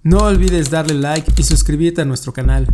No olvides darle like y suscribirte a nuestro canal.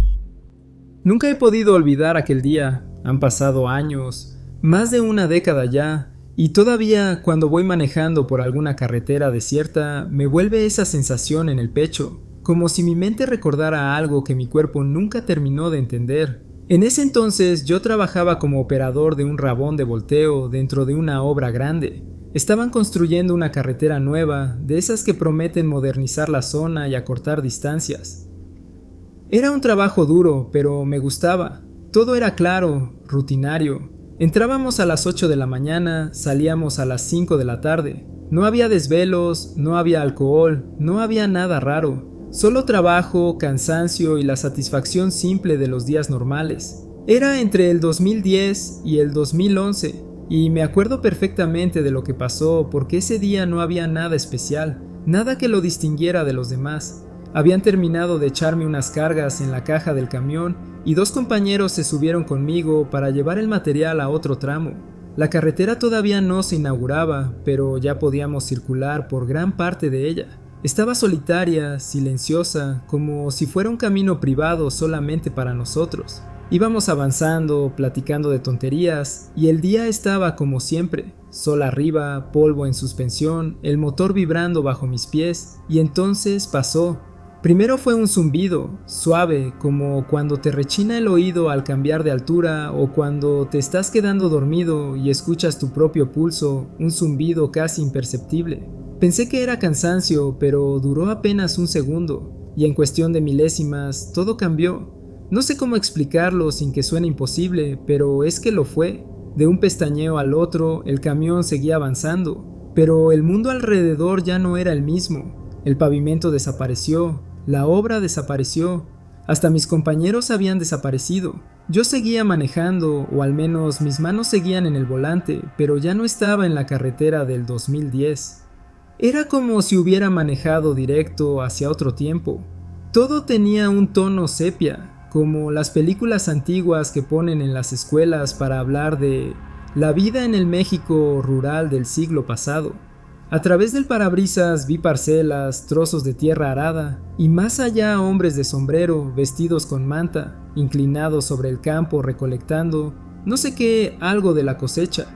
Nunca he podido olvidar aquel día. Han pasado años, más de una década ya, y todavía cuando voy manejando por alguna carretera desierta me vuelve esa sensación en el pecho, como si mi mente recordara algo que mi cuerpo nunca terminó de entender. En ese entonces yo trabajaba como operador de un rabón de volteo dentro de una obra grande. Estaban construyendo una carretera nueva, de esas que prometen modernizar la zona y acortar distancias. Era un trabajo duro, pero me gustaba. Todo era claro, rutinario. Entrábamos a las 8 de la mañana, salíamos a las 5 de la tarde. No había desvelos, no había alcohol, no había nada raro. Solo trabajo, cansancio y la satisfacción simple de los días normales. Era entre el 2010 y el 2011. Y me acuerdo perfectamente de lo que pasó porque ese día no había nada especial, nada que lo distinguiera de los demás. Habían terminado de echarme unas cargas en la caja del camión y dos compañeros se subieron conmigo para llevar el material a otro tramo. La carretera todavía no se inauguraba, pero ya podíamos circular por gran parte de ella. Estaba solitaria, silenciosa, como si fuera un camino privado solamente para nosotros. Íbamos avanzando, platicando de tonterías, y el día estaba como siempre. Sol arriba, polvo en suspensión, el motor vibrando bajo mis pies, y entonces pasó. Primero fue un zumbido, suave, como cuando te rechina el oído al cambiar de altura o cuando te estás quedando dormido y escuchas tu propio pulso, un zumbido casi imperceptible. Pensé que era cansancio, pero duró apenas un segundo, y en cuestión de milésimas todo cambió. No sé cómo explicarlo sin que suene imposible, pero es que lo fue. De un pestañeo al otro, el camión seguía avanzando, pero el mundo alrededor ya no era el mismo. El pavimento desapareció, la obra desapareció, hasta mis compañeros habían desaparecido. Yo seguía manejando, o al menos mis manos seguían en el volante, pero ya no estaba en la carretera del 2010. Era como si hubiera manejado directo hacia otro tiempo. Todo tenía un tono sepia, como las películas antiguas que ponen en las escuelas para hablar de la vida en el México rural del siglo pasado. A través del parabrisas vi parcelas, trozos de tierra arada, y más allá hombres de sombrero, vestidos con manta, inclinados sobre el campo recolectando, no sé qué, algo de la cosecha,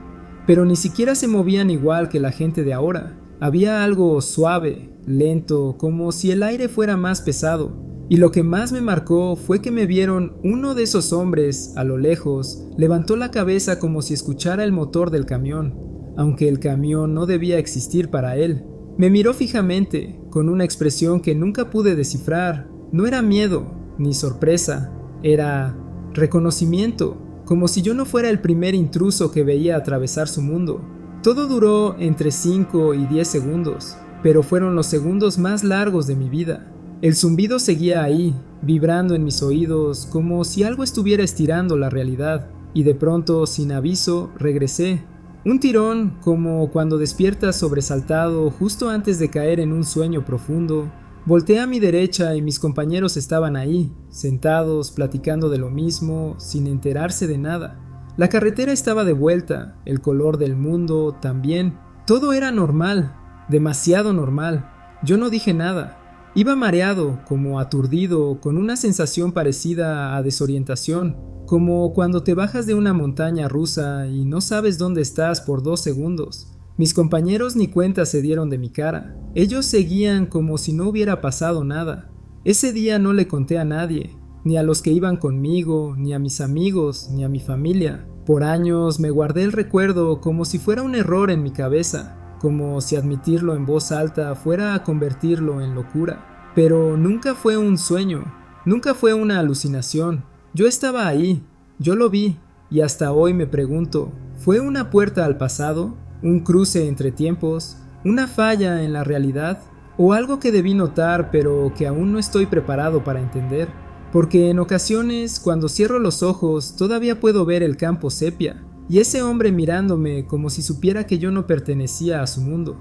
pero ni siquiera se movían igual que la gente de ahora. Había algo suave, lento, como si el aire fuera más pesado. Y lo que más me marcó fue que me vieron uno de esos hombres, a lo lejos, levantó la cabeza como si escuchara el motor del camión, aunque el camión no debía existir para él. Me miró fijamente, con una expresión que nunca pude descifrar. No era miedo, ni sorpresa, era reconocimiento, como si yo no fuera el primer intruso que veía atravesar su mundo. Todo duró entre 5 y 10 segundos, pero fueron los segundos más largos de mi vida. El zumbido seguía ahí, vibrando en mis oídos, como si algo estuviera estirando la realidad, y de pronto, sin aviso, regresé. Un tirón, como cuando despiertas sobresaltado justo antes de caer en un sueño profundo. Volteé a mi derecha y mis compañeros estaban ahí, sentados, platicando de lo mismo, sin enterarse de nada. La carretera estaba de vuelta, el color del mundo también. Todo era normal, demasiado normal. Yo no dije nada. Iba mareado, como aturdido, con una sensación parecida a desorientación, como cuando te bajas de una montaña rusa y no sabes dónde estás por 2 segundos. Mis compañeros ni cuenta se dieron de mi cara. Ellos seguían como si no hubiera pasado nada. Ese día no le conté a nadie, ni a los que iban conmigo, ni a mis amigos, ni a mi familia. Por años me guardé el recuerdo como si fuera un error en mi cabeza, como si admitirlo en voz alta fuera a convertirlo en locura. Pero nunca fue un sueño, nunca fue una alucinación. Yo estaba ahí, yo lo vi, y hasta hoy me pregunto, ¿fue una puerta al pasado? ¿Un cruce entre tiempos? ¿Una falla en la realidad? ¿O algo que debí notar pero que aún no estoy preparado para entender? Porque en ocasiones, cuando cierro los ojos, todavía puedo ver el campo sepia, y ese hombre mirándome como si supiera que yo no pertenecía a su mundo.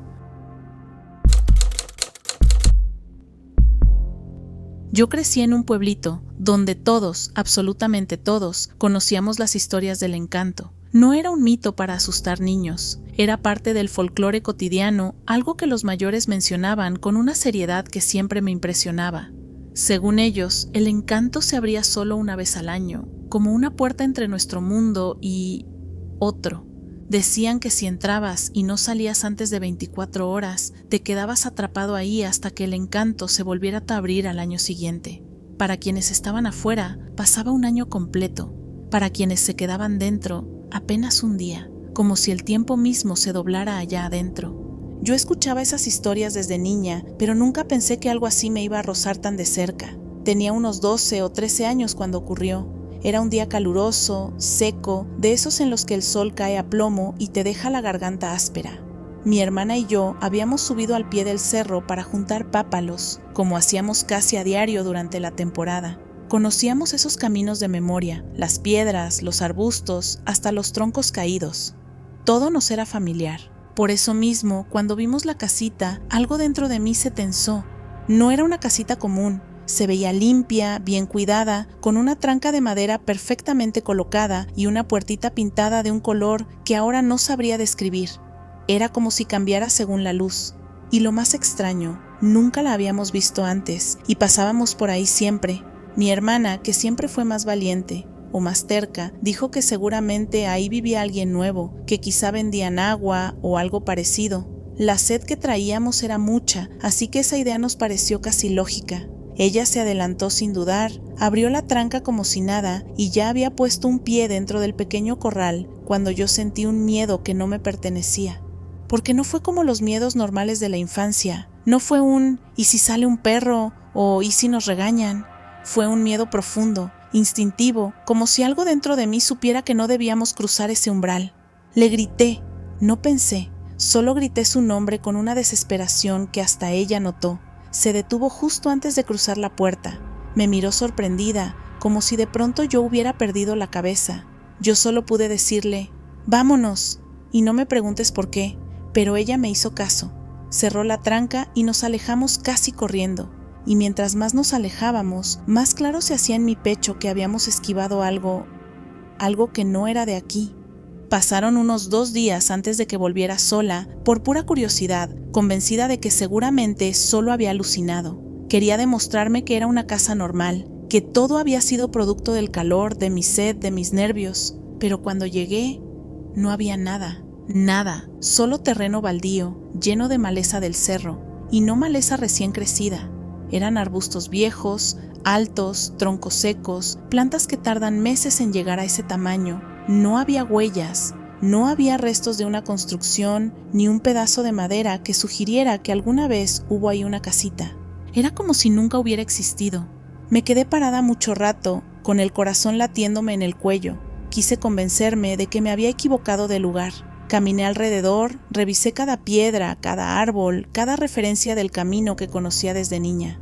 Yo crecí en un pueblito donde todos, absolutamente todos, conocíamos las historias del encanto. No era un mito para asustar niños, era parte del folclore cotidiano, algo que los mayores mencionaban con una seriedad que siempre me impresionaba. Según ellos, el encanto se abría solo una vez al año, como una puerta entre nuestro mundo y otro. Decían que si entrabas y no salías antes de 24 horas, te quedabas atrapado ahí hasta que el encanto se volviera a abrir al año siguiente. Para quienes estaban afuera, pasaba un año completo. Para quienes se quedaban dentro, apenas un día, como si el tiempo mismo se doblara allá adentro. Yo escuchaba esas historias desde niña, pero nunca pensé que algo así me iba a rozar tan de cerca. Tenía unos 12 o 13 años cuando ocurrió. Era un día caluroso, seco, de esos en los que el sol cae a plomo y te deja la garganta áspera. Mi hermana y yo habíamos subido al pie del cerro para juntar pápalos, como hacíamos casi a diario durante la temporada. Conocíamos esos caminos de memoria, las piedras, los arbustos, hasta los troncos caídos. Todo nos era familiar. Por eso mismo, cuando vimos la casita, algo dentro de mí se tensó. No era una casita común. Se veía limpia, bien cuidada, con una tranca de madera perfectamente colocada y una puertita pintada de un color que ahora no sabría describir. Era como si cambiara según la luz. Y lo más extraño, nunca la habíamos visto antes y pasábamos por ahí siempre. Mi hermana, que siempre fue más valiente o más terca, dijo que seguramente ahí vivía alguien nuevo, que quizá vendían agua o algo parecido. La sed que traíamos era mucha, así que esa idea nos pareció casi lógica. Ella se adelantó sin dudar, abrió la tranca como si nada y ya había puesto un pie dentro del pequeño corral cuando yo sentí un miedo que no me pertenecía. Porque no fue como los miedos normales de la infancia, no fue un ¿y si sale un perro? O ¿y si nos regañan? Fue un miedo profundo, instintivo, como si algo dentro de mí supiera que no debíamos cruzar ese umbral. Le grité, no pensé, solo grité su nombre con una desesperación que hasta ella notó. Se detuvo justo antes de cruzar la puerta. Me miró sorprendida, como si de pronto yo hubiera perdido la cabeza. Yo solo pude decirle, ¡vámonos! Y no me preguntes por qué, pero ella me hizo caso. Cerró la tranca y nos alejamos casi corriendo. Y mientras más nos alejábamos, más claro se hacía en mi pecho que habíamos esquivado algo que no era de aquí. Pasaron unos 2 días antes de que volviera sola, por pura curiosidad, convencida de que seguramente solo había alucinado. Quería demostrarme que era una casa normal, que todo había sido producto del calor, de mi sed, de mis nervios. Pero cuando llegué, no había nada, solo terreno baldío, lleno de maleza del cerro, y no maleza recién crecida. Eran arbustos viejos, altos, troncos secos, plantas que tardan meses en llegar a ese tamaño. No había huellas, no había restos de una construcción ni un pedazo de madera que sugiriera que alguna vez hubo ahí una casita. Era como si nunca hubiera existido. Me quedé parada mucho rato, con el corazón latiéndome en el cuello. Quise convencerme de que me había equivocado de lugar. Caminé alrededor, revisé cada piedra, cada árbol, cada referencia del camino que conocía desde niña.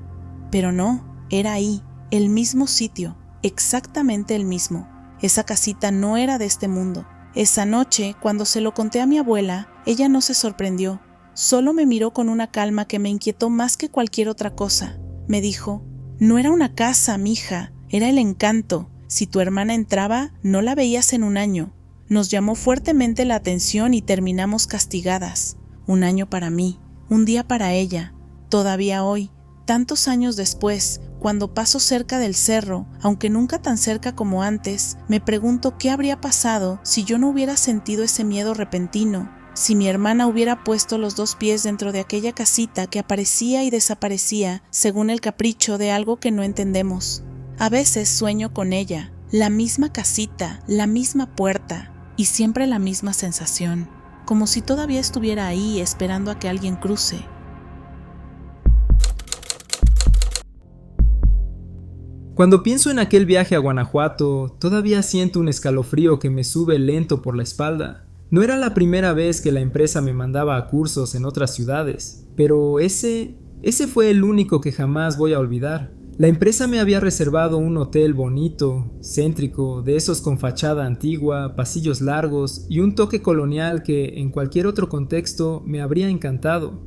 Pero no, era ahí, el mismo sitio, exactamente el mismo. Esa casita no era de este mundo. Esa noche, cuando se lo conté a mi abuela, ella no se sorprendió. Solo me miró con una calma que me inquietó más que cualquier otra cosa. Me dijo, no era una casa, mija, era el encanto. Si tu hermana entraba, no la veías en un año. Nos llamó fuertemente la atención y terminamos castigadas. Un año para mí, un día para ella. Todavía hoy, tantos años después, cuando paso cerca del cerro, aunque nunca tan cerca como antes, me pregunto qué habría pasado si yo no hubiera sentido ese miedo repentino, si mi hermana hubiera puesto los 2 pies dentro de aquella casita que aparecía y desaparecía según el capricho de algo que no entendemos. A veces sueño con ella, la misma casita, la misma puerta y siempre la misma sensación, como si todavía estuviera ahí esperando a que alguien cruce. Cuando pienso en aquel viaje a Guanajuato, todavía siento un escalofrío que me sube lento por la espalda. No era la primera vez que la empresa me mandaba a cursos en otras ciudades, pero ese fue el único que jamás voy a olvidar. La empresa me había reservado un hotel bonito, céntrico, de esos con fachada antigua, pasillos largos y un toque colonial que en cualquier otro contexto me habría encantado.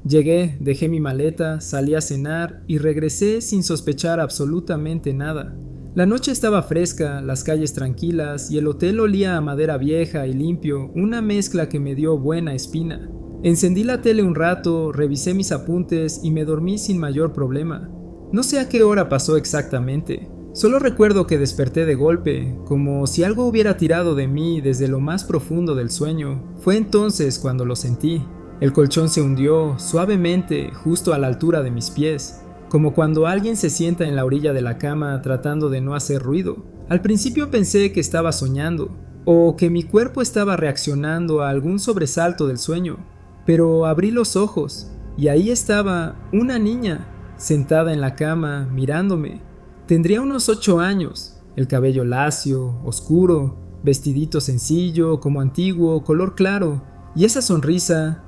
Llegué, dejé mi maleta, salí a cenar y regresé sin sospechar absolutamente nada. La noche estaba fresca, las calles tranquilas y el hotel olía a madera vieja y limpio, una mezcla que me dio buena espina. Encendí la tele un rato, revisé mis apuntes y me dormí sin mayor problema. No sé a qué hora pasó exactamente. Solo recuerdo que desperté de golpe, como si algo hubiera tirado de mí desde lo más profundo del sueño. Fue entonces cuando lo sentí. El colchón se hundió suavemente justo a la altura de mis pies, como cuando alguien se sienta en la orilla de la cama tratando de no hacer ruido. Al principio pensé que estaba soñando, o que mi cuerpo estaba reaccionando a algún sobresalto del sueño, pero abrí los ojos, y ahí estaba una niña, sentada en la cama, mirándome. Tendría unos 8 años, el cabello lacio, oscuro, vestidito sencillo, como antiguo, color claro, y esa sonrisa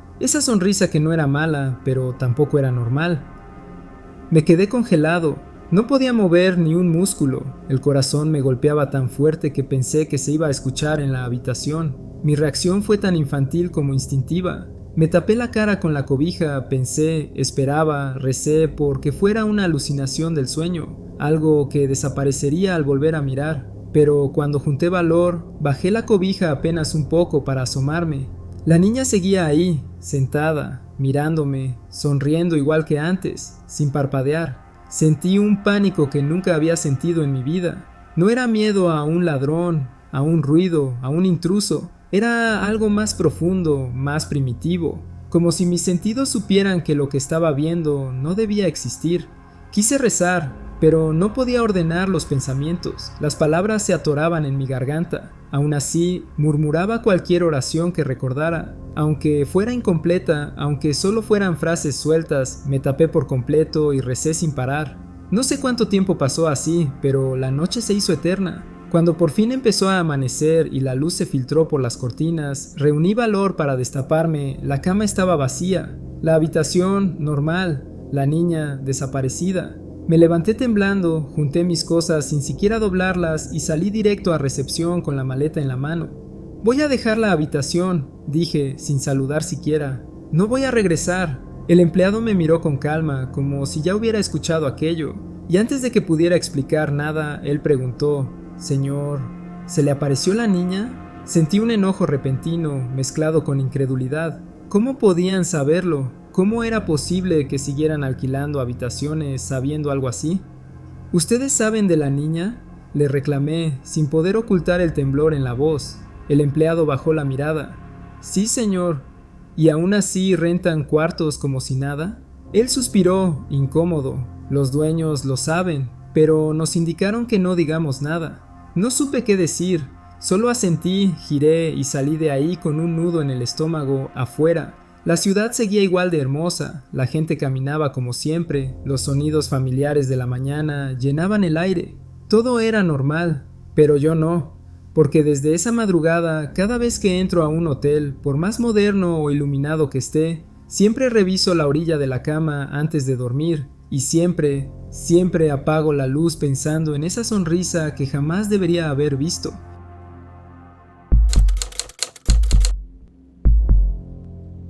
que no era mala, pero tampoco era normal. Me quedé congelado, no podía mover ni un músculo, el corazón me golpeaba tan fuerte que pensé que se iba a escuchar en la habitación. Mi reacción fue tan infantil como instintiva. Me tapé la cara con la cobija, pensé, esperaba, recé porque fuera una alucinación del sueño, algo que desaparecería al volver a mirar. Pero cuando junté valor, bajé la cobija apenas un poco para asomarme. La niña seguía ahí, sentada, mirándome, sonriendo igual que antes, sin parpadear. Sentí un pánico que nunca había sentido en mi vida. No era miedo a un ladrón, a un ruido, a un intruso. Era algo más profundo, más primitivo, como si mis sentidos supieran que lo que estaba viendo no debía existir. Quise rezar, pero no podía ordenar los pensamientos. Las palabras se atoraban en mi garganta. Aún así, murmuraba cualquier oración que recordara. Aunque fuera incompleta, aunque solo fueran frases sueltas, me tapé por completo y recé sin parar. No sé cuánto tiempo pasó así, pero la noche se hizo eterna. Cuando por fin empezó a amanecer y la luz se filtró por las cortinas, reuní valor para destaparme. La cama estaba vacía, la habitación normal, la niña desaparecida. Me levanté temblando, junté mis cosas sin siquiera doblarlas y salí directo a recepción con la maleta en la mano. Voy a dejar la habitación, dije, sin saludar siquiera. No voy a regresar. El empleado me miró con calma, como si ya hubiera escuchado aquello, y antes de que pudiera explicar nada, él preguntó: «Señor, ¿se le apareció la niña?». Sentí un enojo repentino, mezclado con incredulidad. ¿Cómo podían saberlo? ¿Cómo era posible que siguieran alquilando habitaciones sabiendo algo así? ¿Ustedes saben de la niña?, le reclamé, sin poder ocultar el temblor en la voz. El empleado bajó la mirada. «Sí, señor». «¿Y aún así rentan cuartos como si nada?». Él suspiró, incómodo. «Los dueños lo saben, pero nos indicaron que no digamos nada». No supe qué decir, solo asentí, giré y salí de ahí con un nudo en el estómago, afuera. La ciudad seguía igual de hermosa, la gente caminaba como siempre, los sonidos familiares de la mañana llenaban el aire. Todo era normal, pero yo no, porque desde esa madrugada, cada vez que entro a un hotel, por más moderno o iluminado que esté, siempre reviso la orilla de la cama antes de dormir, y siempre apago la luz pensando en esa sonrisa que jamás debería haber visto.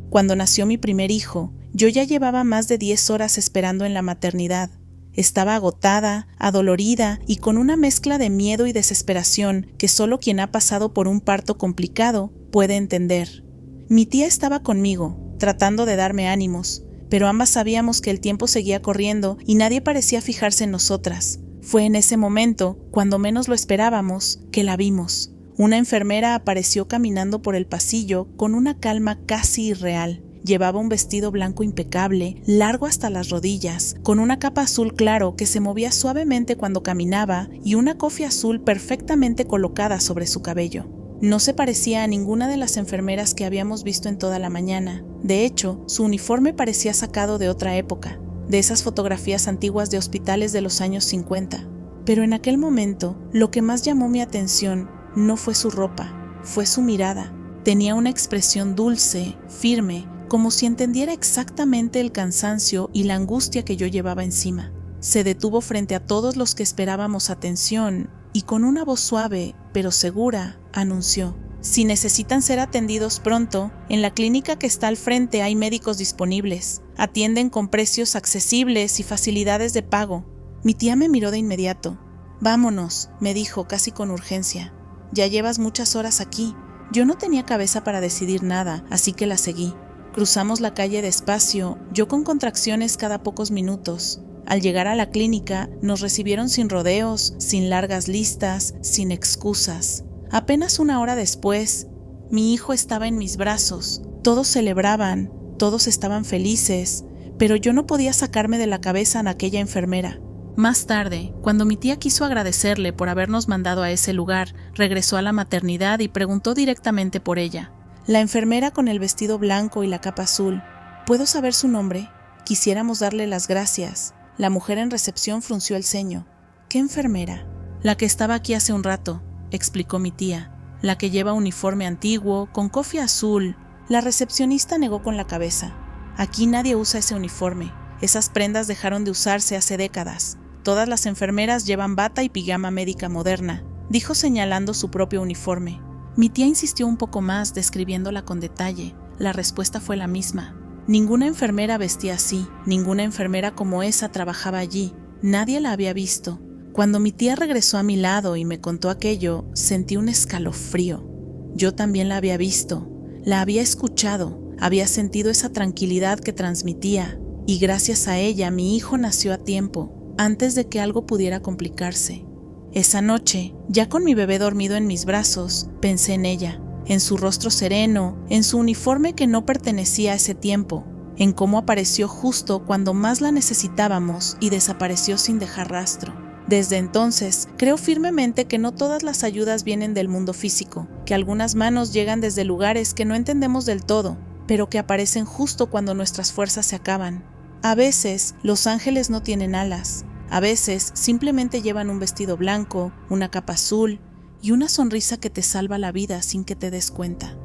Cuando nació mi primer hijo, yo ya llevaba más de 10 horas esperando en la maternidad. Estaba agotada, adolorida y con una mezcla de miedo y desesperación que solo quien ha pasado por un parto complicado puede entender. Mi tía estaba conmigo, tratando de darme ánimos, pero ambas sabíamos que el tiempo seguía corriendo y nadie parecía fijarse en nosotras. Fue en ese momento, cuando menos lo esperábamos, que la vimos. Una enfermera apareció caminando por el pasillo con una calma casi irreal. Llevaba un vestido blanco impecable, largo hasta las rodillas, con una capa azul claro que se movía suavemente cuando caminaba y una cofia azul perfectamente colocada sobre su cabello. No se parecía a ninguna de las enfermeras que habíamos visto en toda la mañana. De hecho, su uniforme parecía sacado de otra época, de esas fotografías antiguas de hospitales de los años 50. Pero en aquel momento, lo que más llamó mi atención no fue su ropa, fue su mirada. Tenía una expresión dulce, firme, como si entendiera exactamente el cansancio y la angustia que yo llevaba encima. Se detuvo frente a todos los que esperábamos atención y con una voz suave, pero segura, anunció: Si necesitan ser atendidos pronto, en la clínica que está al frente hay médicos disponibles. Atienden con precios accesibles y facilidades de pago. Mi tía me miró de inmediato. Vámonos, me dijo casi con urgencia. Ya llevas muchas horas aquí. Yo no tenía cabeza para decidir nada, así que la seguí. Cruzamos la calle despacio, yo con contracciones cada pocos minutos. Al llegar a la clínica, nos recibieron sin rodeos, sin largas listas, sin excusas. Apenas una hora después, mi hijo estaba en mis brazos. Todos celebraban, todos estaban felices, pero yo no podía sacarme de la cabeza a aquella enfermera. Más tarde, cuando mi tía quiso agradecerle por habernos mandado a ese lugar, regresó a la maternidad y preguntó directamente por ella. La enfermera con el vestido blanco y la capa azul. ¿Puedo saber su nombre? Quisiéramos darle las gracias. La mujer en recepción frunció el ceño. ¿Qué enfermera? La que estaba aquí hace un rato, explicó mi tía. La que lleva uniforme antiguo, con cofia azul. La recepcionista negó con la cabeza. Aquí nadie usa ese uniforme. Esas prendas dejaron de usarse hace décadas. Todas las enfermeras llevan bata y pijama médica moderna, dijo señalando su propio uniforme. Mi tía insistió un poco más, describiéndola con detalle. La respuesta fue la misma. Ninguna enfermera vestía así, ninguna enfermera como esa trabajaba allí. Nadie la había visto. Cuando mi tía regresó a mi lado y me contó aquello, sentí un escalofrío. Yo también la había visto, la había escuchado, había sentido esa tranquilidad que transmitía, y gracias a ella mi hijo nació a tiempo, antes de que algo pudiera complicarse. Esa noche, ya con mi bebé dormido en mis brazos, pensé en ella, en su rostro sereno, en su uniforme que no pertenecía a ese tiempo, en cómo apareció justo cuando más la necesitábamos y desapareció sin dejar rastro. Desde entonces, creo firmemente que no todas las ayudas vienen del mundo físico, que algunas manos llegan desde lugares que no entendemos del todo, pero que aparecen justo cuando nuestras fuerzas se acaban. A veces, los ángeles no tienen alas. A veces, simplemente llevan un vestido blanco, una capa azul y una sonrisa que te salva la vida sin que te des cuenta.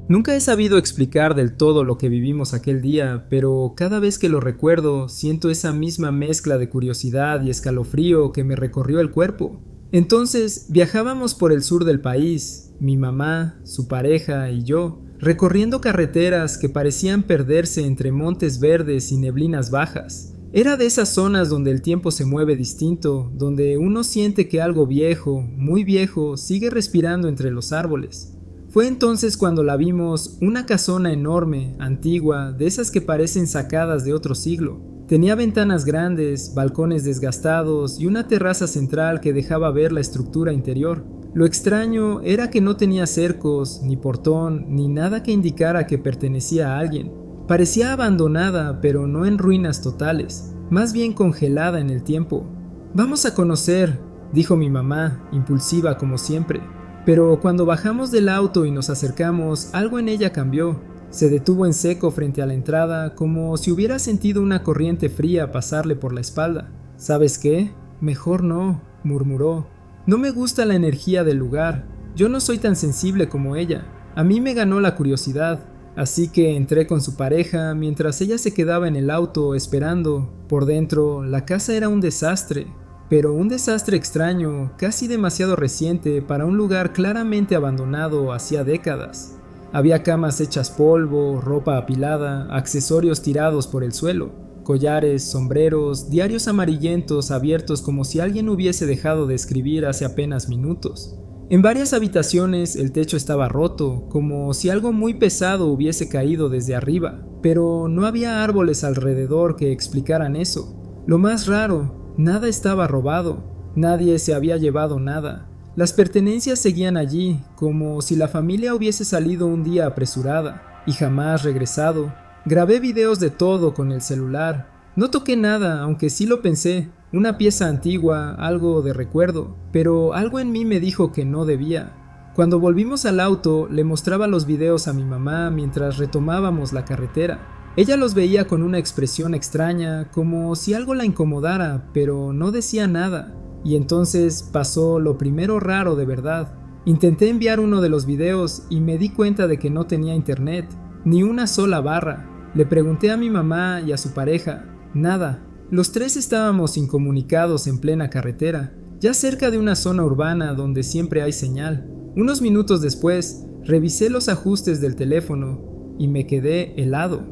Nunca he sabido explicar del todo lo que vivimos aquel día, pero cada vez que lo recuerdo, siento esa misma mezcla de curiosidad y escalofrío que me recorrió el cuerpo. Entonces, viajábamos por el sur del país, mi mamá, su pareja y yo, recorriendo carreteras que parecían perderse entre montes verdes y neblinas bajas. Era de esas zonas donde el tiempo se mueve distinto, donde uno siente que algo viejo, muy viejo, sigue respirando entre los árboles. Fue entonces cuando la vimos, una casona enorme, antigua, de esas que parecen sacadas de otro siglo. Tenía ventanas grandes, balcones desgastados y una terraza central que dejaba ver la estructura interior. Lo extraño era que no tenía cercos, ni portón, ni nada que indicara que pertenecía a alguien. Parecía abandonada, pero no en ruinas totales, más bien congelada en el tiempo. «Vamos a conocer», dijo mi mamá, impulsiva como siempre. Pero cuando bajamos del auto y nos acercamos, algo en ella cambió. Se detuvo en seco frente a la entrada, como si hubiera sentido una corriente fría pasarle por la espalda. «¿Sabes qué? Mejor no», murmuró. «No me gusta la energía del lugar. Yo no soy tan sensible como ella. A mí me ganó la curiosidad. Así que entré con su pareja mientras ella se quedaba en el auto esperando. Por dentro, la casa era un desastre. Pero un desastre extraño, casi demasiado reciente para un lugar claramente abandonado hacía décadas. Había camas hechas polvo, ropa apilada, accesorios tirados por el suelo, collares, sombreros, diarios amarillentos abiertos como si alguien hubiese dejado de escribir hace apenas minutos. En varias habitaciones el techo estaba roto, como si algo muy pesado hubiese caído desde arriba, pero no había árboles alrededor que explicaran eso. Lo más raro, nada estaba robado, nadie se había llevado nada. Las pertenencias seguían allí, como si la familia hubiese salido un día apresurada y jamás regresado. Grabé videos de todo con el celular. No toqué nada, aunque sí lo pensé. Una pieza antigua, algo de recuerdo, pero algo en mí me dijo que no debía. Cuando volvimos al auto, le mostraba los videos a mi mamá mientras retomábamos la carretera. Ella los veía con una expresión extraña, como si algo la incomodara, pero no decía nada. Y entonces pasó lo primero raro de verdad. Intenté enviar uno de los videos y me di cuenta de que no tenía internet, ni una sola barra. Le pregunté a mi mamá y a su pareja, nada. Los tres estábamos incomunicados en plena carretera. ya cerca de una zona urbana donde siempre hay señal. Unos minutos después, revisé los ajustes del teléfono y me quedé helado.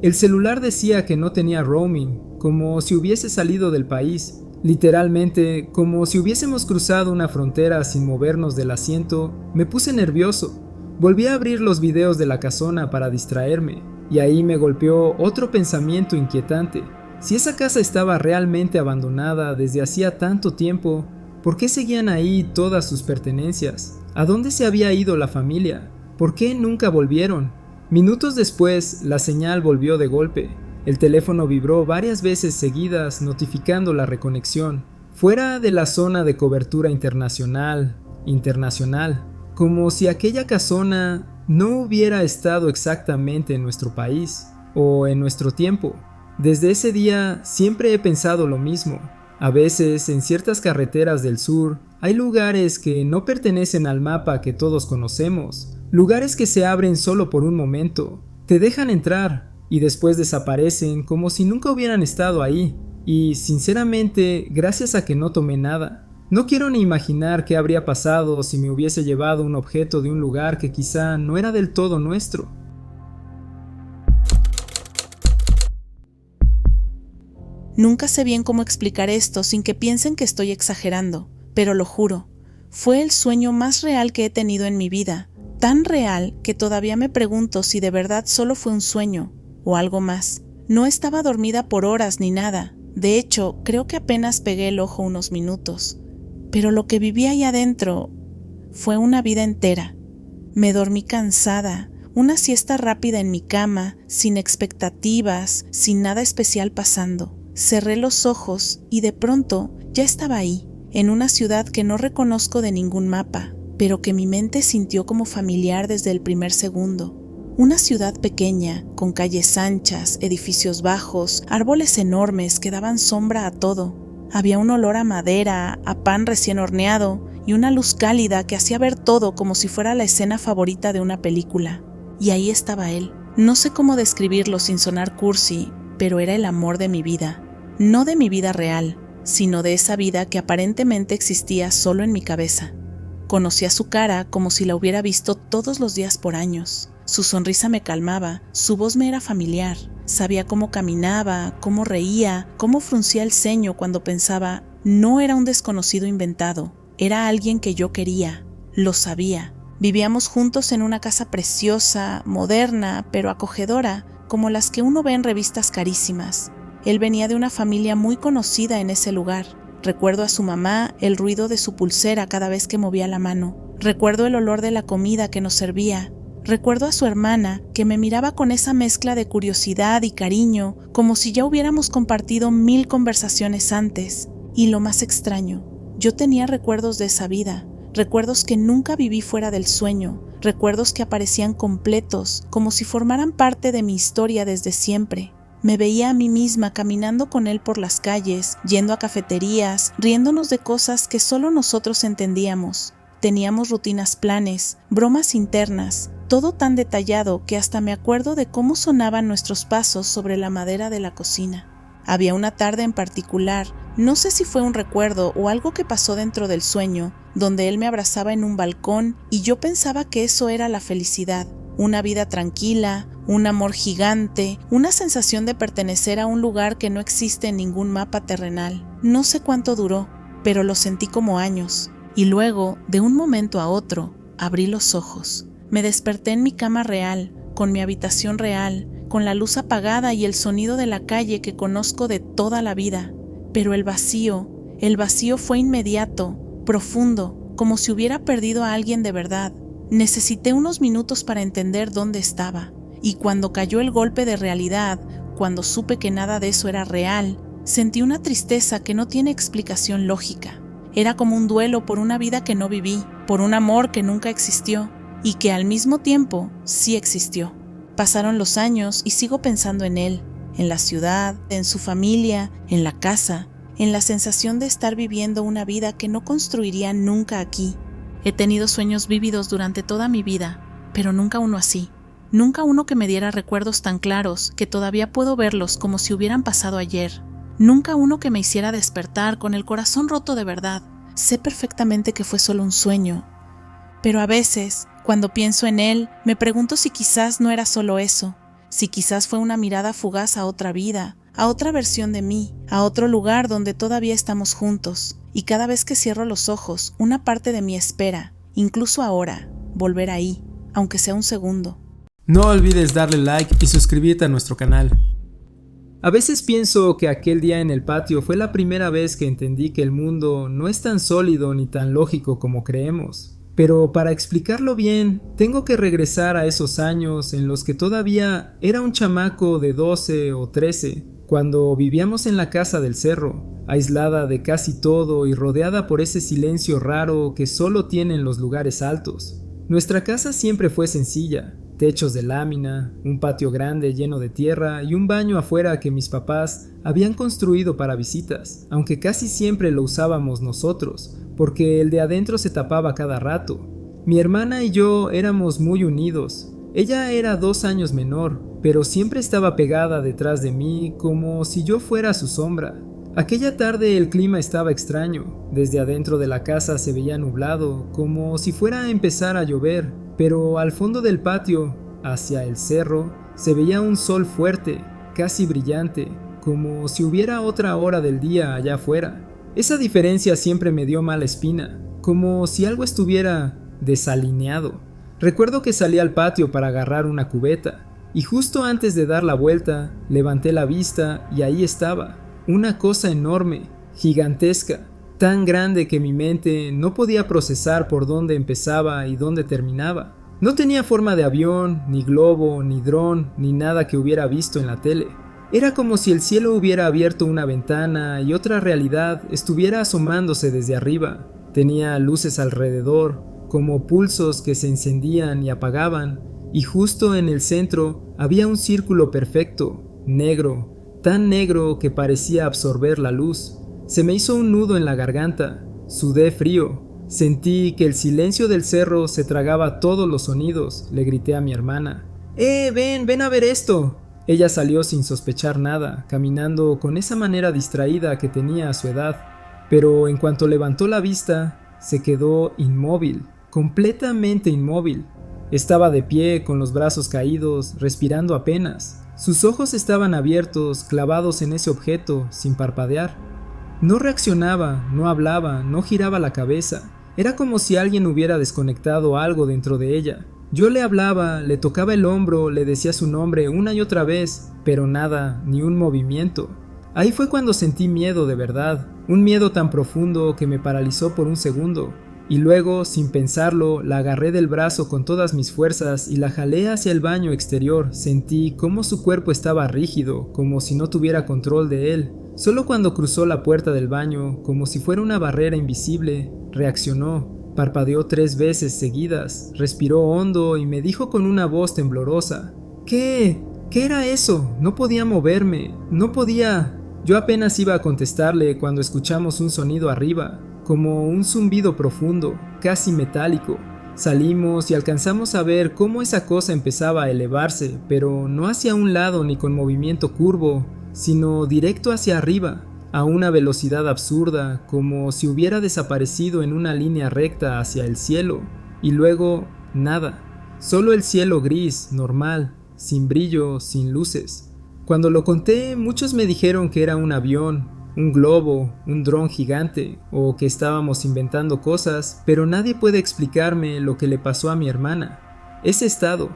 El celular decía que no tenía roaming, como si hubiese salido del país. Literalmente, como si hubiésemos cruzado una frontera sin movernos del asiento. Me puse nervioso. Volví a abrir los videos de la casona para distraerme, y ahí me golpeó otro pensamiento inquietante. Si esa casa estaba realmente abandonada desde hacía tanto tiempo, ¿por qué seguían ahí todas sus pertenencias? ¿A dónde se había ido la familia? ¿Por qué nunca volvieron? Minutos después, la señal volvió de golpe. El teléfono vibró varias veces seguidas, notificando la reconexión. Fuera de la zona de cobertura internacional, como si aquella casona no hubiera estado exactamente en nuestro país o en nuestro tiempo. Desde ese día siempre he pensado lo mismo. A veces, en ciertas carreteras del sur, hay lugares que no pertenecen al mapa que todos conocemos. Lugares que se abren solo por un momento, te dejan entrar y después desaparecen como si nunca hubieran estado ahí. Y sinceramente, gracias a que no tomé nada. No quiero ni imaginar qué habría pasado si me hubiese llevado un objeto de un lugar que quizá no era del todo nuestro. Nunca sé bien cómo explicar esto sin que piensen que estoy exagerando, pero lo juro, fue el sueño más real que he tenido en mi vida, tan real que todavía me pregunto si de verdad solo fue un sueño o algo más. No estaba dormida por horas ni nada, de hecho, creo que apenas pegué el ojo unos minutos, pero lo que viví ahí adentro fue una vida entera. Me dormí cansada, una siesta rápida en mi cama, sin expectativas, sin nada especial pasando. Cerré los ojos y de pronto ya estaba ahí, en una ciudad que no reconozco de ningún mapa, pero que mi mente sintió como familiar desde el primer segundo. Una ciudad pequeña, con calles anchas, edificios bajos, árboles enormes que daban sombra a todo. Había un olor a madera, a pan recién horneado y una luz cálida que hacía ver todo como si fuera la escena favorita de una película. Y ahí estaba él. No sé cómo describirlo sin sonar cursi, pero era el amor de mi vida. No de mi vida real, sino de esa vida que aparentemente existía solo en mi cabeza. Conocía su cara como si la hubiera visto todos los días por años. Su sonrisa me calmaba, su voz me era familiar. Sabía cómo caminaba, cómo reía, cómo fruncía el ceño cuando pensaba. No era un desconocido inventado, era alguien que yo quería. Lo sabía. Vivíamos juntos en una casa preciosa, moderna, pero acogedora, como las que uno ve en revistas carísimas. Él venía de una familia muy conocida en ese lugar. Recuerdo a su mamá, el ruido de su pulsera cada vez que movía la mano. Recuerdo el olor de la comida que nos servía. Recuerdo a su hermana, que me miraba con esa mezcla de curiosidad y cariño, como si ya hubiéramos compartido 1000 conversaciones antes. Y lo más extraño, yo tenía recuerdos de esa vida, recuerdos que nunca viví fuera del sueño, recuerdos que aparecían completos, como si formaran parte de mi historia desde siempre. Me veía a mí misma caminando con él por las calles, yendo a cafeterías, riéndonos de cosas que solo nosotros entendíamos. Teníamos rutinas, planes, bromas internas, todo tan detallado que hasta me acuerdo de cómo sonaban nuestros pasos sobre la madera de la cocina. Había una tarde en particular, no sé si fue un recuerdo o algo que pasó dentro del sueño, donde él me abrazaba en un balcón y yo pensaba que eso era la felicidad, una vida tranquila, un amor gigante, una sensación de pertenecer a un lugar que no existe en ningún mapa terrenal. No sé cuánto duró, pero lo sentí como años. Y luego, de un momento a otro, abrí los ojos. Me desperté en mi cama real, con mi habitación real, con la luz apagada y el sonido de la calle que conozco de toda la vida. Pero el vacío fue inmediato, profundo, como si hubiera perdido a alguien de verdad. Necesité unos minutos para entender dónde estaba. Y cuando cayó el golpe de realidad, cuando supe que nada de eso era real, sentí una tristeza que no tiene explicación lógica. Era como un duelo por una vida que no viví, por un amor que nunca existió y que al mismo tiempo sí existió. Pasaron los años y sigo pensando en él, en la ciudad, en su familia, en la casa, en la sensación de estar viviendo una vida que no construiría nunca aquí. He tenido sueños vívidos durante toda mi vida, pero nunca uno así. Nunca uno que me diera recuerdos tan claros que todavía puedo verlos como si hubieran pasado ayer. Nunca uno que me hiciera despertar con el corazón roto de verdad. Sé perfectamente que fue solo un sueño. Pero a veces, cuando pienso en él, me pregunto si quizás no era solo eso, si quizás fue una mirada fugaz a otra vida, a otra versión de mí, a otro lugar donde todavía estamos juntos. Y cada vez que cierro los ojos, una parte de mí espera, incluso ahora, volver ahí, aunque sea un segundo. No olvides darle like y suscribirte a nuestro canal. A veces pienso que aquel día en el patio fue la primera vez que entendí que el mundo no es tan sólido ni tan lógico como creemos. Pero para explicarlo bien, tengo que regresar a esos años en los que todavía era un chamaco de 12 o 13, cuando vivíamos en la casa del cerro, aislada de casi todo y rodeada por ese silencio raro que solo tienen los lugares altos. Nuestra casa siempre fue sencilla. Techos de lámina, un patio grande lleno de tierra y un baño afuera que mis papás habían construido para visitas, aunque casi siempre lo usábamos nosotros, porque el de adentro se tapaba cada rato. Mi hermana y yo éramos muy unidos. Ella era 2 años menor, pero siempre estaba pegada detrás de mí como si yo fuera su sombra. Aquella tarde el clima estaba extraño. Desde adentro de la casa se veía nublado, como si fuera a empezar a llover, pero al fondo del patio, hacia el cerro, se veía un sol fuerte, casi brillante, como si hubiera otra hora del día allá afuera. Esa diferencia siempre me dio mala espina, como si algo estuviera desalineado. Recuerdo que salí al patio para agarrar una cubeta, y justo antes de dar la vuelta, levanté la vista y ahí estaba. Una cosa enorme, gigantesca, tan grande que mi mente no podía procesar por dónde empezaba y dónde terminaba. No tenía forma de avión, ni globo, ni dron, ni nada que hubiera visto en la tele. Era como si el cielo hubiera abierto una ventana y otra realidad estuviera asomándose desde arriba. Tenía luces alrededor, como pulsos que se encendían y apagaban, y justo en el centro había un círculo perfecto, negro, tan negro que parecía absorber la luz. Se me hizo un nudo en la garganta, sudé frío, sentí que el silencio del cerro se tragaba todos los sonidos. Le grité a mi hermana: ven a ver esto! Ella salió sin sospechar nada, caminando con esa manera distraída que tenía a su edad, pero en cuanto levantó la vista, se quedó inmóvil, completamente inmóvil. Estaba de pie, con los brazos caídos, respirando apenas. Sus ojos estaban abiertos, clavados en ese objeto, sin parpadear. No reaccionaba, no hablaba, no giraba la cabeza. Era como si alguien hubiera desconectado algo dentro de ella. Yo le hablaba, le tocaba el hombro, le decía su nombre una y otra vez, pero nada, ni un movimiento. Ahí fue cuando sentí miedo de verdad, un miedo tan profundo que me paralizó por un segundo. Y luego, sin pensarlo, la agarré del brazo con todas mis fuerzas y la jalé hacia el baño exterior. Sentí cómo su cuerpo estaba rígido, como si no tuviera control de él. Solo cuando cruzó la puerta del baño, como si fuera una barrera invisible, reaccionó. Parpadeó 3 veces seguidas, respiró hondo y me dijo con una voz temblorosa: ¿Qué era eso? No podía moverme, no podía... Yo apenas iba a contestarle cuando escuchamos un sonido arriba, como un zumbido profundo, casi metálico. Salimos y alcanzamos a ver cómo esa cosa empezaba a elevarse, pero no hacia un lado ni con movimiento curvo, sino directo hacia arriba, a una velocidad absurda, como si hubiera desaparecido en una línea recta hacia el cielo, y luego nada, solo el cielo gris, normal, sin brillo, sin luces. Cuando lo conté, muchos me dijeron que era un avión, un globo, un dron gigante, o que estábamos inventando cosas, pero nadie puede explicarme lo que le pasó a mi hermana. Ese estado,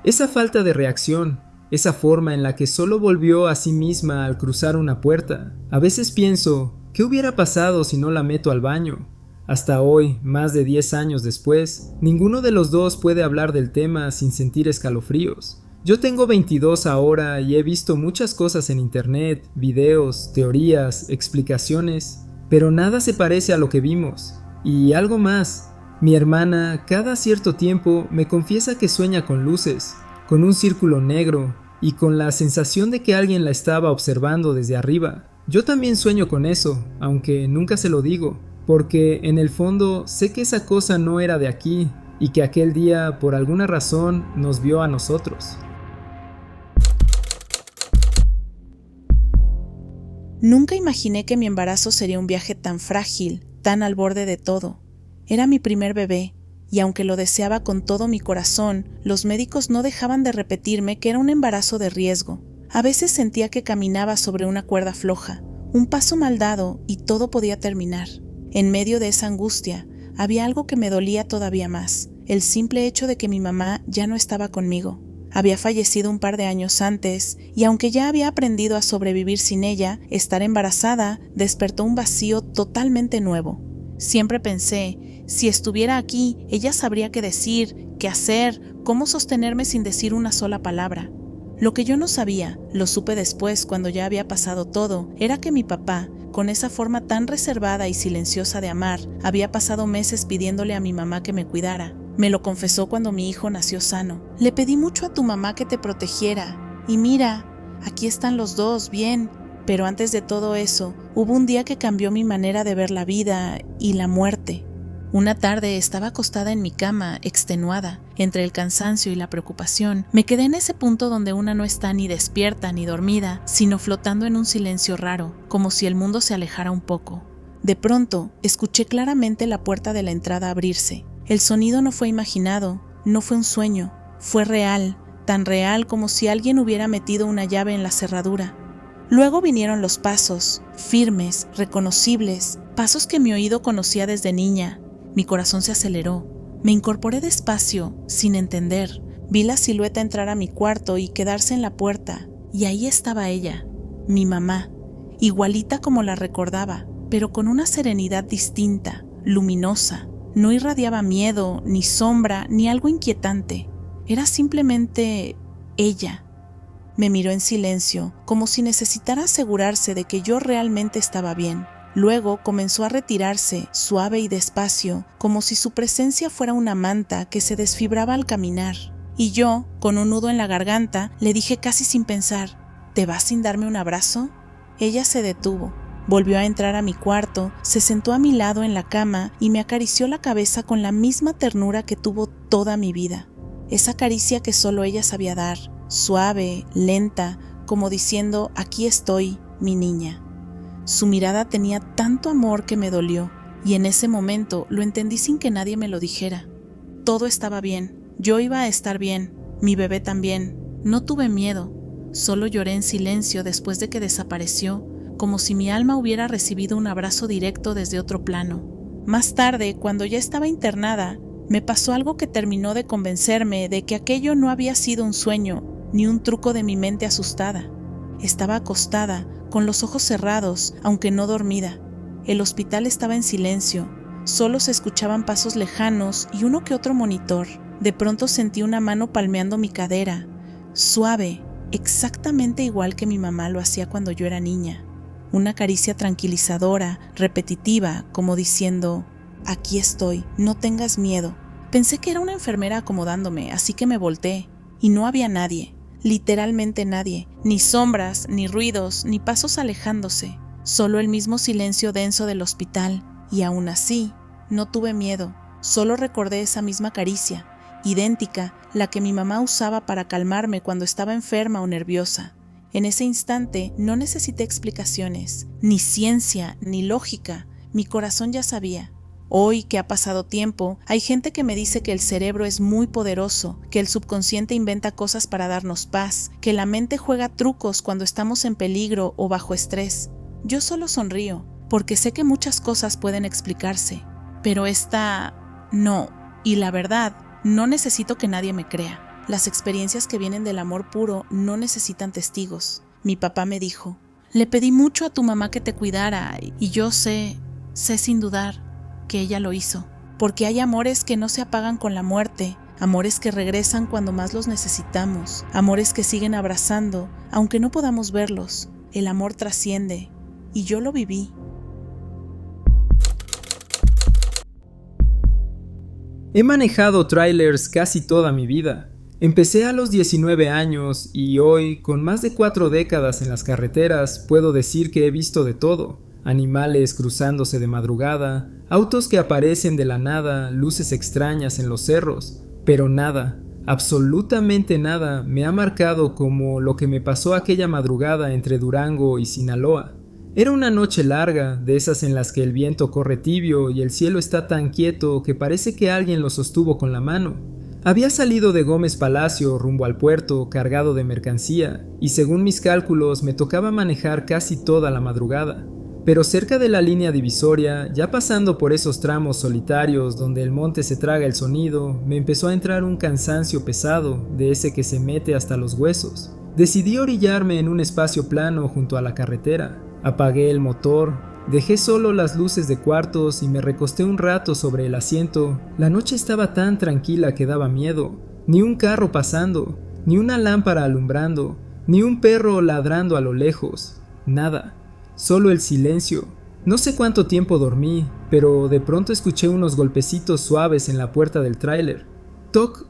esa falta de reacción, esa forma en la que solo volvió a sí misma al cruzar una puerta. A veces pienso, ¿qué hubiera pasado si no la meto al baño? Hasta hoy, más de 10 años después, ninguno de los dos puede hablar del tema sin sentir escalofríos. Yo tengo 22 ahora y he visto muchas cosas en internet, videos, teorías, explicaciones, pero nada se parece a lo que vimos. Y algo más, mi hermana cada cierto tiempo me confiesa que sueña con luces, con un círculo negro y con la sensación de que alguien la estaba observando desde arriba. Yo también sueño con eso, aunque nunca se lo digo, porque en el fondo sé que esa cosa no era de aquí y que aquel día por alguna razón nos vio a nosotros. Nunca imaginé que mi embarazo sería un viaje tan frágil, tan al borde de todo. Era mi primer bebé, y aunque lo deseaba con todo mi corazón, los médicos no dejaban de repetirme que era un embarazo de riesgo. A veces sentía que caminaba sobre una cuerda floja, un paso mal dado y todo podía terminar. En medio de esa angustia, había algo que me dolía todavía más, el simple hecho de que mi mamá ya no estaba conmigo. Había fallecido un par de años antes, y aunque ya había aprendido a sobrevivir sin ella, estar embarazada despertó un vacío totalmente nuevo. Siempre pensé, si estuviera aquí, ella sabría qué decir, qué hacer, cómo sostenerme sin decir una sola palabra. Lo que yo no sabía, lo supe después cuando ya había pasado todo, era que mi papá, con esa forma tan reservada y silenciosa de amar, había pasado meses pidiéndole a mi mamá que me cuidara. Me lo confesó cuando mi hijo nació sano. Le pedí mucho a tu mamá que te protegiera. Y mira, aquí están los dos, bien. Pero antes de todo eso, hubo un día que cambió mi manera de ver la vida y la muerte. Una tarde estaba acostada en mi cama, extenuada. Entre el cansancio y la preocupación, me quedé en ese punto donde una no está ni despierta ni dormida, sino flotando en un silencio raro, como si el mundo se alejara un poco. De pronto, escuché claramente la puerta de la entrada abrirse. El sonido no fue imaginado, no fue un sueño, fue real, tan real como si alguien hubiera metido una llave en la cerradura. Luego vinieron los pasos, firmes, reconocibles, pasos que mi oído conocía desde niña. Mi corazón se aceleró. Me incorporé despacio, sin entender. Vi la silueta entrar a mi cuarto y quedarse en la puerta, y ahí estaba ella, mi mamá, igualita como la recordaba, pero con una serenidad distinta, luminosa. No irradiaba miedo, ni sombra, ni algo inquietante. Era simplemente ella. Me miró en silencio, como si necesitara asegurarse de que yo realmente estaba bien. Luego comenzó a retirarse, suave y despacio, como si su presencia fuera una manta que se desfibraba al caminar. Y yo, con un nudo en la garganta, le dije casi sin pensar, ¿te vas sin darme un abrazo? Ella se detuvo. Volvió a entrar a mi cuarto, se sentó a mi lado en la cama y me acarició la cabeza con la misma ternura que tuvo toda mi vida. Esa caricia que solo ella sabía dar, suave, lenta, como diciendo, aquí estoy, mi niña. Su mirada tenía tanto amor que me dolió, y en ese momento lo entendí sin que nadie me lo dijera. Todo estaba bien, yo iba a estar bien, mi bebé también. No tuve miedo, solo lloré en silencio después de que desapareció, como si mi alma hubiera recibido un abrazo directo desde otro plano. Más tarde, cuando ya estaba internada, me pasó algo que terminó de convencerme de que aquello no había sido un sueño, ni un truco de mi mente asustada. Estaba acostada, con los ojos cerrados, aunque no dormida. El hospital estaba en silencio, solo se escuchaban pasos lejanos y uno que otro monitor. De pronto sentí una mano palmeando mi cadera, suave, exactamente igual que mi mamá lo hacía cuando yo era niña. Una caricia tranquilizadora, repetitiva, como diciendo, aquí estoy, no tengas miedo. Pensé que era una enfermera acomodándome, así que me volteé, y no había nadie, literalmente nadie, ni sombras, ni ruidos, ni pasos alejándose, solo el mismo silencio denso del hospital, y aún así, no tuve miedo, solo recordé esa misma caricia, idéntica, la que mi mamá usaba para calmarme cuando estaba enferma o nerviosa. En ese instante no necesité explicaciones, ni ciencia, ni lógica, mi corazón ya sabía. Hoy que ha pasado tiempo, hay gente que me dice que el cerebro es muy poderoso, que el subconsciente inventa cosas para darnos paz, que la mente juega trucos cuando estamos en peligro o bajo estrés. Yo solo sonrío, porque sé que muchas cosas pueden explicarse, pero esta no, y la verdad, no necesito que nadie me crea. Las experiencias que vienen del amor puro no necesitan testigos. Mi papá me dijo, le pedí mucho a tu mamá que te cuidara y yo sé sin dudar que ella lo hizo. Porque hay amores que no se apagan con la muerte, amores que regresan cuando más los necesitamos, amores que siguen abrazando, aunque no podamos verlos. El amor trasciende y yo lo viví. He manejado trailers casi toda mi vida. Empecé a los 19 años y hoy, con más de 4 décadas en las carreteras, puedo decir que he visto de todo. Animales cruzándose de madrugada, autos que aparecen de la nada, luces extrañas en los cerros, pero nada, absolutamente nada, me ha marcado como lo que me pasó aquella madrugada entre Durango y Sinaloa. Era una noche larga, de esas en las que el viento corre tibio y el cielo está tan quieto que parece que alguien lo sostuvo con la mano. Había salido de Gómez Palacio rumbo al puerto cargado de mercancía y según mis cálculos me tocaba manejar casi toda la madrugada. Pero cerca de la línea divisoria, ya pasando por esos tramos solitarios donde el monte se traga el sonido, me empezó a entrar un cansancio pesado, de ese que se mete hasta los huesos. Decidí orillarme en un espacio plano junto a la carretera. Apagué el motor, dejé solo las luces de cuartos y me recosté un rato sobre el asiento. La noche estaba tan tranquila que daba miedo. Ni un carro pasando, ni una lámpara alumbrando, ni un perro ladrando a lo lejos. Nada. Solo el silencio. No sé cuánto tiempo dormí, pero de pronto escuché unos golpecitos suaves en la puerta del tráiler. Toc,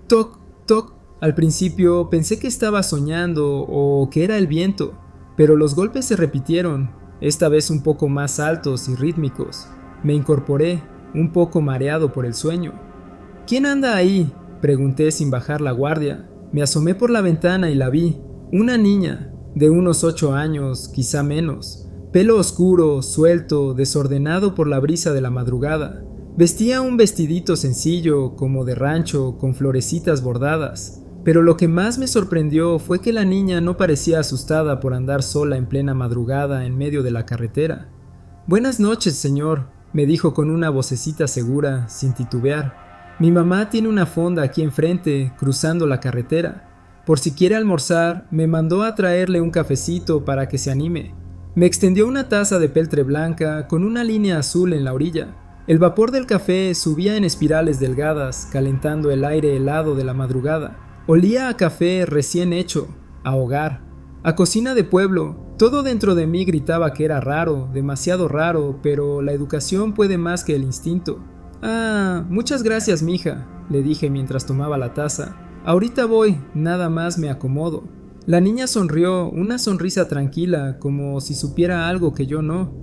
toc, toc. Al principio pensé que estaba soñando o que era el viento, pero los golpes se repitieron, esta vez un poco más altos y rítmicos. Me incorporé, un poco mareado por el sueño. ¿Quién anda ahí?, pregunté sin bajar la guardia. Me asomé por la ventana y la vi. Una niña, de unos 8 años, quizá menos. Pelo oscuro, suelto, desordenado por la brisa de la madrugada. Vestía un vestidito sencillo, como de rancho, con florecitas bordadas. Pero lo que más me sorprendió fue que la niña no parecía asustada por andar sola en plena madrugada en medio de la carretera. «Buenas noches, señor», me dijo con una vocecita segura, sin titubear. «Mi mamá tiene una fonda aquí enfrente, cruzando la carretera. Por si quiere almorzar, me mandó a traerle un cafecito para que se anime». Me extendió una taza de peltre blanca con una línea azul en la orilla. El vapor del café subía en espirales delgadas, calentando el aire helado de la madrugada. Olía a café recién hecho, a hogar, a cocina de pueblo. Todo dentro de mí gritaba que era raro, demasiado raro, pero la educación puede más que el instinto. «Ah, muchas gracias, mija», le dije mientras tomaba la taza. «Ahorita voy, nada más me acomodo». La niña sonrió, una sonrisa tranquila, como si supiera algo que yo no.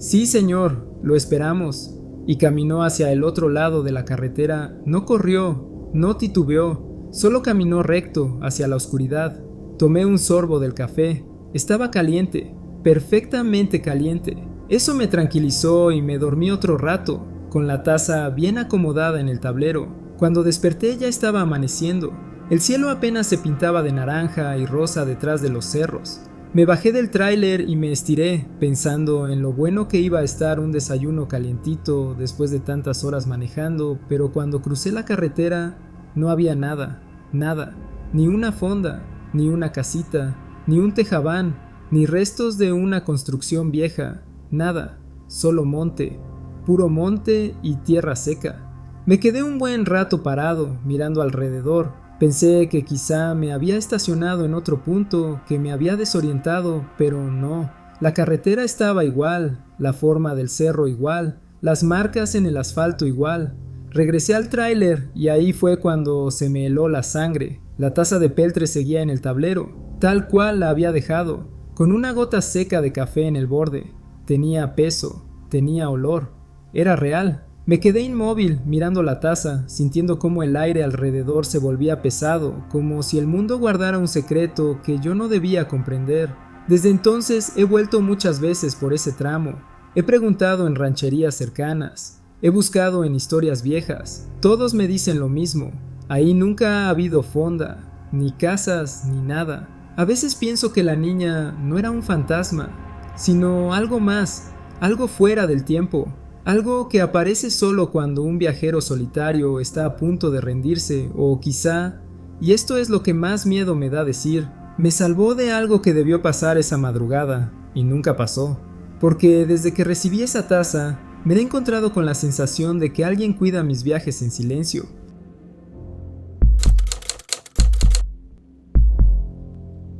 «Sí, señor, lo esperamos», y caminó hacia el otro lado de la carretera. No corrió, no titubeó. Solo caminó recto hacia la oscuridad. Tomé un sorbo del café. Estaba caliente, perfectamente caliente. Eso me tranquilizó y me dormí otro rato, con la taza bien acomodada en el tablero. Cuando desperté ya estaba amaneciendo. El cielo apenas se pintaba de naranja y rosa detrás de los cerros. Me bajé del tráiler y me estiré, pensando en lo bueno que iba a estar un desayuno calientito después de tantas horas manejando, pero cuando crucé la carretera no había nada. Nada, ni una fonda, ni una casita, ni un tejabán, ni restos de una construcción vieja, nada, solo monte, puro monte y tierra seca. Me quedé un buen rato parado, mirando alrededor. Pensé que quizá me había estacionado en otro punto, que me había desorientado, pero no. La carretera estaba igual, la forma del cerro igual, las marcas en el asfalto igual. Regresé al tráiler y ahí fue cuando se me heló la sangre. La taza de peltre seguía en el tablero, tal cual la había dejado, con una gota seca de café en el borde. Tenía peso, tenía olor, era real. Me quedé inmóvil mirando la taza, sintiendo cómo el aire alrededor se volvía pesado, como si el mundo guardara un secreto que yo no debía comprender. Desde entonces he vuelto muchas veces por ese tramo. He preguntado en rancherías cercanas. He buscado en historias viejas. Todos me dicen lo mismo. Ahí nunca ha habido fonda, ni casas, ni nada. A veces pienso que la niña no era un fantasma, sino algo más, algo fuera del tiempo, algo que aparece solo cuando un viajero solitario está a punto de rendirse, o quizá, y esto es lo que más miedo me da decir, me salvó de algo que debió pasar esa madrugada, y nunca pasó. Porque desde que recibí esa taza, me he encontrado con la sensación de que alguien cuida mis viajes en silencio.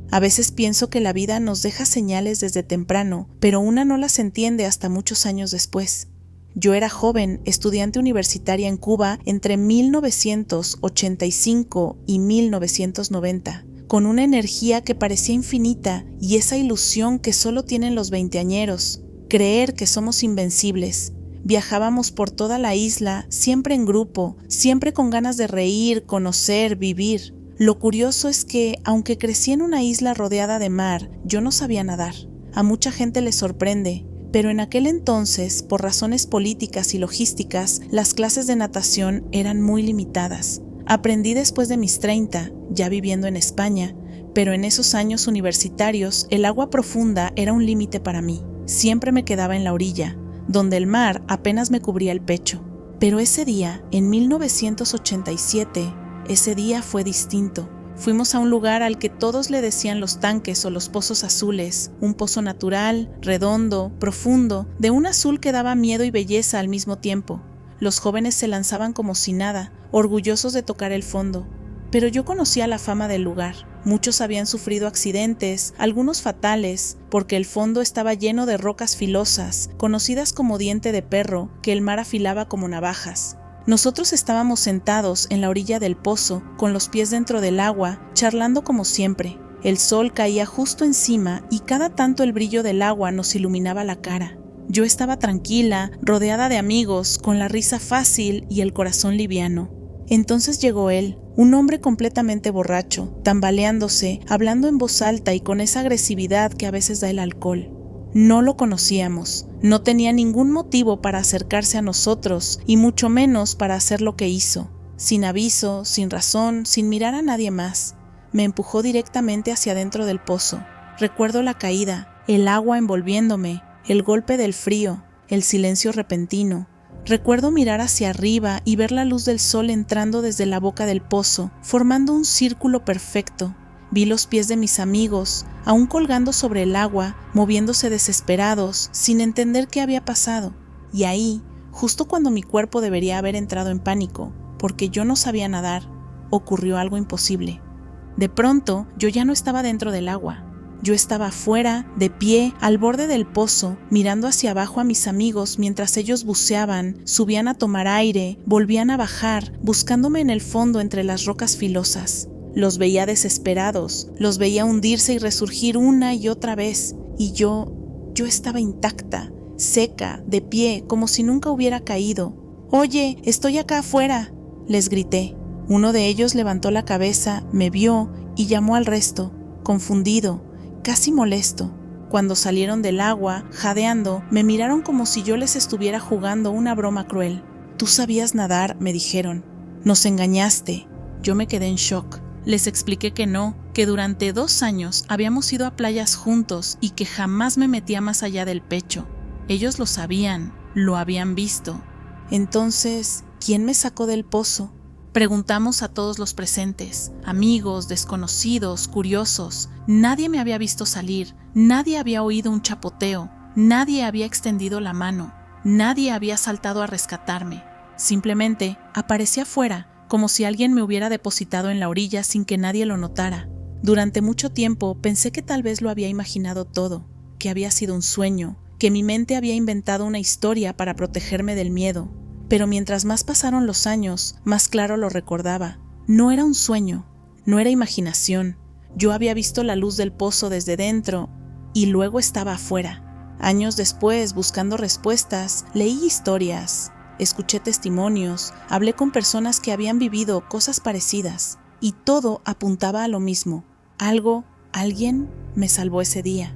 A veces pienso que la vida nos deja señales desde temprano, pero una no las entiende hasta muchos años después. Yo era joven, estudiante universitaria en Cuba entre 1985 y 1990, con una energía que parecía infinita y esa ilusión que solo tienen los veinteañeros, creer que somos invencibles. Viajábamos por toda la isla, siempre en grupo, siempre con ganas de reír, conocer, vivir. Lo curioso es que, aunque crecí en una isla rodeada de mar, yo no sabía nadar. a mucha gente le sorprende, pero en aquel entonces, por razones políticas y logísticas, las clases de natación eran muy limitadas. Aprendí después de mis 30, ya viviendo en España, pero en esos años universitarios el agua profunda era un límite para mí. Siempre me quedaba en la orilla, donde el mar apenas me cubría el pecho. Pero ese día, en 1987, ese día fue distinto. Fuimos a un lugar al que todos le decían los tanques o los pozos azules, un pozo natural, redondo, profundo, de un azul que daba miedo y belleza al mismo tiempo. Los jóvenes se lanzaban como si nada, orgullosos de tocar el fondo. Pero yo conocía la fama del lugar. Muchos habían sufrido accidentes, algunos fatales, porque el fondo estaba lleno de rocas filosas, conocidas como diente de perro, que el mar afilaba como navajas. Nosotros estábamos sentados en la orilla del pozo, con los pies dentro del agua, charlando como siempre. El sol caía justo encima y cada tanto el brillo del agua nos iluminaba la cara. Yo estaba tranquila, rodeada de amigos, con la risa fácil y el corazón liviano. Entonces llegó él, un hombre completamente borracho, tambaleándose, hablando en voz alta y con esa agresividad que a veces da el alcohol. No lo conocíamos, no tenía ningún motivo para acercarse a nosotros y mucho menos para hacer lo que hizo. Sin aviso, sin razón, sin mirar a nadie más, me empujó directamente hacia adentro del pozo. Recuerdo la caída, el agua envolviéndome, el golpe del frío, el silencio repentino. Recuerdo mirar hacia arriba y ver la luz del sol entrando desde la boca del pozo, formando un círculo perfecto. Vi los pies de mis amigos, aún colgando sobre el agua, moviéndose desesperados, sin entender qué había pasado. Y ahí, justo cuando mi cuerpo debería haber entrado en pánico, porque yo no sabía nadar, ocurrió algo imposible. De pronto, yo ya no estaba dentro del agua. Yo estaba afuera, de pie, al borde del pozo, mirando hacia abajo a mis amigos mientras ellos buceaban, subían a tomar aire, volvían a bajar, buscándome en el fondo entre las rocas filosas. Los veía desesperados, los veía hundirse y resurgir una y otra vez, y yo estaba intacta, seca, de pie, como si nunca hubiera caído. «Oye, estoy acá afuera», les grité. Uno de ellos levantó la cabeza, me vio y llamó al resto, confundido, casi molesto. Cuando salieron del agua, jadeando, me miraron como si yo les estuviera jugando una broma cruel. «Tú sabías nadar», me dijeron. «Nos engañaste». Yo me quedé en shock. Les expliqué que no, que durante 2 años habíamos ido a playas juntos y que jamás me metía más allá del pecho. Ellos lo sabían, lo habían visto. Entonces, ¿quién me sacó del pozo? Preguntamos a todos los presentes, amigos, desconocidos, curiosos. Nadie me había visto salir, nadie había oído un chapoteo, nadie había extendido la mano, nadie había saltado a rescatarme. Simplemente aparecí afuera, como si alguien me hubiera depositado en la orilla sin que nadie lo notara. Durante mucho tiempo pensé que tal vez lo había imaginado todo, que había sido un sueño, que mi mente había inventado una historia para protegerme del miedo. Pero mientras más pasaron los años, más claro lo recordaba. No era un sueño, no era imaginación. Yo había visto la luz del pozo desde dentro y luego estaba afuera. Años después, buscando respuestas, leí historias. Escuché testimonios, hablé con personas que habían vivido cosas parecidas y todo apuntaba a lo mismo. Alguien me salvó ese día.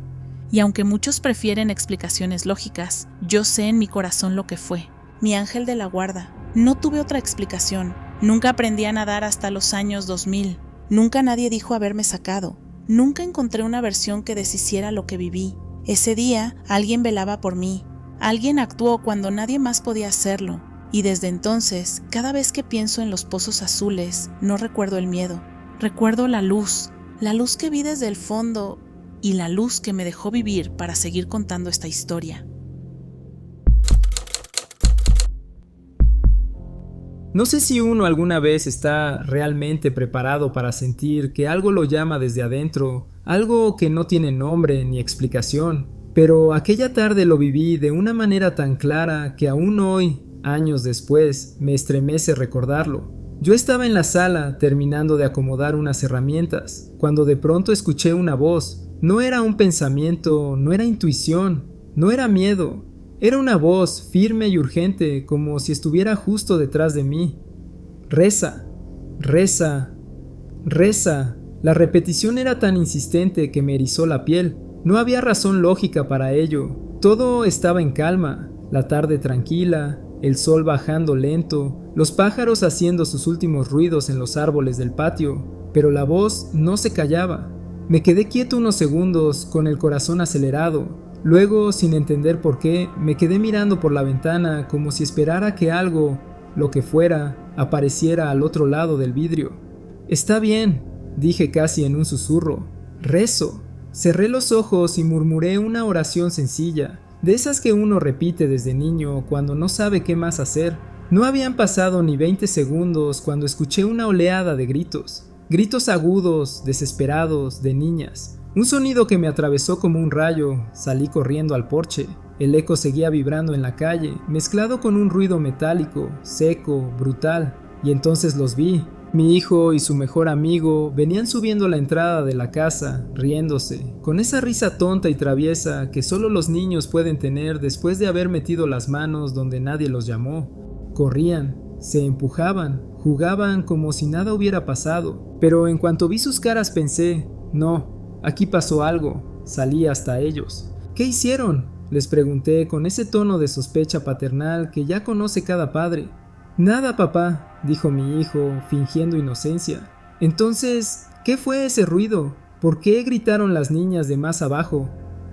Y aunque muchos prefieren explicaciones lógicas, yo sé en mi corazón lo que fue. Mi ángel de la guarda. No tuve otra explicación. Nunca aprendí a nadar hasta los años 2000. Nunca nadie dijo haberme sacado. Nunca encontré una versión que deshiciera lo que viví. Ese día alguien velaba por mí. Alguien actuó cuando nadie más podía hacerlo, y desde entonces, cada vez que pienso en los pozos azules, no recuerdo el miedo. Recuerdo la luz que vi desde el fondo y la luz que me dejó vivir para seguir contando esta historia. No sé si uno alguna vez está realmente preparado para sentir que algo lo llama desde adentro, algo que no tiene nombre ni explicación. Pero aquella tarde lo viví de una manera tan clara que aún hoy, años después, me estremece recordarlo. Yo estaba en la sala terminando de acomodar unas herramientas, cuando de pronto escuché una voz. No era un pensamiento, no era intuición, no era miedo. Era una voz firme y urgente, como si estuviera justo detrás de mí. «Reza, reza, reza». La repetición era tan insistente que me erizó la piel. No había razón lógica para ello. Todo estaba en calma, la tarde tranquila, el sol bajando lento, los pájaros haciendo sus últimos ruidos en los árboles del patio, pero la voz no se callaba. Me quedé quieto unos segundos con el corazón acelerado. Luego, sin entender por qué, me quedé mirando por la ventana como si esperara que algo, lo que fuera, apareciera al otro lado del vidrio. «Está bien», dije casi en un susurro. «Rezo». Cerré los ojos y murmuré una oración sencilla, de esas que uno repite desde niño cuando no sabe qué más hacer. No habían pasado ni 20 segundos cuando escuché una oleada de gritos. Gritos agudos, desesperados, de niñas. Un sonido que me atravesó como un rayo. Salí corriendo al porche. El eco seguía vibrando en la calle, mezclado con un ruido metálico, seco, brutal. Y entonces los vi. Mi hijo y su mejor amigo venían subiendo la entrada de la casa, riéndose, con esa risa tonta y traviesa que solo los niños pueden tener después de haber metido las manos donde nadie los llamó. Corrían, se empujaban, jugaban como si nada hubiera pasado. Pero en cuanto vi sus caras pensé, no, aquí pasó algo. Salí hasta ellos. ¿Qué hicieron?, les pregunté con ese tono de sospecha paternal que ya conoce cada padre. «Nada, papá», dijo mi hijo, fingiendo inocencia. «Entonces, ¿qué fue ese ruido? ¿Por qué gritaron las niñas de más abajo?»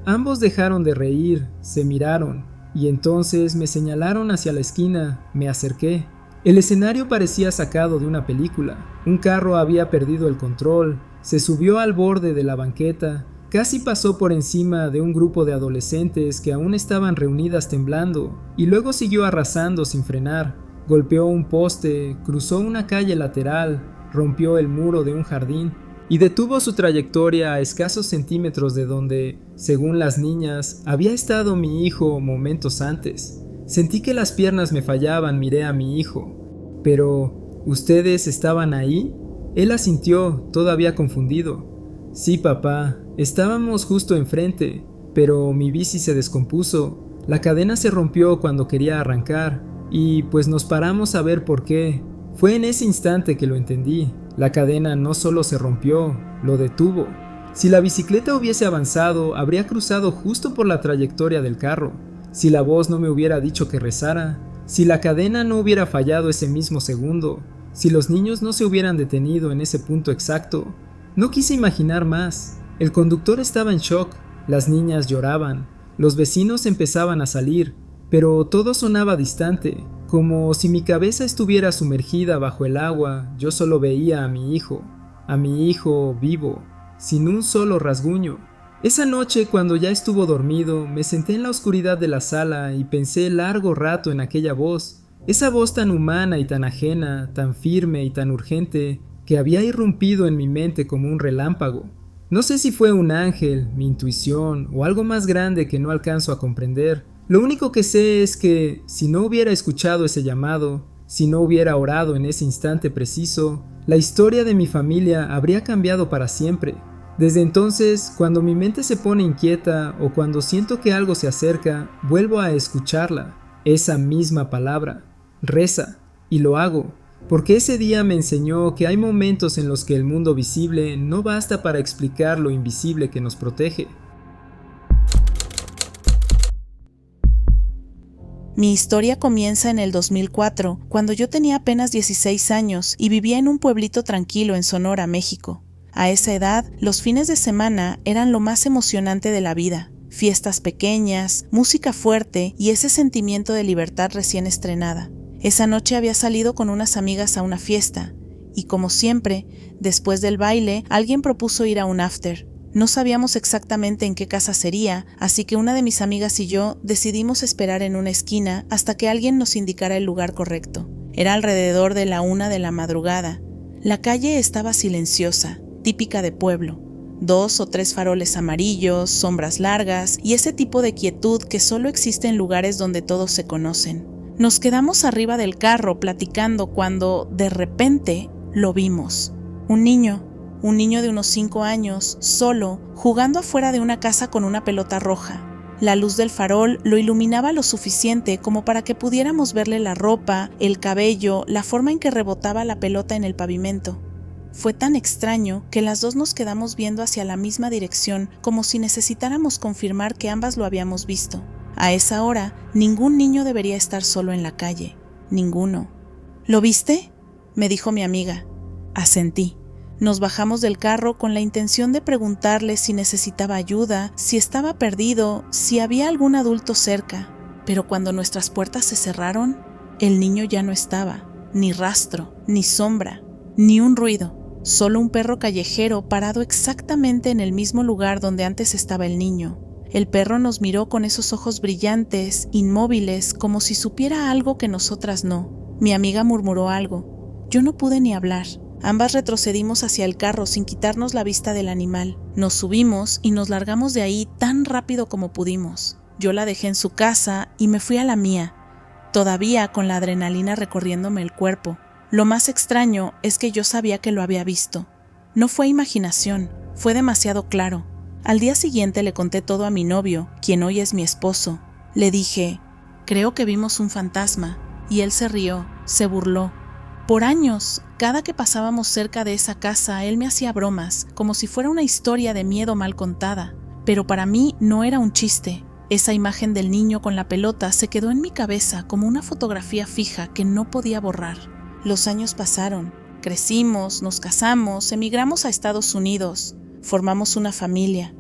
Ambos dejaron de reír, se miraron, y entonces me señalaron hacia la esquina. Me acerqué. El escenario parecía sacado de una película. Un carro había perdido el control, se subió al borde de la banqueta, casi pasó por encima de un grupo de adolescentes que aún estaban reunidas temblando, y luego siguió arrasando sin frenar. Golpeó un poste, cruzó una calle lateral, rompió el muro de un jardín y detuvo su trayectoria a escasos centímetros de donde, según las niñas, había estado mi hijo momentos antes. Sentí que las piernas me fallaban, miré a mi hijo. «¿Pero ustedes estaban ahí?», él asintió, todavía confundido. «Sí, papá, estábamos justo enfrente, pero mi bici se descompuso. La cadena se rompió cuando quería arrancar. Y pues nos paramos a ver por qué. Fue en ese instante que lo entendí. La cadena no solo se rompió, lo detuvo. Si la bicicleta hubiese avanzado, habría cruzado justo por la trayectoria del carro. Si la voz no me hubiera dicho que rezara, si la cadena no hubiera fallado ese mismo segundo, si los niños no se hubieran detenido en ese punto exacto. No quise imaginar más. El conductor estaba en shock, las niñas lloraban, los vecinos empezaban a salir. Pero todo sonaba distante, como si mi cabeza estuviera sumergida bajo el agua. Yo solo veía a mi hijo vivo, sin un solo rasguño. Esa noche, cuando ya estuvo dormido, me senté en la oscuridad de la sala y pensé largo rato en aquella voz, esa voz tan humana y tan ajena, tan firme y tan urgente, que había irrumpido en mi mente como un relámpago. No sé si fue un ángel, mi intuición o algo más grande que no alcanzo a comprender. Lo único que sé es que, si no hubiera escuchado ese llamado, si no hubiera orado en ese instante preciso, la historia de mi familia habría cambiado para siempre. Desde entonces, cuando mi mente se pone inquieta o cuando siento que algo se acerca, vuelvo a escucharla, esa misma palabra, reza, y lo hago, porque ese día me enseñó que hay momentos en los que el mundo visible no basta para explicar lo invisible que nos protege. Mi historia comienza en el 2004, cuando yo tenía apenas 16 años y vivía en un pueblito tranquilo en Sonora, México. A esa edad, los fines de semana eran lo más emocionante de la vida. Fiestas pequeñas, música fuerte y ese sentimiento de libertad recién estrenada. Esa noche había salido con unas amigas a una fiesta, y como siempre, después del baile, alguien propuso ir a un after. No sabíamos exactamente en qué casa sería, así que una de mis amigas y yo decidimos esperar en una esquina hasta que alguien nos indicara el lugar correcto. Era alrededor de la 1 de la madrugada. La calle estaba silenciosa, típica de pueblo. 2 o 3 faroles amarillos, sombras largas y ese tipo de quietud que solo existe en lugares donde todos se conocen. Nos quedamos arriba del carro platicando cuando, de repente, lo vimos. Un niño de unos 5 años, solo, jugando afuera de una casa con una pelota roja. La luz del farol lo iluminaba lo suficiente como para que pudiéramos verle la ropa, el cabello, la forma en que rebotaba la pelota en el pavimento. Fue tan extraño que las dos nos quedamos viendo hacia la misma dirección, como si necesitáramos confirmar que ambas lo habíamos visto. A esa hora, ningún niño debería estar solo en la calle. Ninguno. ¿Lo viste?, me dijo mi amiga. Asentí. Nos bajamos del carro con la intención de preguntarle si necesitaba ayuda, si estaba perdido, si había algún adulto cerca. Pero cuando nuestras puertas se cerraron, el niño ya no estaba. Ni rastro, ni sombra, ni un ruido. Solo un perro callejero parado exactamente en el mismo lugar donde antes estaba el niño. El perro nos miró con esos ojos brillantes, inmóviles, como si supiera algo que nosotras no. Mi amiga murmuró algo. Yo no pude ni hablar. Ambas retrocedimos hacia el carro sin quitarnos la vista del animal. Nos subimos y nos largamos de ahí tan rápido como pudimos. Yo la dejé en su casa y me fui a la mía, todavía con la adrenalina recorriéndome el cuerpo. Lo más extraño es que yo sabía que lo había visto. No fue imaginación, fue demasiado claro. Al día siguiente le conté todo a mi novio, quien hoy es mi esposo. Le dije, creo que vimos un fantasma, y él se rió, se burló. Por años, cada que pasábamos cerca de esa casa, él me hacía bromas, como si fuera una historia de miedo mal contada. Pero para mí no era un chiste. Esa imagen del niño con la pelota se quedó en mi cabeza como una fotografía fija que no podía borrar. Los años pasaron, crecimos, nos casamos, emigramos a Estados Unidos, formamos una familia,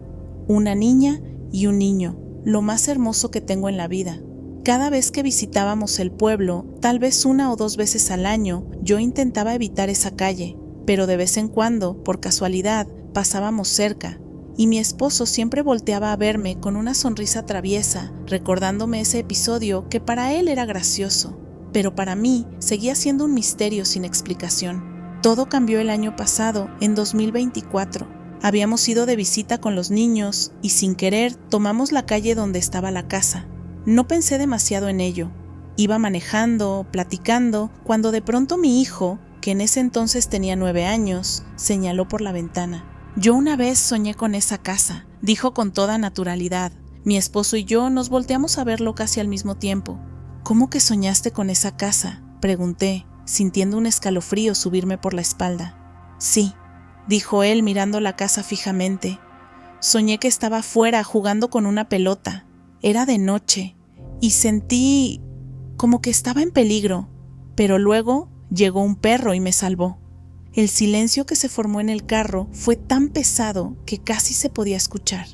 una niña y un niño, lo más hermoso que tengo en la vida. Cada vez que visitábamos el pueblo, tal vez 1 o 2 veces al año, yo intentaba evitar esa calle, pero de vez en cuando, por casualidad, pasábamos cerca. Y mi esposo siempre volteaba a verme con una sonrisa traviesa, recordándome ese episodio que para él era gracioso, pero para mí seguía siendo un misterio sin explicación. Todo cambió el año pasado, en 2024. Habíamos ido de visita con los niños y sin querer tomamos la calle donde estaba la casa. No pensé demasiado en ello. Iba manejando, platicando, cuando de pronto mi hijo, que en ese entonces tenía 9 años, señaló por la ventana. Yo una vez soñé con esa casa, dijo con toda naturalidad. Mi esposo y yo nos volteamos a verlo casi al mismo tiempo. ¿Cómo que soñaste con esa casa?, pregunté, sintiendo un escalofrío subirme por la espalda. Sí, dijo él mirando la casa fijamente. Soñé que estaba afuera jugando con una pelota. Era de noche y sentí como que estaba en peligro, pero luego llegó un perro y me salvó. El silencio que se formó en el carro fue tan pesado que casi se podía escuchar.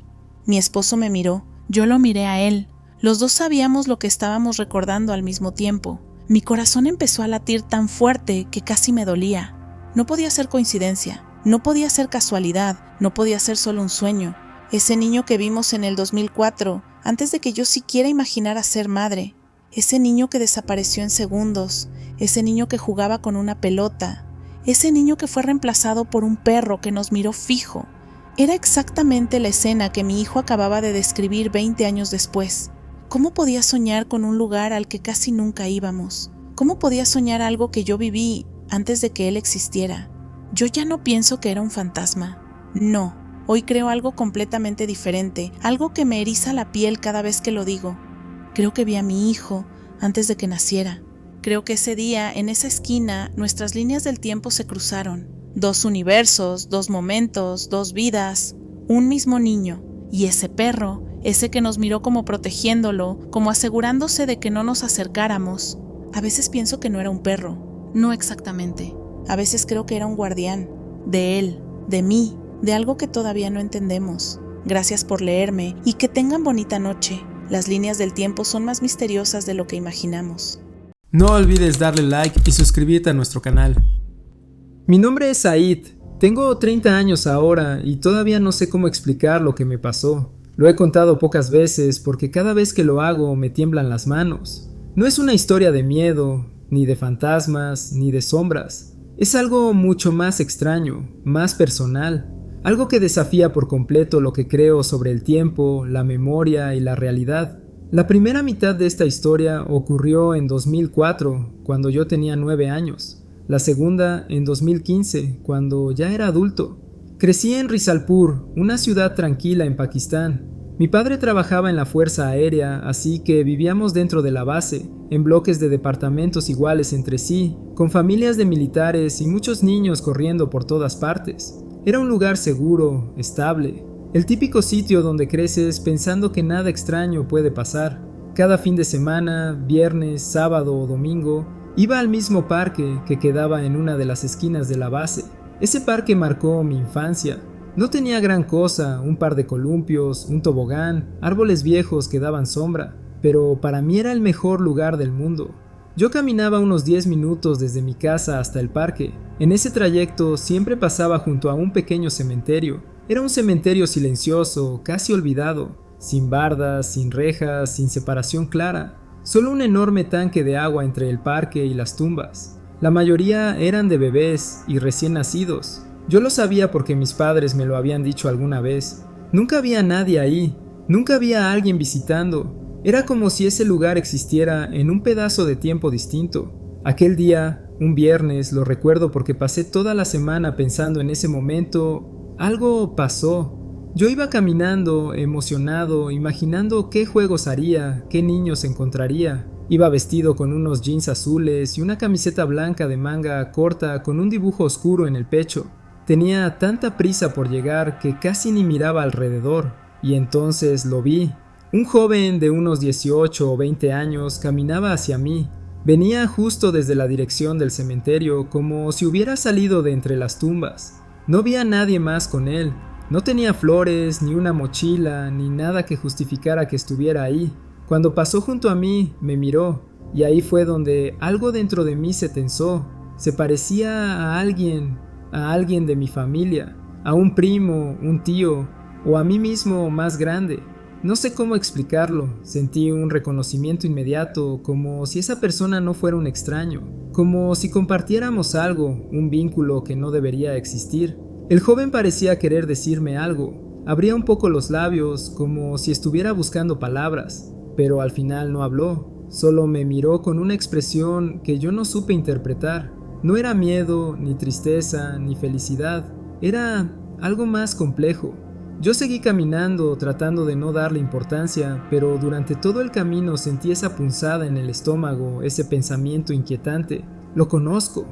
Mi esposo me miró, yo lo miré a él. Los dos sabíamos lo que estábamos recordando al mismo tiempo. Mi corazón empezó a latir tan fuerte que casi me dolía. No podía ser coincidencia, no podía ser casualidad, no podía ser solo un sueño. Ese niño que vimos en el 2004, antes de que yo siquiera imaginara ser madre. Ese niño que desapareció en segundos, ese niño que jugaba con una pelota, ese niño que fue reemplazado por un perro que nos miró fijo. Era exactamente la escena que mi hijo acababa de describir 20 años después. ¿Cómo podía soñar con un lugar al que casi nunca íbamos? ¿Cómo podía soñar algo que yo viví antes de que él existiera? Yo ya no pienso que era un fantasma. No, hoy creo algo completamente diferente, algo que me eriza la piel cada vez que lo digo. Creo que vi a mi hijo antes de que naciera. Creo que ese día, en esa esquina, nuestras líneas del tiempo se cruzaron. 2 universos, 2 momentos, 2 vidas, un mismo niño. Y ese perro, ese que nos miró como protegiéndolo, como asegurándose de que no nos acercáramos. A veces pienso que no era un perro, no exactamente. A veces creo que era un guardián, de él, de mí, de algo que todavía no entendemos. Gracias por leerme y que tengan bonita noche. Las líneas del tiempo son más misteriosas de lo que imaginamos. No olvides darle like y suscribirte a nuestro canal. Mi nombre es Said, tengo 30 años ahora y todavía no sé cómo explicar lo que me pasó. Lo he contado pocas veces porque cada vez que lo hago me tiemblan las manos. No es una historia de miedo, ni de fantasmas, ni de sombras. Es algo mucho más extraño, más personal. Algo que desafía por completo lo que creo sobre el tiempo, la memoria y la realidad. La primera mitad de esta historia ocurrió en 2004, cuando yo tenía 9 años. La segunda en 2015, cuando ya era adulto. Crecí en Rizalpur, una ciudad tranquila en Pakistán. Mi padre trabajaba en la Fuerza Aérea, así que vivíamos dentro de la base, en bloques de departamentos iguales entre sí, con familias de militares y muchos niños corriendo por todas partes. Era un lugar seguro, estable, el típico sitio donde creces pensando que nada extraño puede pasar. Cada fin de semana, viernes, sábado o domingo, iba al mismo parque que quedaba en una de las esquinas de la base. Ese parque marcó mi infancia. No tenía gran cosa, un par de columpios, un tobogán, árboles viejos que daban sombra, pero para mí era el mejor lugar del mundo. Yo caminaba unos 10 minutos desde mi casa hasta el parque. En ese trayecto siempre pasaba junto a un pequeño cementerio. Era un cementerio silencioso, casi olvidado, sin bardas, sin rejas, sin separación clara, solo un enorme tanque de agua entre el parque y las tumbas. La mayoría eran de bebés y recién nacidos. Yo lo sabía porque mis padres me lo habían dicho alguna vez. Nunca había nadie ahí, nunca había alguien visitando. Era como si ese lugar existiera en un pedazo de tiempo distinto. Aquel día, un viernes, lo recuerdo porque pasé toda la semana pensando en ese momento. Algo pasó. Yo iba caminando, emocionado, imaginando qué juegos haría, qué niños encontraría. Iba vestido con unos jeans azules y una camiseta blanca de manga corta con un dibujo oscuro en el pecho. Tenía tanta prisa por llegar que casi ni miraba alrededor, y entonces lo vi. Un joven de unos 18 o 20 años caminaba hacia mí. Venía justo desde la dirección del cementerio, como si hubiera salido de entre las tumbas. No vi a nadie más con él. No tenía flores, ni una mochila, ni nada que justificara que estuviera ahí. Cuando pasó junto a mí, me miró, y ahí fue donde algo dentro de mí se tensó. Se parecía a alguien de mi familia, a un primo, un tío, o a mí mismo más grande. No sé cómo explicarlo, sentí un reconocimiento inmediato, como si esa persona no fuera un extraño, como si compartiéramos algo, un vínculo que no debería existir. El joven parecía querer decirme algo, abría un poco los labios, como si estuviera buscando palabras, pero al final no habló, solo me miró con una expresión que yo no supe interpretar. No era miedo, ni tristeza, ni felicidad, era algo más complejo. Yo seguí caminando tratando de no darle importancia, pero durante todo el camino sentí esa punzada en el estómago, ese pensamiento inquietante. Lo conozco.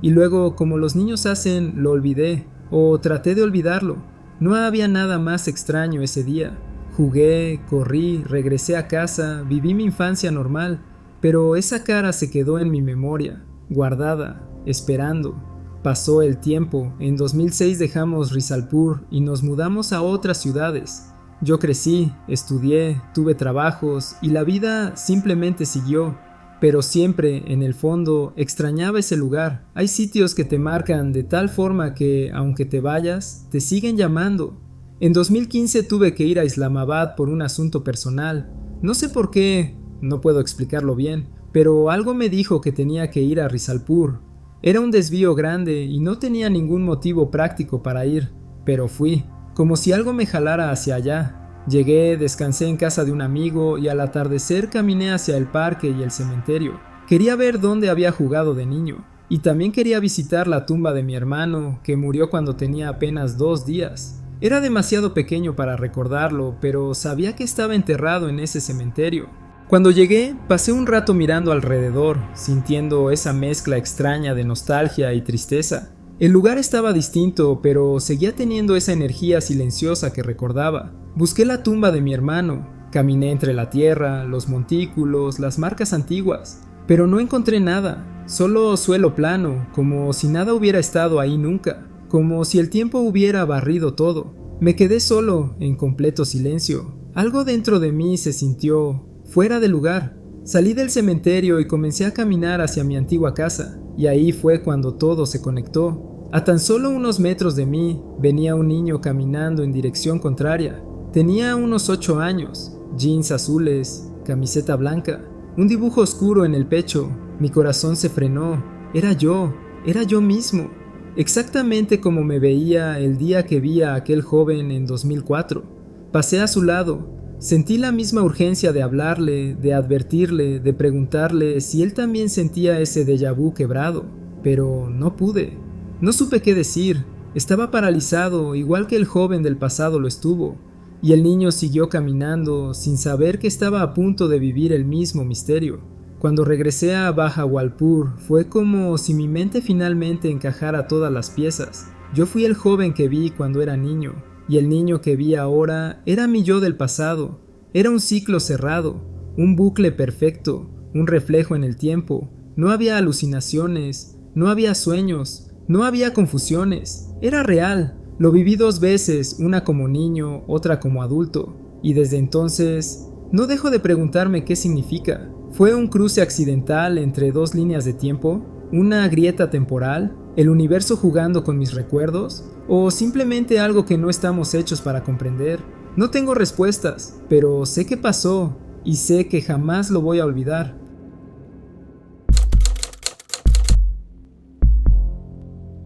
Y luego, como los niños hacen, lo olvidé, o traté de olvidarlo. No había nada más extraño ese día. Jugué, corrí, regresé a casa, viví mi infancia normal, pero esa cara se quedó en mi memoria, guardada, esperando. Pasó el tiempo, en 2006 dejamos Rizalpur y nos mudamos a otras ciudades. Yo crecí, estudié, tuve trabajos y la vida simplemente siguió, pero siempre, en el fondo, extrañaba ese lugar. Hay sitios que te marcan de tal forma que, aunque te vayas, te siguen llamando. En 2015 tuve que ir a Islamabad por un asunto personal. No sé por qué, no puedo explicarlo bien, pero algo me dijo que tenía que ir a Rizalpur. Era un desvío grande y no tenía ningún motivo práctico para ir, pero fui, como si algo me jalara hacia allá. Llegué, descansé en casa de un amigo y al atardecer caminé hacia el parque y el cementerio. Quería ver dónde había jugado de niño, y también quería visitar la tumba de mi hermano, que murió cuando tenía apenas 2 días. Era demasiado pequeño para recordarlo, pero sabía que estaba enterrado en ese cementerio. Cuando llegué, pasé un rato mirando alrededor, sintiendo esa mezcla extraña de nostalgia y tristeza. El lugar estaba distinto, pero seguía teniendo esa energía silenciosa que recordaba. Busqué la tumba de mi hermano, caminé entre la tierra, los montículos, las marcas antiguas, pero no encontré nada, solo suelo plano, como si nada hubiera estado ahí nunca, como si el tiempo hubiera barrido todo. Me quedé solo, en completo silencio. Algo dentro de mí se sintió fuera de lugar. Salí del cementerio y comencé a caminar hacia mi antigua casa, y ahí fue cuando todo se conectó. A tan solo unos metros de mí venía un niño caminando en dirección contraria. Tenía unos 8 años, jeans azules, camiseta blanca, un dibujo oscuro en el pecho. Mi corazón se frenó. Era yo mismo, exactamente como me veía el día que vi a aquel joven en 2004. Pasé a su lado. Sentí la misma urgencia de hablarle, de advertirle, de preguntarle si él también sentía ese déjà vu quebrado, pero no pude. No supe qué decir, estaba paralizado igual que el joven del pasado lo estuvo. y el niño siguió caminando sin saber que estaba a punto de vivir el mismo misterio. Cuando regresé a Bahawalpur fue como si mi mente finalmente encajara todas las piezas. Yo fui el joven que vi cuando era niño, y el niño que vi ahora era mi yo del pasado. Era un ciclo cerrado, un bucle perfecto, un reflejo en el tiempo. No había alucinaciones, no había sueños, no había confusiones. Era real. Lo viví 2 veces, una como niño, otra como adulto, y desde entonces no dejo de preguntarme qué significa. ¿Fue un cruce accidental entre 2 líneas de tiempo? ¿Una grieta temporal? ¿El universo jugando con mis recuerdos? ¿O simplemente algo que no estamos hechos para comprender? No tengo respuestas, pero sé que pasó y sé que jamás lo voy a olvidar.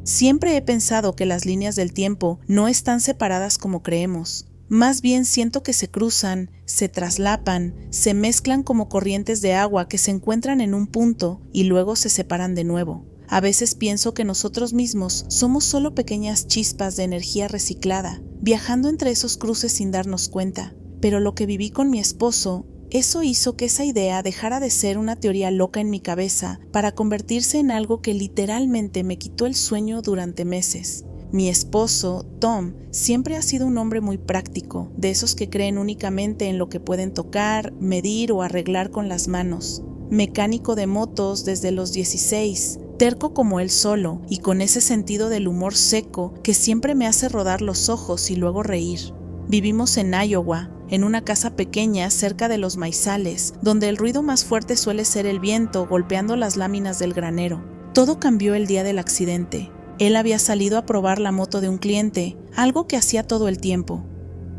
Siempre he pensado que las líneas del tiempo no están separadas como creemos. Más bien siento que se cruzan, se traslapan, se mezclan como corrientes de agua que se encuentran en un punto y luego se separan de nuevo. A veces pienso que nosotros mismos somos solo pequeñas chispas de energía reciclada, viajando entre esos cruces sin darnos cuenta. Pero lo que viví con mi esposo, eso hizo que esa idea dejara de ser una teoría loca en mi cabeza para convertirse en algo que literalmente me quitó el sueño durante meses. Mi esposo, Tom, siempre ha sido un hombre muy práctico, de esos que creen únicamente en lo que pueden tocar, medir o arreglar con las manos. Mecánico de motos desde los 16, terco como él solo y con ese sentido del humor seco que siempre me hace rodar los ojos y luego reír. Vivimos en Iowa, en una casa pequeña cerca de los maizales, donde el ruido más fuerte suele ser el viento golpeando las láminas del granero. Todo cambió el día del accidente. Él había salido a probar la moto de un cliente, algo que hacía todo el tiempo.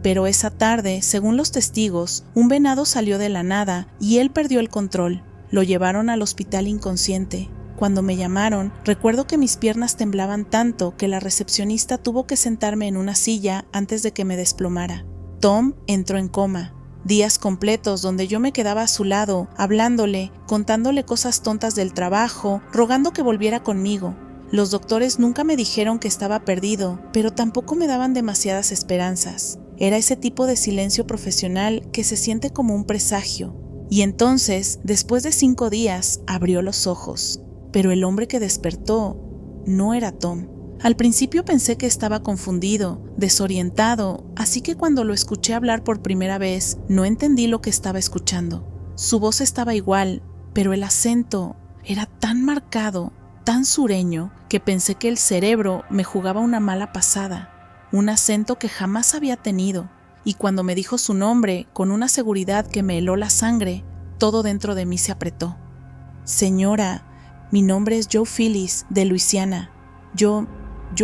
Pero esa tarde, según los testigos, un venado salió de la nada y él perdió el control. Lo llevaron al hospital inconsciente. Cuando me llamaron, recuerdo que mis piernas temblaban tanto que la recepcionista tuvo que sentarme en una silla antes de que me desplomara. Tom entró en coma. Días completos donde yo me quedaba a su lado, hablándole, contándole cosas tontas del trabajo, rogando que volviera conmigo. Los doctores nunca me dijeron que estaba perdido, pero tampoco me daban demasiadas esperanzas. Era ese tipo de silencio profesional que se siente como un presagio. Y entonces, después de 5 días, abrió los ojos. Pero el hombre que despertó no era Tom. Al principio pensé que estaba confundido, desorientado, así que cuando lo escuché hablar por primera vez, no entendí lo que estaba escuchando. Su voz estaba igual, pero el acento era tan marcado, tan sureño, que pensé que el cerebro me jugaba una mala pasada, un acento que jamás había tenido, y cuando me dijo su nombre, con una seguridad que me heló la sangre, todo dentro de mí se apretó. Señora, mi nombre es Joe Phillips, de Luisiana. Yo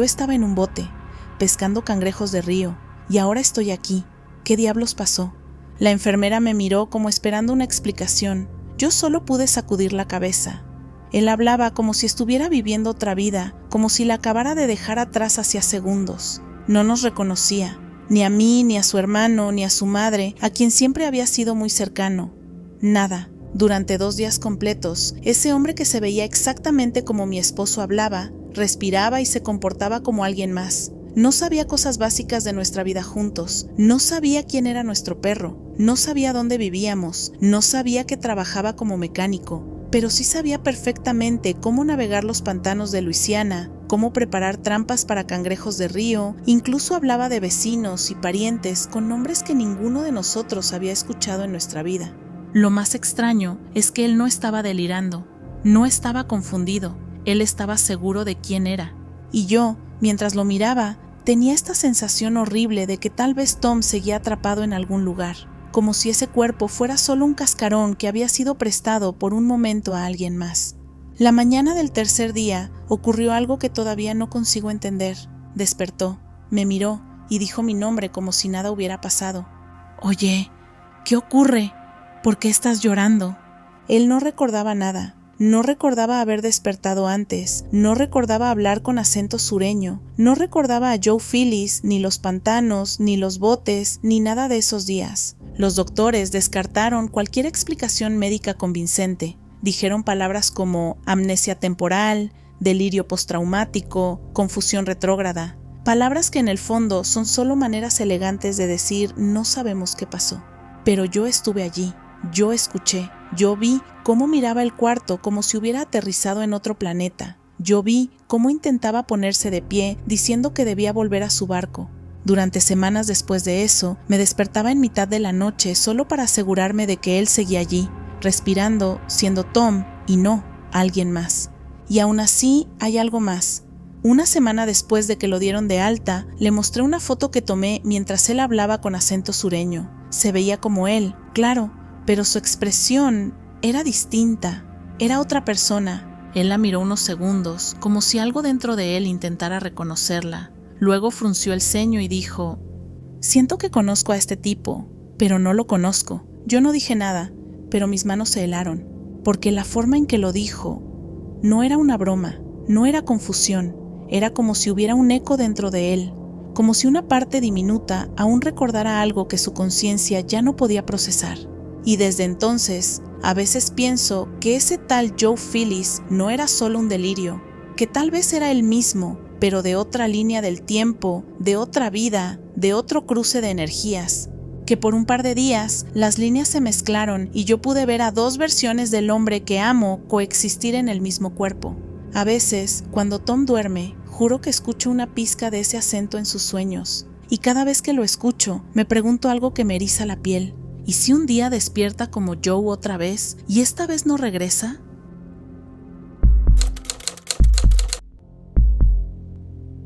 estaba en un bote, pescando cangrejos de río, y ahora estoy aquí. ¿Qué diablos pasó? La enfermera me miró como esperando una explicación. Yo solo pude sacudir la cabeza. Él hablaba como si estuviera viviendo otra vida, como si la acabara de dejar atrás hacía segundos. No nos reconocía, ni a mí, ni a su hermano, ni a su madre, a quien siempre había sido muy cercano. Nada. Durante 2 días completos, ese hombre que se veía exactamente como mi esposo hablaba, respiraba y se comportaba como alguien más. No sabía cosas básicas de nuestra vida juntos, no sabía quién era nuestro perro, no sabía dónde vivíamos, no sabía que trabajaba como mecánico, pero sí sabía perfectamente cómo navegar los pantanos de Luisiana, cómo preparar trampas para cangrejos de río, incluso hablaba de vecinos y parientes con nombres que ninguno de nosotros había escuchado en nuestra vida. Lo más extraño es que él no estaba delirando, no estaba confundido, él estaba seguro de quién era. Y yo, mientras lo miraba, tenía esta sensación horrible de que tal vez Tom seguía atrapado en algún lugar, como si ese cuerpo fuera solo un cascarón que había sido prestado por un momento a alguien más. La mañana del tercer día ocurrió algo que todavía no consigo entender. Despertó, me miró y dijo mi nombre como si nada hubiera pasado. «Oye, ¿qué ocurre? ¿Por qué estás llorando?» Él no recordaba nada. No recordaba haber despertado antes, no recordaba hablar con acento sureño, no recordaba a Joe Phillips, ni los pantanos, ni los botes, ni nada de esos días. Los doctores descartaron cualquier explicación médica convincente. Dijeron palabras como amnesia temporal, delirio postraumático, confusión retrógrada. Palabras que en el fondo son solo maneras elegantes de decir no sabemos qué pasó. Pero yo estuve allí, yo escuché, yo vi cómo miraba el cuarto como si hubiera aterrizado en otro planeta. Yo vi cómo intentaba ponerse de pie diciendo que debía volver a su barco. Durante semanas después de eso, me despertaba en mitad de la noche solo para asegurarme de que él seguía allí, respirando, siendo Tom y no alguien más. Y aún así hay algo más. Una semana después de que lo dieron de alta, le mostré una foto que tomé mientras él hablaba con acento sureño. Se veía como él, claro, pero su expresión era distinta. Era otra persona. Él la miró unos segundos, como si algo dentro de él intentara reconocerla. Luego frunció el ceño y dijo: «Siento que conozco a este tipo, pero no lo conozco». Yo no dije nada, pero mis manos se helaron, porque la forma en que lo dijo no era una broma, no era confusión. Era como si hubiera un eco dentro de él, como si una parte diminuta aún recordara algo que su conciencia ya no podía procesar. Y desde entonces, a veces pienso que ese tal Joe Phillips no era solo un delirio, que tal vez era él mismo, pero de otra línea del tiempo, de otra vida, de otro cruce de energías. Que por un par de días las líneas se mezclaron y yo pude ver a dos versiones del hombre que amo coexistir en el mismo cuerpo. A veces, cuando Tom duerme, juro que escucho una pizca de ese acento en sus sueños, y cada vez que lo escucho, me pregunto algo que me eriza la piel. ¿Y si un día despierta como Joe otra vez, y esta vez no regresa?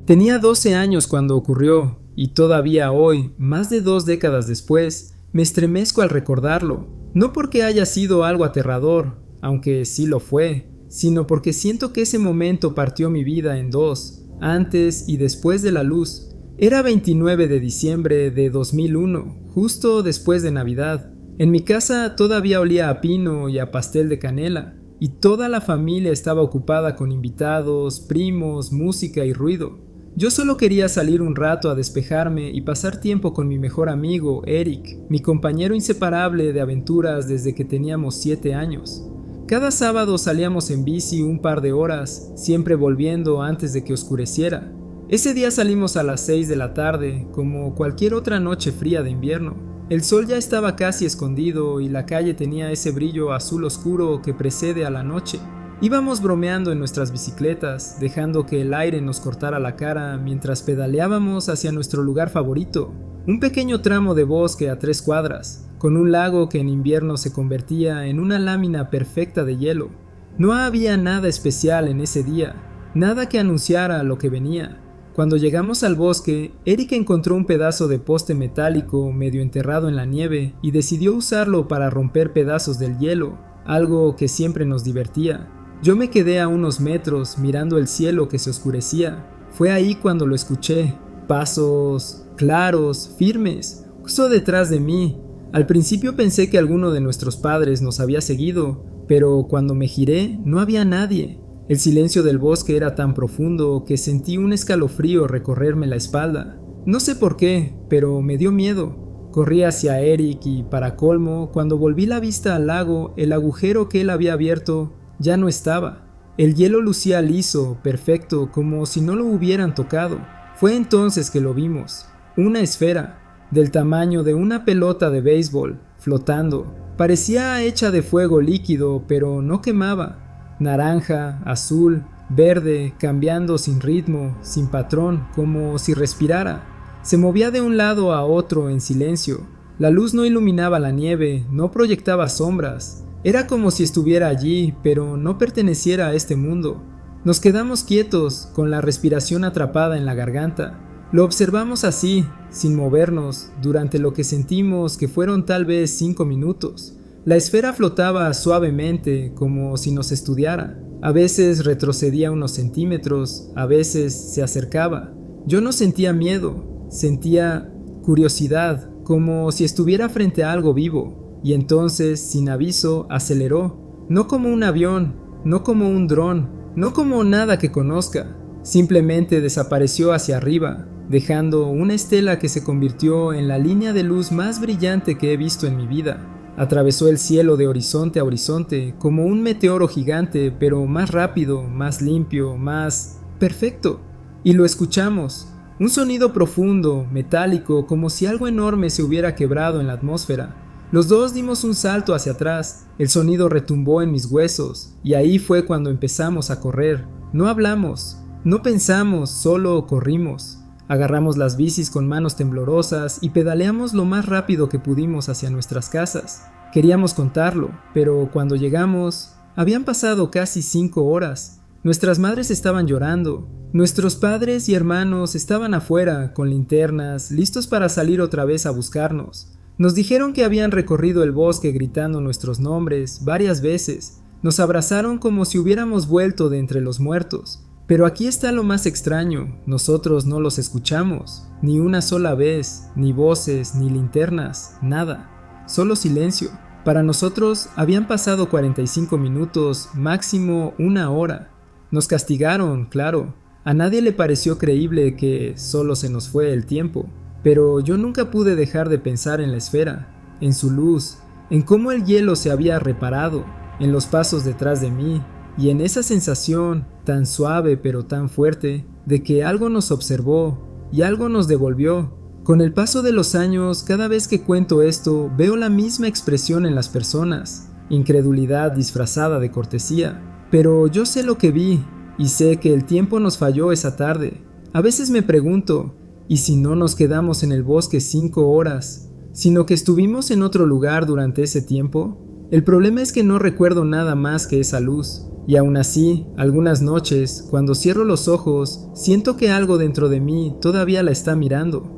Tenía 12 años cuando ocurrió, y todavía hoy, más de 2 décadas después, me estremezco al recordarlo. No porque haya sido algo aterrador, aunque sí lo fue, sino porque siento que ese momento partió mi vida en dos, antes y después de la luz. Era 29 de diciembre de 2001, justo después de Navidad. En mi casa todavía olía a pino y a pastel de canela, y toda la familia estaba ocupada con invitados, primos, música y ruido. Yo solo quería salir un rato a despejarme y pasar tiempo con mi mejor amigo, Eric, mi compañero inseparable de aventuras desde que teníamos 7 años. Cada sábado salíamos en bici un par de horas, siempre volviendo antes de que oscureciera. Ese día salimos a las 6 de la tarde, como cualquier otra noche fría de invierno. El sol ya estaba casi escondido y la calle tenía ese brillo azul oscuro que precede a la noche. Íbamos bromeando en nuestras bicicletas, dejando que el aire nos cortara la cara mientras pedaleábamos hacia nuestro lugar favorito, un pequeño tramo de bosque a 3 cuadras, con un lago que en invierno se convertía en una lámina perfecta de hielo. No había nada especial en ese día, nada que anunciara lo que venía. Cuando llegamos al bosque, Eric encontró un pedazo de poste metálico medio enterrado en la nieve y decidió usarlo para romper pedazos del hielo, algo que siempre nos divertía. Yo me quedé a unos metros mirando el cielo que se oscurecía. Fue ahí cuando lo escuché, pasos claros, firmes, justo detrás de mí. Al principio pensé que alguno de nuestros padres nos había seguido, pero cuando me giré no había nadie. El silencio del bosque era tan profundo que sentí un escalofrío recorrerme la espalda. No sé por qué, pero me dio miedo. Corrí hacia Eric y, para colmo, cuando volví la vista al lago, el agujero que él había abierto ya no estaba. El hielo lucía liso, perfecto, como si no lo hubieran tocado. Fue entonces que lo vimos. Una esfera, del tamaño de una pelota de béisbol, flotando. Parecía hecha de fuego líquido, pero no quemaba. Naranja, azul, verde, cambiando sin ritmo, sin patrón, como si respirara. Se movía de un lado a otro en silencio. La luz no iluminaba la nieve, no proyectaba sombras. Era como si estuviera allí, pero no perteneciera a este mundo. Nos quedamos quietos, con la respiración atrapada en la garganta. Lo observamos así, sin movernos, durante lo que sentimos que fueron tal vez 5 minutos. La esfera flotaba suavemente, como si nos estudiara. A veces retrocedía unos centímetros, a veces se acercaba. Yo no sentía miedo, sentía curiosidad, como si estuviera frente a algo vivo. Y entonces, sin aviso, aceleró. No como un avión, no como un dron, no como nada que conozca. Simplemente desapareció hacia arriba, dejando una estela que se convirtió en la línea de luz más brillante que he visto en mi vida. Atravesó el cielo de horizonte a horizonte, como un meteoro gigante, pero más rápido, más limpio, más perfecto. Y lo escuchamos. Un sonido profundo, metálico, como si algo enorme se hubiera quebrado en la atmósfera. Los dos dimos un salto hacia atrás, el sonido retumbó en mis huesos, y ahí fue cuando empezamos a correr. No hablamos, no pensamos, solo corrimos. Agarramos las bicis con manos temblorosas y pedaleamos lo más rápido que pudimos hacia nuestras casas. Queríamos contarlo, pero cuando llegamos, habían pasado casi 5 horas. Nuestras madres estaban llorando. Nuestros padres y hermanos estaban afuera, con linternas, listos para salir otra vez a buscarnos. Nos dijeron que habían recorrido el bosque gritando nuestros nombres varias veces. Nos abrazaron como si hubiéramos vuelto de entre los muertos. Pero aquí está lo más extraño, nosotros no los escuchamos, ni una sola vez, ni voces, ni linternas, nada, solo silencio. Para nosotros habían pasado 45 minutos, máximo 1 hora. Nos castigaron, claro, a nadie le pareció creíble que solo se nos fue el tiempo, pero yo nunca pude dejar de pensar en la esfera, en su luz, en cómo el hielo se había reparado, en los pasos detrás de mí, y en esa sensación, tan suave pero tan fuerte, de que algo nos observó y algo nos devolvió. Con el paso de los años, cada vez que cuento esto, veo la misma expresión en las personas, incredulidad disfrazada de cortesía. Pero yo sé lo que vi, y sé que el tiempo nos falló esa tarde. A veces me pregunto, ¿y si no nos quedamos en el bosque 5 horas, sino que estuvimos en otro lugar durante ese tiempo? El problema es que no recuerdo nada más que esa luz. Y aún así, algunas noches, cuando cierro los ojos, siento que algo dentro de mí todavía la está mirando.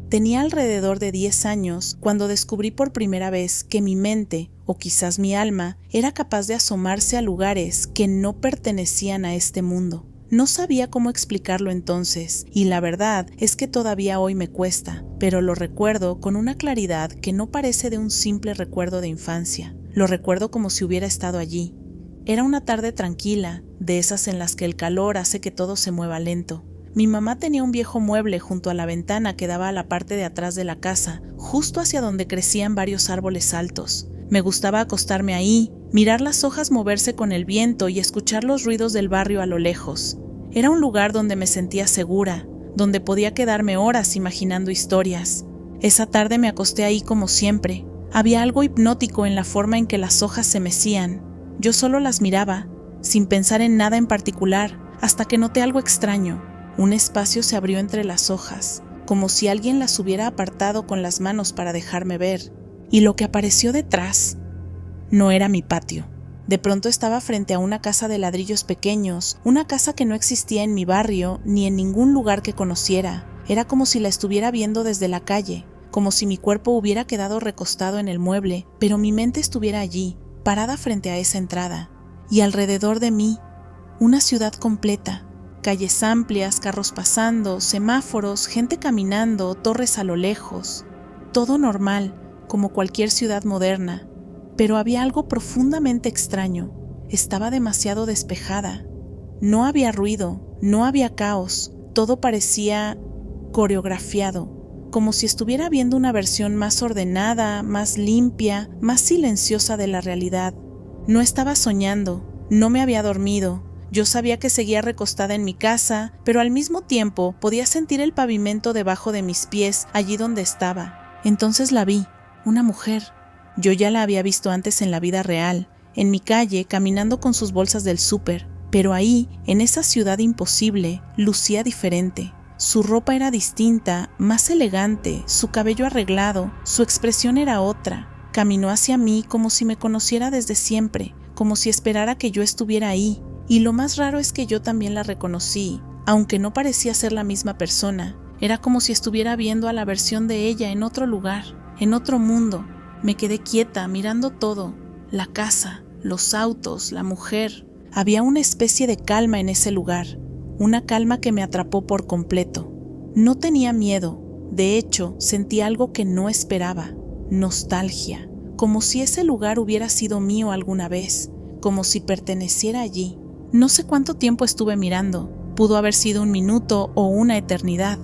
Tenía alrededor de 10 años cuando descubrí por primera vez que mi mente, o quizás mi alma, era capaz de asomarse a lugares que no pertenecían a este mundo. No sabía cómo explicarlo entonces, y la verdad es que todavía hoy me cuesta, pero lo recuerdo con una claridad que no parece de un simple recuerdo de infancia. Lo recuerdo como si hubiera estado allí. Era una tarde tranquila, de esas en las que el calor hace que todo se mueva lento. Mi mamá tenía un viejo mueble junto a la ventana que daba a la parte de atrás de la casa, justo hacia donde crecían varios árboles altos. Me gustaba acostarme ahí, mirar las hojas moverse con el viento y escuchar los ruidos del barrio a lo lejos. Era un lugar donde me sentía segura, donde podía quedarme horas imaginando historias. Esa tarde me acosté ahí como siempre. Había algo hipnótico en la forma en que las hojas se mecían. Yo solo las miraba, sin pensar en nada en particular, hasta que noté algo extraño. Un espacio se abrió entre las hojas, como si alguien las hubiera apartado con las manos para dejarme ver. Y lo que apareció detrás no era mi patio. De pronto estaba frente a una casa de ladrillos pequeños, una casa que no existía en mi barrio ni en ningún lugar que conociera. Era como si la estuviera viendo desde la calle, como si mi cuerpo hubiera quedado recostado en el mueble, pero mi mente estuviera allí, parada frente a esa entrada. Y alrededor de mí, una ciudad completa. Calles amplias, carros pasando, semáforos, gente caminando, torres a lo lejos. Todo normal, como cualquier ciudad moderna. Pero había algo profundamente extraño. Estaba demasiado despejada. No había ruido, no había caos. Todo parecía coreografiado, como si estuviera viendo una versión más ordenada, más limpia, más silenciosa de la realidad. No estaba soñando, no me había dormido. Yo sabía que seguía recostada en mi casa, pero al mismo tiempo podía sentir el pavimento debajo de mis pies allí donde estaba. Entonces la vi, una mujer. Yo ya la había visto antes en la vida real, en mi calle, caminando con sus bolsas del súper, pero ahí, en esa ciudad imposible, lucía diferente. Su ropa era distinta, más elegante, su cabello arreglado, su expresión era otra. Caminó hacia mí como si me conociera desde siempre, como si esperara que yo estuviera ahí. Y lo más raro es que yo también la reconocí, aunque no parecía ser la misma persona. Era como si estuviera viendo a la versión de ella en otro lugar, en otro mundo. Me quedé quieta, mirando todo, la casa, los autos, la mujer. Había una especie de calma en ese lugar, una calma que me atrapó por completo. No tenía miedo, de hecho, sentí algo que no esperaba, nostalgia, como si ese lugar hubiera sido mío alguna vez, como si perteneciera allí. No sé cuánto tiempo estuve mirando, pudo haber sido 1 minuto o una eternidad.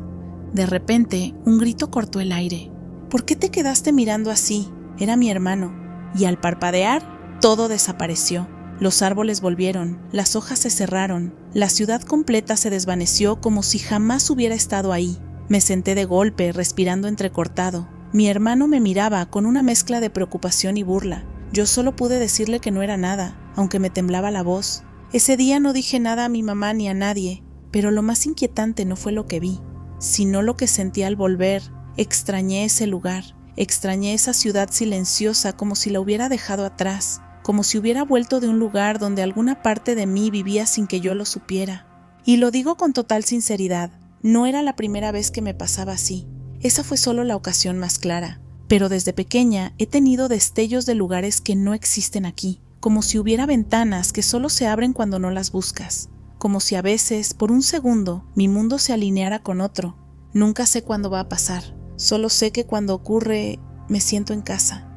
De repente, un grito cortó el aire. ¿Por qué te quedaste mirando así? Era mi hermano, y al parpadear, todo desapareció. Los árboles volvieron, las hojas se cerraron, la ciudad completa se desvaneció como si jamás hubiera estado ahí. Me senté de golpe, respirando entrecortado. Mi hermano me miraba con una mezcla de preocupación y burla. Yo solo pude decirle que no era nada, aunque me temblaba la voz. Ese día no dije nada a mi mamá ni a nadie, pero lo más inquietante no fue lo que vi, sino lo que sentí al volver. Extrañé ese lugar, extrañé esa ciudad silenciosa como si la hubiera dejado atrás, como si hubiera vuelto de un lugar donde alguna parte de mí vivía sin que yo lo supiera. Y lo digo con total sinceridad, no era la primera vez que me pasaba así. Esa fue solo la ocasión más clara, pero desde pequeña he tenido destellos de lugares que no existen aquí, como si hubiera ventanas que solo se abren cuando no las buscas, como si a veces, por un segundo, mi mundo se alineara con otro. Nunca sé cuándo va a pasar, solo sé que cuando ocurre, me siento en casa.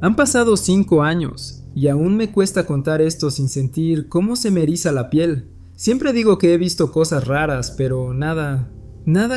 Han pasado 5 años y aún me cuesta contar esto sin sentir cómo se me eriza la piel. Siempre digo que he visto cosas raras, pero nada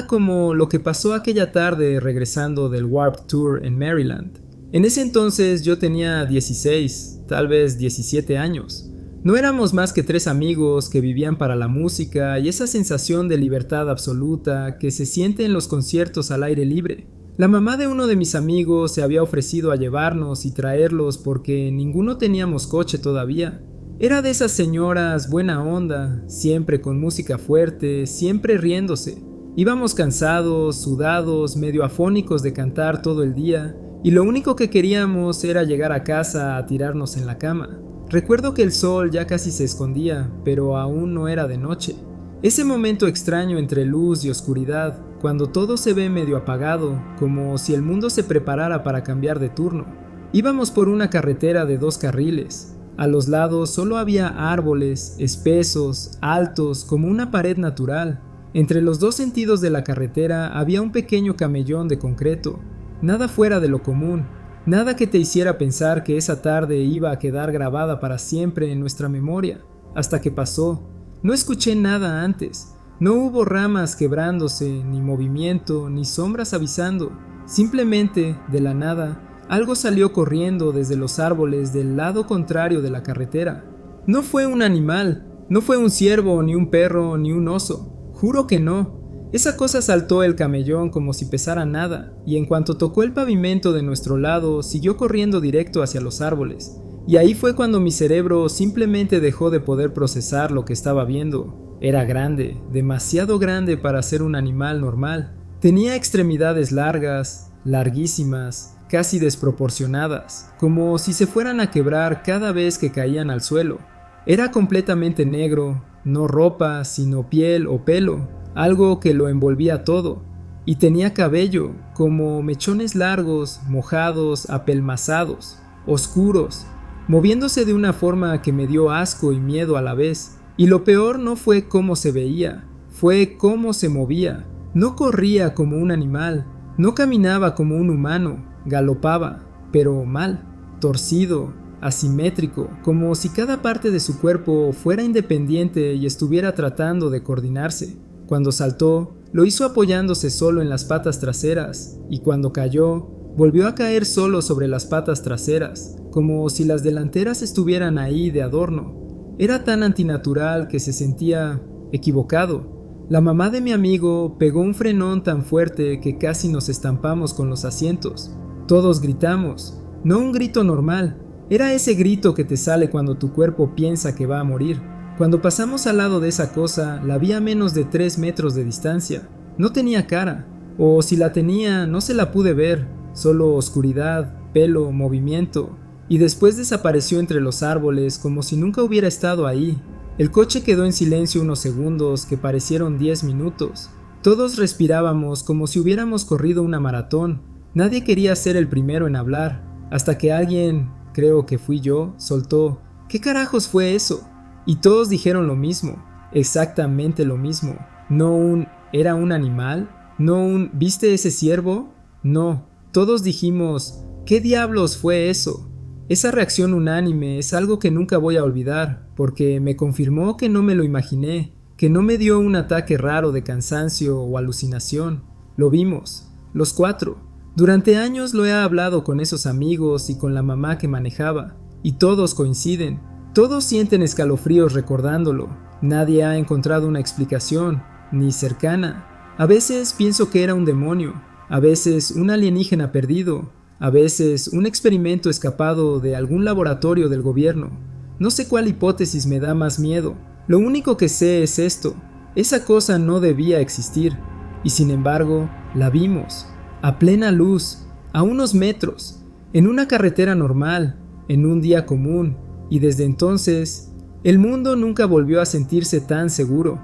como lo que pasó aquella tarde regresando del Warped Tour en Maryland. En ese entonces yo tenía 16, tal vez 17 años. No éramos más que 3 amigos que vivían para la música y esa sensación de libertad absoluta que se siente en los conciertos al aire libre. La mamá de uno de mis amigos se había ofrecido a llevarnos y traerlos porque ninguno teníamos coche todavía. Era de esas señoras buena onda, siempre con música fuerte, siempre riéndose. Íbamos cansados, sudados, medio afónicos de cantar todo el día, y lo único que queríamos era llegar a casa a tirarnos en la cama. Recuerdo que el sol ya casi se escondía, pero aún no era de noche. Ese momento extraño entre luz y oscuridad, cuando todo se ve medio apagado, como si el mundo se preparara para cambiar de turno. Íbamos por una carretera de 2 carriles. A los lados solo había árboles, espesos, altos, como una pared natural. Entre los 2 sentidos de la carretera había un pequeño camellón de concreto. Nada fuera de lo común, nada que te hiciera pensar que esa tarde iba a quedar grabada para siempre en nuestra memoria, hasta que pasó. No escuché nada antes. No hubo ramas quebrándose, ni movimiento, ni sombras avisando. Simplemente, de la nada, algo salió corriendo desde los árboles del lado contrario de la carretera. No fue un animal, no fue un ciervo, ni un perro, ni un oso. Juro que no. Esa cosa saltó el camellón como si pesara nada, y en cuanto tocó el pavimento de nuestro lado, siguió corriendo directo hacia los árboles. Y ahí fue cuando mi cerebro simplemente dejó de poder procesar lo que estaba viendo. Era grande, demasiado grande para ser un animal normal. Tenía extremidades largas, larguísimas, casi desproporcionadas, como si se fueran a quebrar cada vez que caían al suelo. Era completamente negro, no ropa, sino piel o pelo, algo que lo envolvía todo. Y tenía cabello, como mechones largos, mojados, apelmazados, oscuros, moviéndose de una forma que me dio asco y miedo a la vez. Y lo peor no fue cómo se veía, fue cómo se movía. No corría como un animal, no caminaba como un humano, galopaba, pero mal, torcido, asimétrico, como si cada parte de su cuerpo fuera independiente y estuviera tratando de coordinarse. Cuando saltó, lo hizo apoyándose solo en las patas traseras, y cuando cayó, volvió a caer solo sobre las patas traseras, como si las delanteras estuvieran ahí de adorno. Era tan antinatural que se sentía equivocado. La mamá de mi amigo pegó un frenón tan fuerte que casi nos estampamos con los asientos. Todos gritamos, no un grito normal, era ese grito que te sale cuando tu cuerpo piensa que va a morir. Cuando pasamos al lado de esa cosa, la vi a menos de 3 metros de distancia. No tenía cara, o si la tenía, no se la pude ver, solo oscuridad, pelo, movimiento. Y después desapareció entre los árboles como si nunca hubiera estado ahí. El coche quedó en silencio unos segundos que parecieron 10 minutos. Todos respirábamos como si hubiéramos corrido una maratón. Nadie quería ser el primero en hablar, hasta que alguien, creo que fui yo, soltó: ¿qué carajos fue eso? Y todos dijeron lo mismo, exactamente lo mismo. No un ¿era un animal? No un ¿viste ese ciervo? No, todos dijimos ¿qué diablos fue eso? Esa reacción unánime es algo que nunca voy a olvidar, porque me confirmó que no me lo imaginé, que no me dio un ataque raro de cansancio o alucinación. Lo vimos, los 4. Durante años lo he hablado con esos amigos y con la mamá que manejaba, y todos coinciden. Todos sienten escalofríos recordándolo. Nadie ha encontrado una explicación, ni cercana. A veces pienso que era un demonio, a veces un alienígena perdido, a veces un experimento escapado de algún laboratorio del gobierno. No sé cuál hipótesis me da más miedo. Lo único que sé es esto: esa cosa no debía existir, y sin embargo, la vimos, a plena luz, a unos metros, en una carretera normal, en un día común, y desde entonces, el mundo nunca volvió a sentirse tan seguro.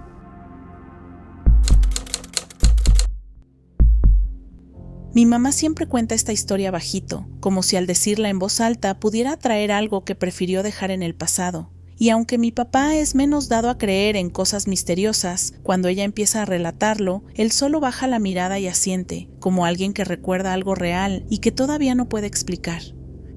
Mi mamá siempre cuenta esta historia bajito, como si al decirla en voz alta pudiera atraer algo que prefirió dejar en el pasado. Y aunque mi papá es menos dado a creer en cosas misteriosas, cuando ella empieza a relatarlo, él solo baja la mirada y asiente, como alguien que recuerda algo real y que todavía no puede explicar.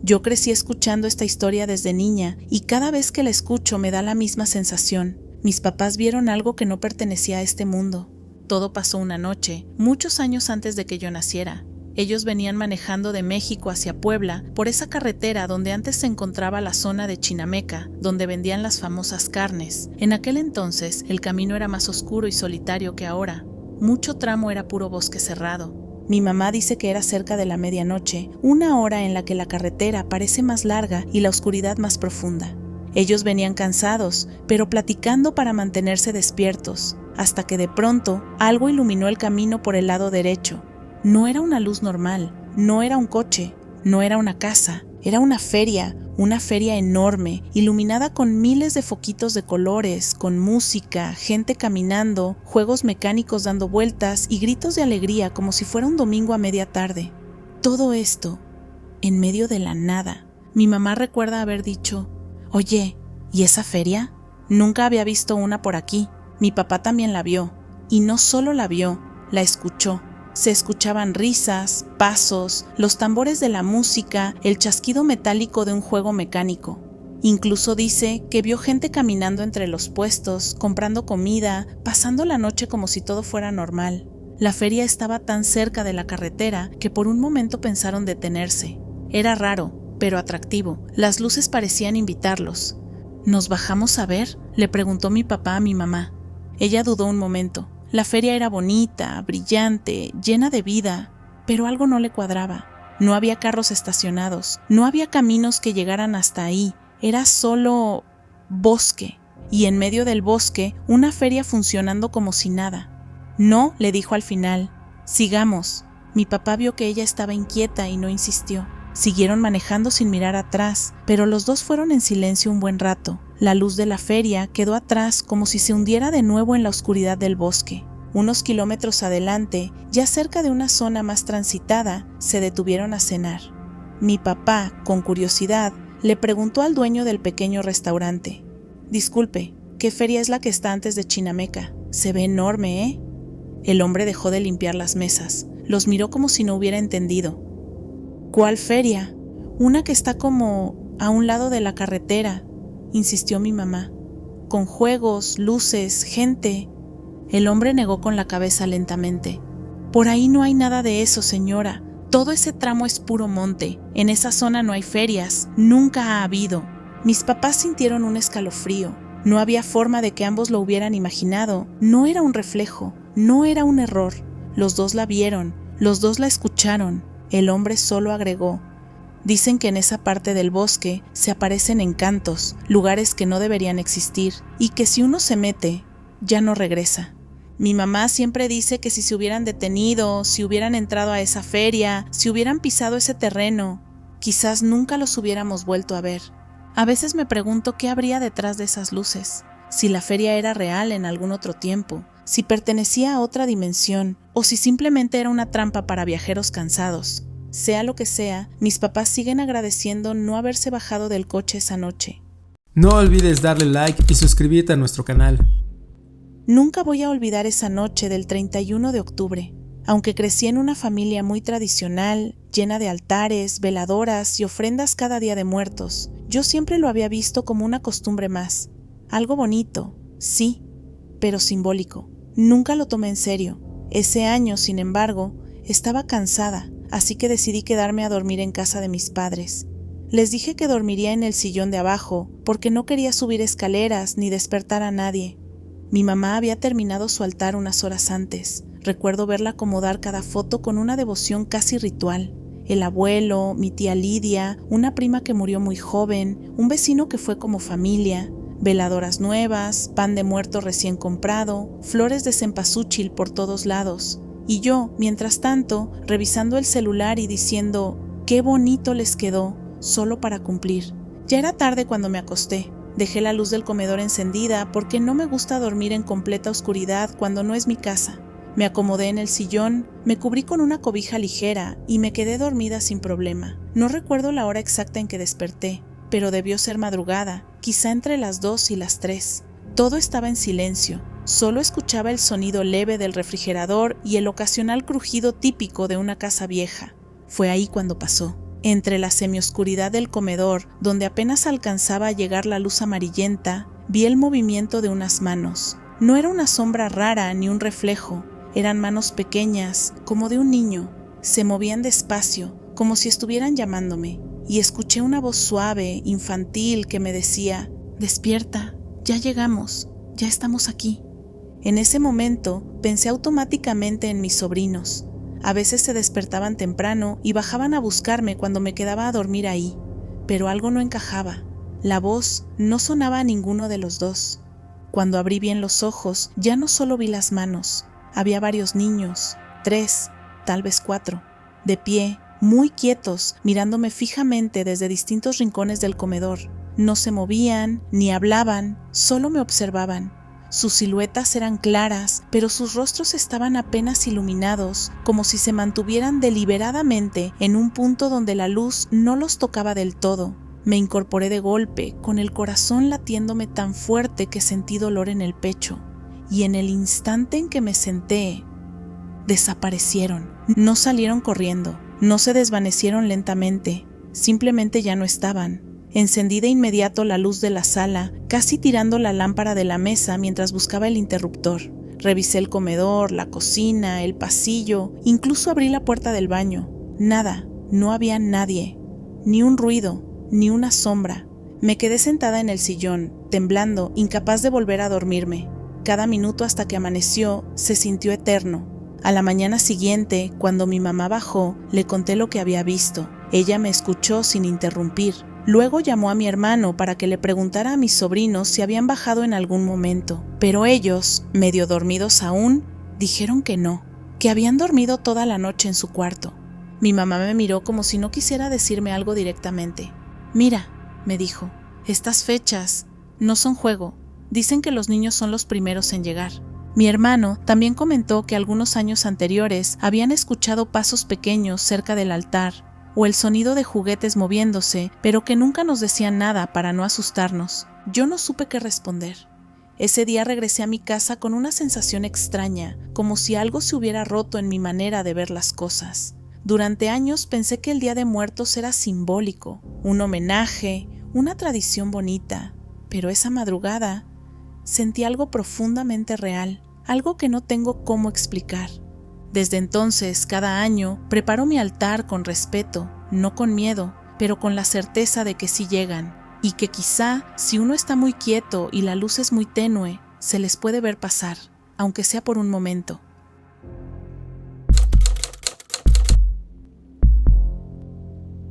Yo crecí escuchando esta historia desde niña y cada vez que la escucho me da la misma sensación. Mis papás vieron algo que no pertenecía a este mundo. Todo pasó una noche, muchos años antes de que yo naciera. Ellos venían manejando de México hacia Puebla por esa carretera donde antes se encontraba la zona de Chinameca, donde vendían las famosas carnes. En aquel entonces el camino era más oscuro y solitario que ahora. Mucho tramo era puro bosque cerrado. Mi mamá dice que era cerca de la medianoche, una hora en la que la carretera parece más larga y la oscuridad más profunda. Ellos venían cansados, pero platicando para mantenerse despiertos, hasta que de pronto algo iluminó el camino por el lado derecho. No era una luz normal, no era un coche, no era una casa, era una feria enorme, iluminada con miles de foquitos de colores, con música, gente caminando, juegos mecánicos dando vueltas y gritos de alegría como si fuera un domingo a media tarde. Todo esto, en medio de la nada. Mi mamá recuerda haber dicho: «Oye, ¿y esa feria? Nunca había visto una por aquí». Mi papá también la vio, y no solo la vio, la escuchó. Se escuchaban risas, pasos, los tambores de la música, el chasquido metálico de un juego mecánico. Incluso dice que vio gente caminando entre los puestos, comprando comida, pasando la noche como si todo fuera normal. La feria estaba tan cerca de la carretera que por un momento pensaron detenerse. Era raro, pero atractivo. Las luces parecían invitarlos. ¿Nos bajamos a ver?, le preguntó mi papá a mi mamá. Ella dudó un momento. La feria era bonita, brillante, llena de vida, pero algo no le cuadraba. No había carros estacionados, no había caminos que llegaran hasta ahí, era solo bosque, y en medio del bosque una feria funcionando como si nada. «No», le dijo al final, «sigamos». Mi papá vio que ella estaba inquieta y no insistió. Siguieron manejando sin mirar atrás, pero los dos fueron en silencio un buen rato. La luz de la feria quedó atrás como si se hundiera de nuevo en la oscuridad del bosque. Unos kilómetros adelante, ya cerca de una zona más transitada, se detuvieron a cenar. Mi papá, con curiosidad, le preguntó al dueño del pequeño restaurante: «Disculpe, ¿qué feria es la que está antes de Chinameca? Se ve enorme, ¿eh?». El hombre dejó de limpiar las mesas. Los miró como si no hubiera entendido. «¿Cuál feria?». «Una que está como a un lado de la carretera», insistió mi mamá. «Con juegos, luces, gente». El hombre negó con la cabeza lentamente. «Por ahí no hay nada de eso, señora. Todo ese tramo es puro monte. En esa zona no hay ferias. Nunca ha habido». Mis papás sintieron un escalofrío. No había forma de que ambos lo hubieran imaginado. No era un reflejo, no era un error. Los dos la vieron, los dos la escucharon. El hombre solo agregó: «Dicen que en esa parte del bosque se aparecen encantos, lugares que no deberían existir, y que si uno se mete, ya no regresa». Mi mamá siempre dice que si se hubieran detenido, si hubieran entrado a esa feria, si hubieran pisado ese terreno, quizás nunca los hubiéramos vuelto a ver. A veces me pregunto qué habría detrás de esas luces, si la feria era real en algún otro tiempo, si pertenecía a otra dimensión, o si simplemente era una trampa para viajeros cansados. Sea lo que sea, mis papás siguen agradeciendo no haberse bajado del coche esa noche. No olvides darle like y suscribirte a nuestro canal. Nunca voy a olvidar esa noche del 31 de octubre. Aunque crecí en una familia muy tradicional, llena de altares, veladoras y ofrendas cada Día de Muertos, yo siempre lo había visto como una costumbre más. Algo bonito, sí, pero simbólico. Nunca lo tomé en serio. Ese año, sin embargo, estaba cansada, así que decidí quedarme a dormir en casa de mis padres. Les dije que dormiría en el sillón de abajo, porque no quería subir escaleras ni despertar a nadie. Mi mamá había terminado su altar unas horas antes. Recuerdo verla acomodar cada foto con una devoción casi ritual. El abuelo, mi tía Lidia, una prima que murió muy joven, un vecino que fue como familia, veladoras nuevas, pan de muerto recién comprado, flores de cempasúchil por todos lados. Y yo, mientras tanto, revisando el celular y diciendo, qué bonito les quedó, solo para cumplir. Ya era tarde cuando me acosté. Dejé la luz del comedor encendida porque no me gusta dormir en completa oscuridad cuando no es mi casa. Me acomodé en el sillón, me cubrí con una cobija ligera y me quedé dormida sin problema. No recuerdo la hora exacta en que desperté, pero debió ser madrugada, quizá entre las 2 y las 3. Todo estaba en silencio, solo escuchaba el sonido leve del refrigerador y el ocasional crujido típico de una casa vieja. Fue ahí cuando pasó. Entre la semioscuridad del comedor, donde apenas alcanzaba a llegar la luz amarillenta, vi el movimiento de unas manos. No era una sombra rara ni un reflejo, eran manos pequeñas, como de un niño. Se movían despacio, como si estuvieran llamándome, y escuché una voz suave, infantil, que me decía, «Despierta, ya llegamos, ya estamos aquí». En ese momento pensé automáticamente en mis sobrinos. A veces se despertaban temprano y bajaban a buscarme cuando me quedaba a dormir ahí, pero algo no encajaba. La voz no sonaba a ninguno de los dos. Cuando abrí bien los ojos, ya no solo vi las manos. Había varios niños, 3, tal vez 4, de pie, muy quietos, mirándome fijamente desde distintos rincones del comedor. No se movían, ni hablaban, solo me observaban. Sus siluetas eran claras, pero sus rostros estaban apenas iluminados, como si se mantuvieran deliberadamente en un punto donde la luz no los tocaba del todo. Me incorporé de golpe, con el corazón latiéndome tan fuerte que sentí dolor en el pecho. Y en el instante en que me senté, desaparecieron. No salieron corriendo, no se desvanecieron lentamente, simplemente ya no estaban. Encendí de inmediato la luz de la sala, casi tirando la lámpara de la mesa mientras buscaba el interruptor. Revisé el comedor, la cocina, el pasillo, incluso abrí la puerta del baño. Nada, no había nadie, ni un ruido, ni una sombra. Me quedé sentada en el sillón, temblando, incapaz de volver a dormirme. Cada minuto hasta que amaneció se sintió eterno. A la mañana siguiente, cuando mi mamá bajó, le conté lo que había visto. Ella me escuchó sin interrumpir. Luego llamó a mi hermano para que le preguntara a mis sobrinos si habían bajado en algún momento, pero ellos, medio dormidos aún, dijeron que no, que habían dormido toda la noche en su cuarto. Mi mamá me miró como si no quisiera decirme algo directamente. «Mira», me dijo, «estas fechas no son juego. Dicen que los niños son los primeros en llegar». Mi hermano también comentó que algunos años anteriores habían escuchado pasos pequeños cerca del altar, o el sonido de juguetes moviéndose, pero que nunca nos decían nada para no asustarnos. Yo no supe qué responder. Ese día regresé a mi casa con una sensación extraña, como si algo se hubiera roto en mi manera de ver las cosas. Durante años pensé que el Día de Muertos era simbólico, un homenaje, una tradición bonita, pero esa madrugada sentí algo profundamente real, algo que no tengo cómo explicar. Desde entonces, cada año, preparo mi altar con respeto, no con miedo, pero con la certeza de que sí llegan, y que quizá, si uno está muy quieto y la luz es muy tenue, se les puede ver pasar, aunque sea por un momento.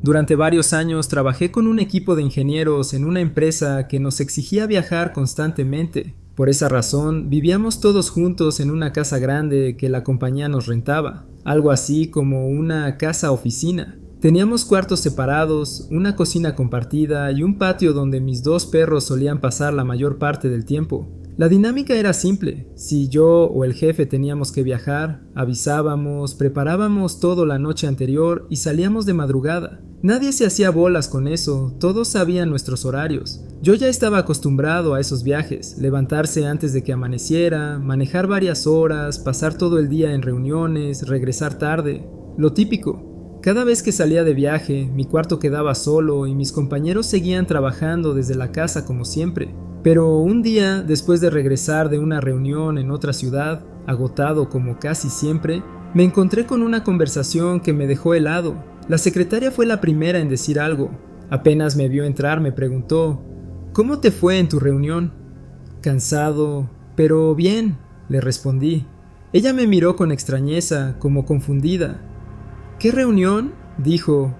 Durante varios años trabajé con un equipo de ingenieros en una empresa que nos exigía viajar constantemente. Por esa razón, vivíamos todos juntos en una casa grande que la compañía nos rentaba, algo así como una casa-oficina. Teníamos cuartos separados, una cocina compartida y un patio donde mis 2 perros solían pasar la mayor parte del tiempo. La dinámica era simple. Si yo o el jefe teníamos que viajar, avisábamos, preparábamos todo la noche anterior y salíamos de madrugada. Nadie se hacía bolas con eso, todos sabían nuestros horarios. Yo ya estaba acostumbrado a esos viajes, levantarse antes de que amaneciera, manejar varias horas, pasar todo el día en reuniones, regresar tarde. Lo típico. Cada vez que salía de viaje, mi cuarto quedaba solo y mis compañeros seguían trabajando desde la casa como siempre. Pero un día, después de regresar de una reunión en otra ciudad, agotado como casi siempre, Me encontré con una conversación que me dejó helado. La secretaria fue la primera en decir algo. Apenas me vio entrar, me preguntó: ¿cómo te fue en tu reunión? Cansado, pero bien, le respondí. Ella me miró con extrañeza, como confundida. ¿Qué reunión?, dijo.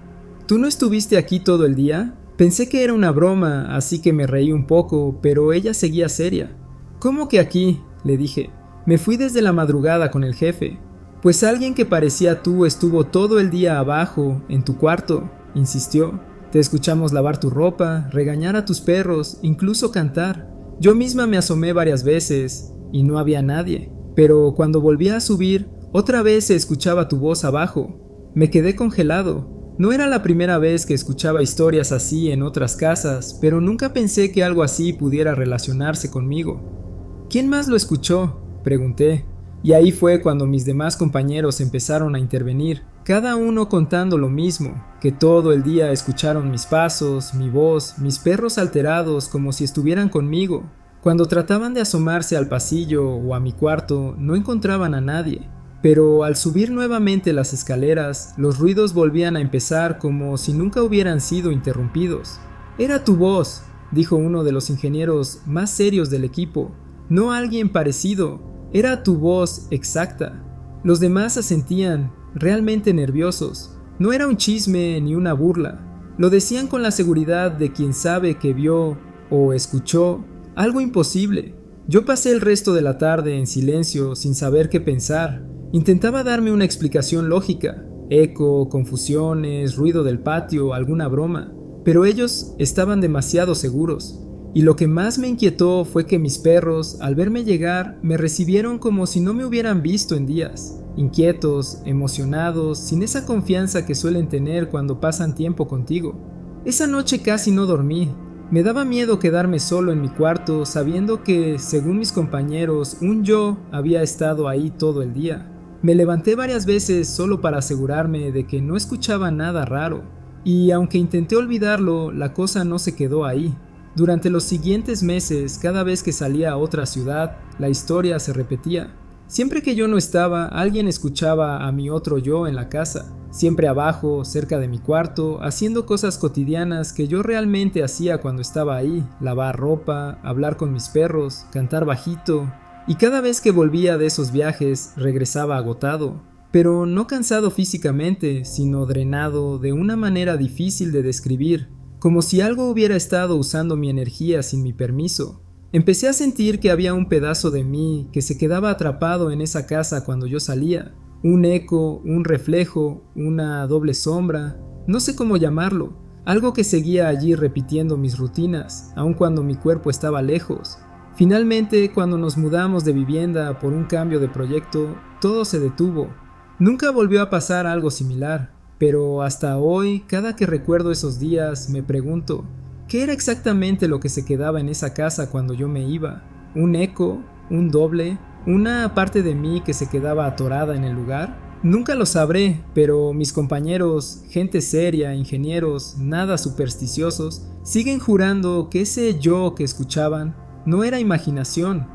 ¿Tú no estuviste aquí todo el día? Pensé que era una broma, así que me reí un poco, pero ella seguía seria. ¿Cómo que aquí?, le dije. Me fui desde la madrugada con el jefe. Pues alguien que parecía tú estuvo todo el día abajo, en tu cuarto, insistió. Te escuchamos lavar tu ropa, regañar a tus perros, incluso cantar. Yo misma me asomé varias veces, y no había nadie. Pero cuando volví a subir, otra vez se escuchaba tu voz abajo. Me quedé congelado. No era la primera vez que escuchaba historias así en otras casas, pero nunca pensé que algo así pudiera relacionarse conmigo. ¿Quién más lo escuchó?, pregunté. Y ahí fue cuando mis demás compañeros empezaron a intervenir, cada uno contando lo mismo, que todo el día escucharon mis pasos, mi voz, mis perros alterados como si estuvieran conmigo. Cuando trataban de asomarse al pasillo o a mi cuarto, no encontraban a nadie. Pero al subir nuevamente las escaleras, los ruidos volvían a empezar como si nunca hubieran sido interrumpidos. «Era tu voz», dijo uno de los ingenieros más serios del equipo. «No alguien parecido, era tu voz exacta». Los demás asentían, realmente nerviosos. No era un chisme ni una burla. Lo decían con la seguridad de quien sabe que vio o escuchó algo imposible. Yo pasé el resto de la tarde en silencio, sin saber qué pensar. Intentaba darme una explicación lógica, eco, confusiones, ruido del patio, alguna broma, pero ellos estaban demasiado seguros. Y lo que más me inquietó fue que mis perros, al verme llegar, me recibieron como si no me hubieran visto en días, inquietos, emocionados, sin esa confianza que suelen tener cuando pasan tiempo contigo. Esa noche casi no dormí. Me daba miedo quedarme solo en mi cuarto, sabiendo que, según mis compañeros, un yo había estado ahí todo el día. Me levanté varias veces solo para asegurarme de que no escuchaba nada raro, y aunque intenté olvidarlo, la cosa no se quedó ahí. Durante los siguientes meses, cada vez que salía a otra ciudad, la historia se repetía. Siempre que yo no estaba, alguien escuchaba a mi otro yo en la casa, siempre abajo, cerca de mi cuarto, haciendo cosas cotidianas que yo realmente hacía cuando estaba ahí: lavar ropa, hablar con mis perros, cantar bajito. Y cada vez que volvía de esos viajes, regresaba agotado, pero no cansado físicamente, sino drenado de una manera difícil de describir, como si algo hubiera estado usando mi energía sin mi permiso. Empecé a sentir que había un pedazo de mí que se quedaba atrapado en esa casa cuando yo salía, un eco, un reflejo, una doble sombra, no sé cómo llamarlo, algo que seguía allí repitiendo mis rutinas, aun cuando mi cuerpo estaba lejos. Finalmente, cuando nos mudamos de vivienda por un cambio de proyecto, todo se detuvo. Nunca volvió a pasar algo similar, pero hasta hoy, cada que recuerdo esos días, me pregunto, ¿qué era exactamente lo que se quedaba en esa casa cuando yo me iba? ¿Un eco? ¿Un doble? ¿Una parte de mí que se quedaba atorada en el lugar? Nunca lo sabré, pero mis compañeros, gente seria, ingenieros, nada supersticiosos, siguen jurando que ese yo que escuchaban no era imaginación.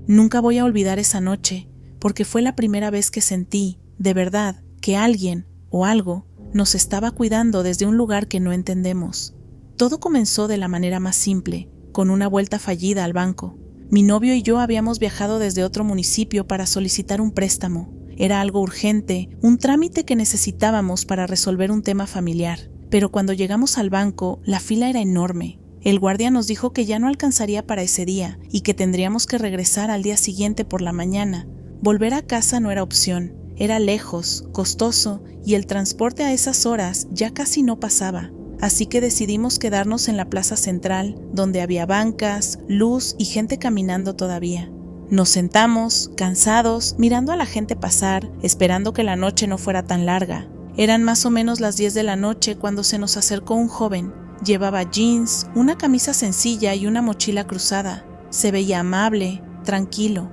Nunca voy a olvidar esa noche, porque fue la primera vez que sentí, de verdad, que alguien o algo nos estaba cuidando desde un lugar que no entendemos. Todo comenzó de la manera más simple, con una vuelta fallida al banco. Mi novio y yo habíamos viajado desde otro municipio para solicitar un préstamo. Era algo urgente, un trámite que necesitábamos para resolver un tema familiar. Pero cuando llegamos al banco, la fila era enorme. El guardia nos dijo que ya no alcanzaría para ese día y que tendríamos que regresar al día siguiente por la mañana. Volver a casa no era opción. Era lejos, costoso, y el transporte a esas horas ya casi no pasaba. Así que decidimos quedarnos en la plaza central, donde había bancas, luz y gente caminando todavía. Nos sentamos, cansados, mirando a la gente pasar, esperando que la noche no fuera tan larga. Eran más o menos las 10 de la noche cuando se nos acercó un joven. Llevaba jeans, una camisa sencilla y una mochila cruzada. Se veía amable, tranquilo.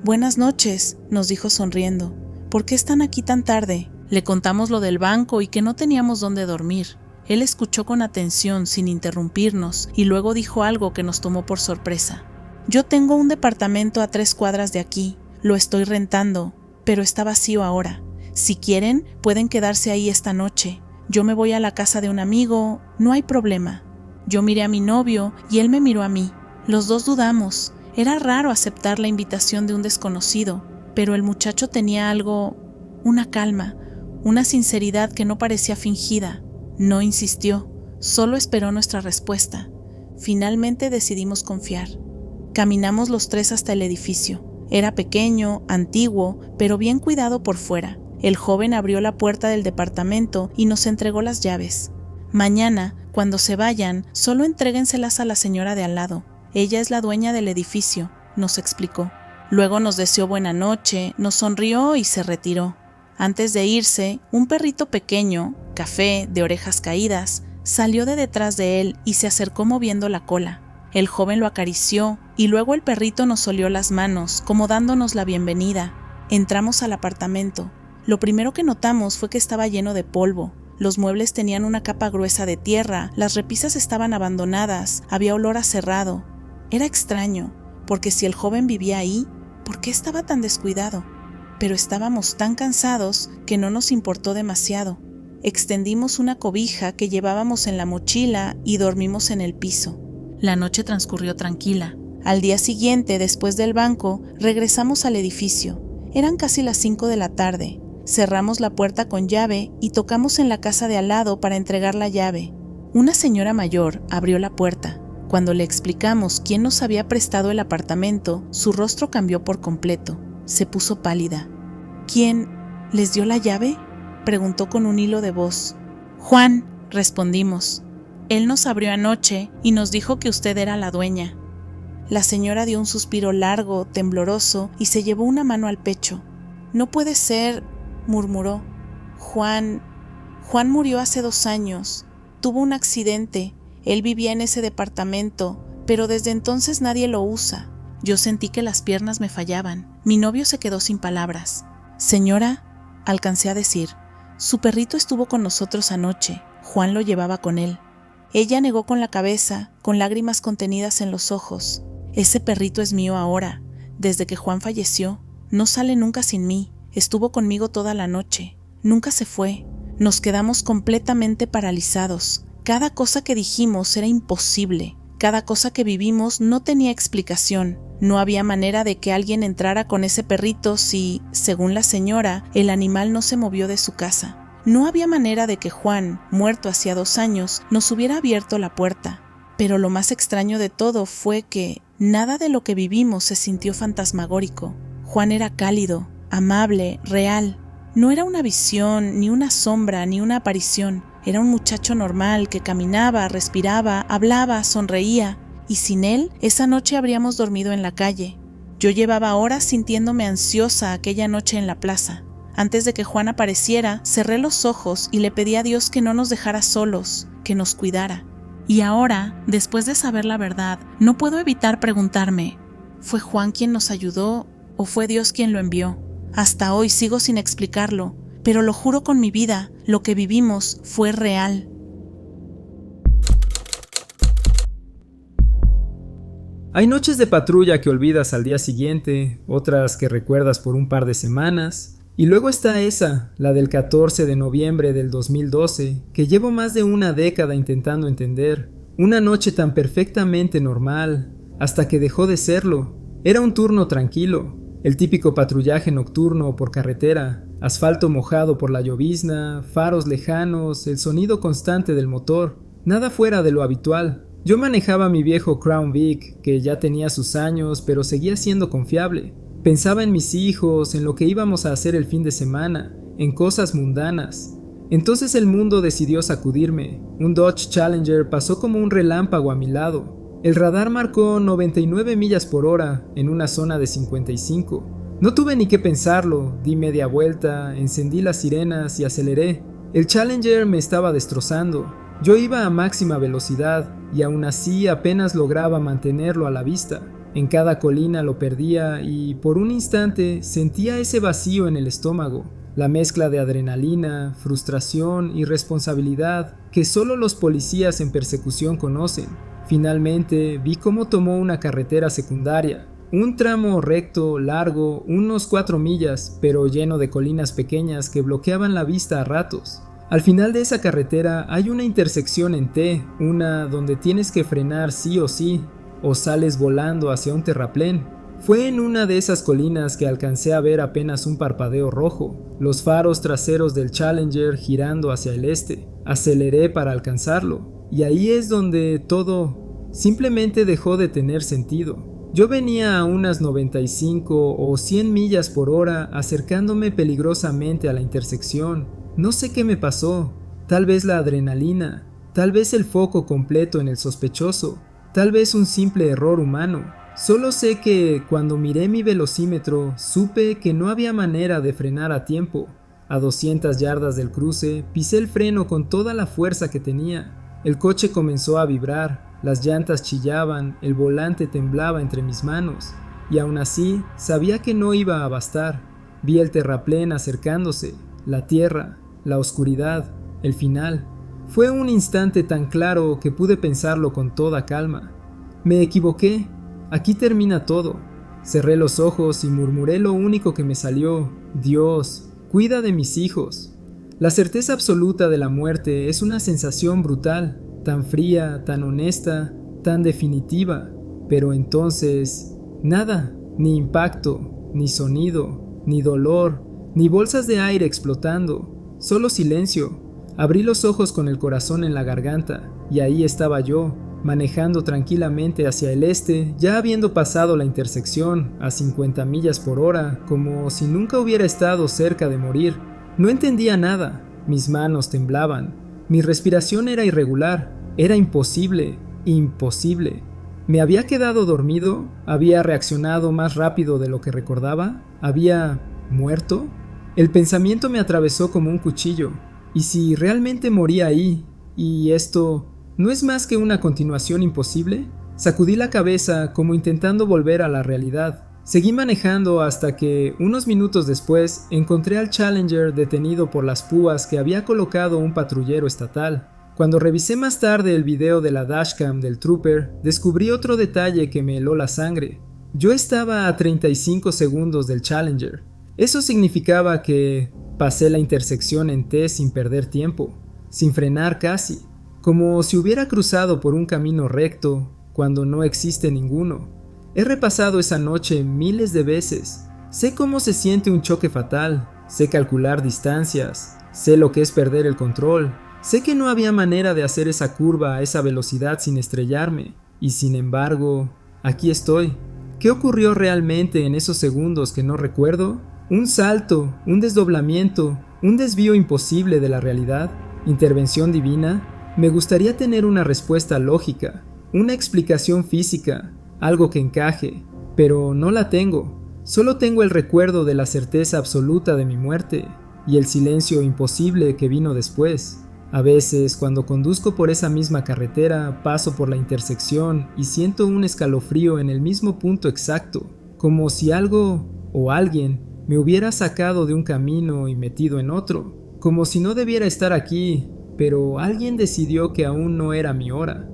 «Buenas noches», nos dijo sonriendo. «¿Por qué están aquí tan tarde?» Le contamos lo del banco y que no teníamos dónde dormir. Él escuchó con atención, sin interrumpirnos, y luego dijo algo que nos tomó por sorpresa. Yo tengo un departamento a 3 cuadras de aquí, lo estoy rentando, pero está vacío ahora. Si quieren, pueden quedarse ahí esta noche. Yo me voy a la casa de un amigo, no hay problema. Yo miré a mi novio y él me miró a mí. Los dos dudamos. Era raro aceptar la invitación de un desconocido, pero el muchacho tenía algo, una calma, una sinceridad que no parecía fingida. No insistió, solo esperó nuestra respuesta. Finalmente decidimos confiar. Caminamos los 3 hasta el edificio. Era pequeño, antiguo, pero bien cuidado por fuera. El joven abrió la puerta del departamento y nos entregó las llaves. Mañana, cuando se vayan, solo entréguenselas a la señora de al lado. Ella es la dueña del edificio, nos explicó. Luego nos deseó buena noche, nos sonrió y se retiró. Antes de irse, un perrito pequeño, café, de orejas caídas, salió de detrás de él y se acercó moviendo la cola. El joven lo acarició y luego el perrito nos olió las manos, como dándonos la bienvenida. Entramos al apartamento. Lo primero que notamos fue que estaba lleno de polvo. Los muebles tenían una capa gruesa de tierra, las repisas estaban abandonadas, había olor a cerrado. Era extraño, porque si el joven vivía ahí, ¿por qué estaba tan descuidado? Pero estábamos tan cansados que no nos importó demasiado. Extendimos una cobija que llevábamos en la mochila y dormimos en el piso. La noche transcurrió tranquila. Al día siguiente, después del banco, regresamos al edificio. Eran casi las 5 de la tarde. Cerramos la puerta con llave y tocamos en la casa de al lado para entregar la llave. Una señora mayor abrió la puerta. Cuando le explicamos quién nos había prestado el apartamento, su rostro cambió por completo. Se puso pálida. ¿Quién les dio la llave?, preguntó con un hilo de voz. Juan, respondimos. Él nos abrió anoche y nos dijo que usted era la dueña. La señora dio un suspiro largo, tembloroso, y se llevó una mano al pecho. No puede ser, murmuró. Juan murió hace 2 años. Tuvo un accidente. Él vivía en ese departamento, pero desde entonces nadie lo usa. Yo sentí que las piernas me fallaban. Mi novio se quedó sin palabras. Señora, alcancé a decir, su perrito estuvo con nosotros anoche. Juan lo llevaba con él. Ella negó con la cabeza, con lágrimas contenidas en los ojos. Ese perrito es mío ahora. Desde que Juan falleció, no sale nunca sin mí. Estuvo conmigo toda la noche. Nunca se fue. Nos quedamos completamente paralizados. Cada cosa que dijimos era imposible. Cada cosa que vivimos no tenía explicación. No había manera de que alguien entrara con ese perrito si, según la señora, el animal no se movió de su casa. No había manera de que Juan, muerto hacía 2 años, nos hubiera abierto la puerta. Pero lo más extraño de todo fue que nada de lo que vivimos se sintió fantasmagórico. Juan era cálido, amable, real. No era una visión, ni una sombra, ni una aparición. Era un muchacho normal que caminaba, respiraba, hablaba, sonreía. Y sin él, esa noche habríamos dormido en la calle. Yo llevaba horas sintiéndome ansiosa aquella noche en la plaza. Antes de que Juan apareciera, cerré los ojos y le pedí a Dios que no nos dejara solos, que nos cuidara. Y ahora, después de saber la verdad, no puedo evitar preguntarme, ¿fue Juan quien nos ayudó o fue Dios quien lo envió? Hasta hoy sigo sin explicarlo, pero lo juro con mi vida, lo que vivimos fue real. Hay noches de patrulla que olvidas al día siguiente, otras que recuerdas por un par de semanas, y luego está esa, la del 14 de noviembre del 2012, que llevo más de una década intentando entender. Una noche tan perfectamente normal, hasta que dejó de serlo. Era un turno tranquilo, el típico patrullaje nocturno por carretera, asfalto mojado por la llovizna, faros lejanos, el sonido constante del motor, nada fuera de lo habitual. Yo manejaba mi viejo Crown Vic, que ya tenía sus años, pero seguía siendo confiable. Pensaba en mis hijos, en lo que íbamos a hacer el fin de semana, en cosas mundanas. Entonces el mundo decidió sacudirme. Un Dodge Challenger pasó como un relámpago a mi lado. El radar marcó 99 millas por hora en una zona de 55. No tuve ni que pensarlo, di media vuelta, encendí las sirenas y aceleré. El Challenger me estaba destrozando. Yo iba a máxima velocidad y aún así apenas lograba mantenerlo a la vista. En cada colina lo perdía y por un instante sentía ese vacío en el estómago, la mezcla de adrenalina, frustración y responsabilidad que solo los policías en persecución conocen. Finalmente vi cómo tomó una carretera secundaria, un tramo recto, largo, unos 4 millas, pero lleno de colinas pequeñas que bloqueaban la vista a ratos. Al final de esa carretera hay una intersección en T, una donde tienes que frenar sí o sales volando hacia un terraplén. Fue en una de esas colinas que alcancé a ver apenas un parpadeo rojo, los faros traseros del Challenger girando hacia el este. Aceleré para alcanzarlo, y ahí es donde todo simplemente dejó de tener sentido. Yo venía a unas 95 o 100 millas por hora acercándome peligrosamente a la intersección. No sé qué me pasó, tal vez la adrenalina, tal vez el foco completo en el sospechoso, tal vez un simple error humano. Solo sé que cuando miré mi velocímetro supe que no había manera de frenar a tiempo. A 200 yardas del cruce pisé el freno con toda la fuerza que tenía. El coche comenzó a vibrar, las llantas chillaban, el volante temblaba entre mis manos, y aún así sabía que no iba a bastar. Vi el terraplén acercándose, la tierra, la oscuridad, el final. Fue un instante tan claro que pude pensarlo con toda calma. Me equivoqué, aquí termina todo. Cerré los ojos y murmuré lo único que me salió: Dios, cuida de mis hijos. La certeza absoluta de la muerte es una sensación brutal, tan fría, tan honesta, tan definitiva. Pero entonces, nada, ni impacto, ni sonido, ni dolor, ni bolsas de aire explotando. Solo silencio. Abrí los ojos con el corazón en la garganta, y ahí estaba yo, manejando tranquilamente hacia el este, ya habiendo pasado la intersección a 50 millas por hora, como si nunca hubiera estado cerca de morir. No entendía nada, mis manos temblaban, mi respiración era irregular, era imposible, imposible. ¿Me había quedado dormido? ¿Había reaccionado más rápido de lo que recordaba? ¿Había muerto? El pensamiento me atravesó como un cuchillo. ¿Y si realmente moría ahí? ¿Y esto no es más que una continuación imposible? Sacudí la cabeza como intentando volver a la realidad. Seguí manejando hasta que, unos minutos después, encontré al Challenger detenido por las púas que había colocado un patrullero estatal. Cuando revisé más tarde el video de la dashcam del trooper, descubrí otro detalle que me heló la sangre. Yo estaba a 35 segundos del Challenger. Eso significaba que pasé la intersección en T sin perder tiempo, sin frenar casi, como si hubiera cruzado por un camino recto cuando no existe ninguno. He repasado esa noche miles de veces. Sé cómo se siente un choque fatal, sé calcular distancias, sé lo que es perder el control, sé que no había manera de hacer esa curva a esa velocidad sin estrellarme, y sin embargo, aquí estoy. ¿Qué ocurrió realmente en esos segundos que no recuerdo? ¿Un salto, un desdoblamiento, un desvío imposible de la realidad? ¿Intervención divina? Me gustaría tener una respuesta lógica, una explicación física, algo que encaje, pero no la tengo. Solo tengo el recuerdo de la certeza absoluta de mi muerte y el silencio imposible que vino después. A veces, cuando conduzco por esa misma carretera, paso por la intersección y siento un escalofrío en el mismo punto exacto, como si algo o alguien me hubiera sacado de un camino y metido en otro, como si no debiera estar aquí, pero alguien decidió que aún no era mi hora.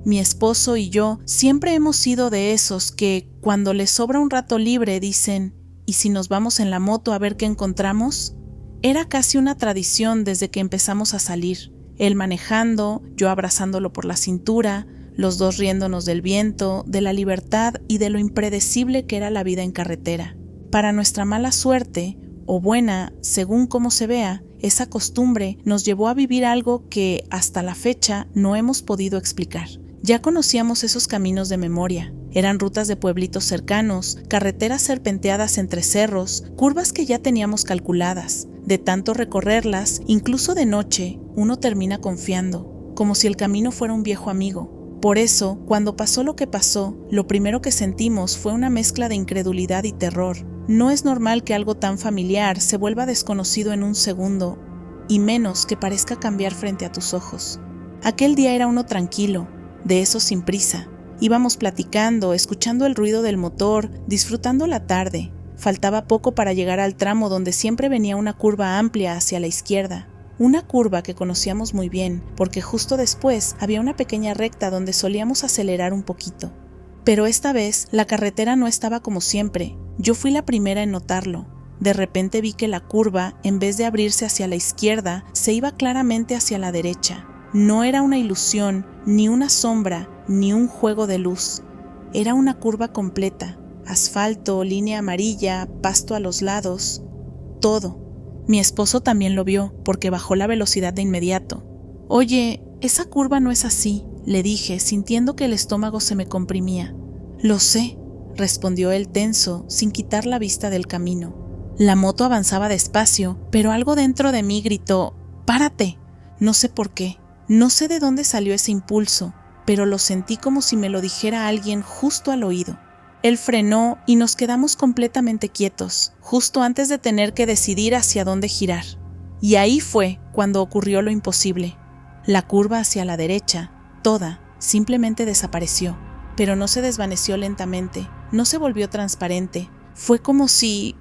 Mi esposo y yo siempre hemos sido de esos que, cuando les sobra un rato libre, dicen: ¿y si nos vamos en la moto a ver qué encontramos? Era casi una tradición desde que empezamos a salir, él manejando, yo abrazándolo por la cintura, los dos riéndonos del viento, de la libertad y de lo impredecible que era la vida en carretera. Para nuestra mala suerte, o buena, según cómo se vea, esa costumbre nos llevó a vivir algo que, hasta la fecha, no hemos podido explicar. Ya conocíamos esos caminos de memoria. Eran rutas de pueblitos cercanos, carreteras serpenteadas entre cerros, curvas que ya teníamos calculadas. De tanto recorrerlas, incluso de noche, uno termina confiando, como si el camino fuera un viejo amigo. Por eso, cuando pasó lo que pasó, lo primero que sentimos fue una mezcla de incredulidad y terror. No es normal que algo tan familiar se vuelva desconocido en un segundo, y menos que parezca cambiar frente a tus ojos. Aquel día era uno tranquilo, de esos sin prisa. Íbamos platicando, escuchando el ruido del motor, disfrutando la tarde. Faltaba poco para llegar al tramo donde siempre venía una curva amplia hacia la izquierda. una curva que conocíamos muy bien, porque justo después había una pequeña recta donde solíamos acelerar un poquito. Pero esta vez la carretera no estaba como siempre. Yo fui la primera en notarlo. De repente vi que la curva, en vez de abrirse hacia la izquierda, se iba claramente hacia la derecha. No era una ilusión, ni una sombra, ni un juego de luz. Era una curva completa. Asfalto, línea amarilla, pasto a los lados, todo. Mi esposo también lo vio, porque bajó la velocidad de inmediato. «Oye, esa curva no es así», le dije, sintiendo que el estómago se me comprimía. «Lo sé», respondió él tenso, sin quitar la vista del camino. La moto avanzaba despacio, pero algo dentro de mí gritó: «¡Párate!». No sé por qué, no sé de dónde salió ese impulso, pero lo sentí como si me lo dijera alguien justo al oído. Él frenó y nos quedamos completamente quietos, justo antes de tener que decidir hacia dónde girar. Y ahí fue cuando ocurrió lo imposible. La curva hacia la derecha, toda, simplemente desapareció, pero no se desvaneció lentamente, no se volvió transparente. Fue como si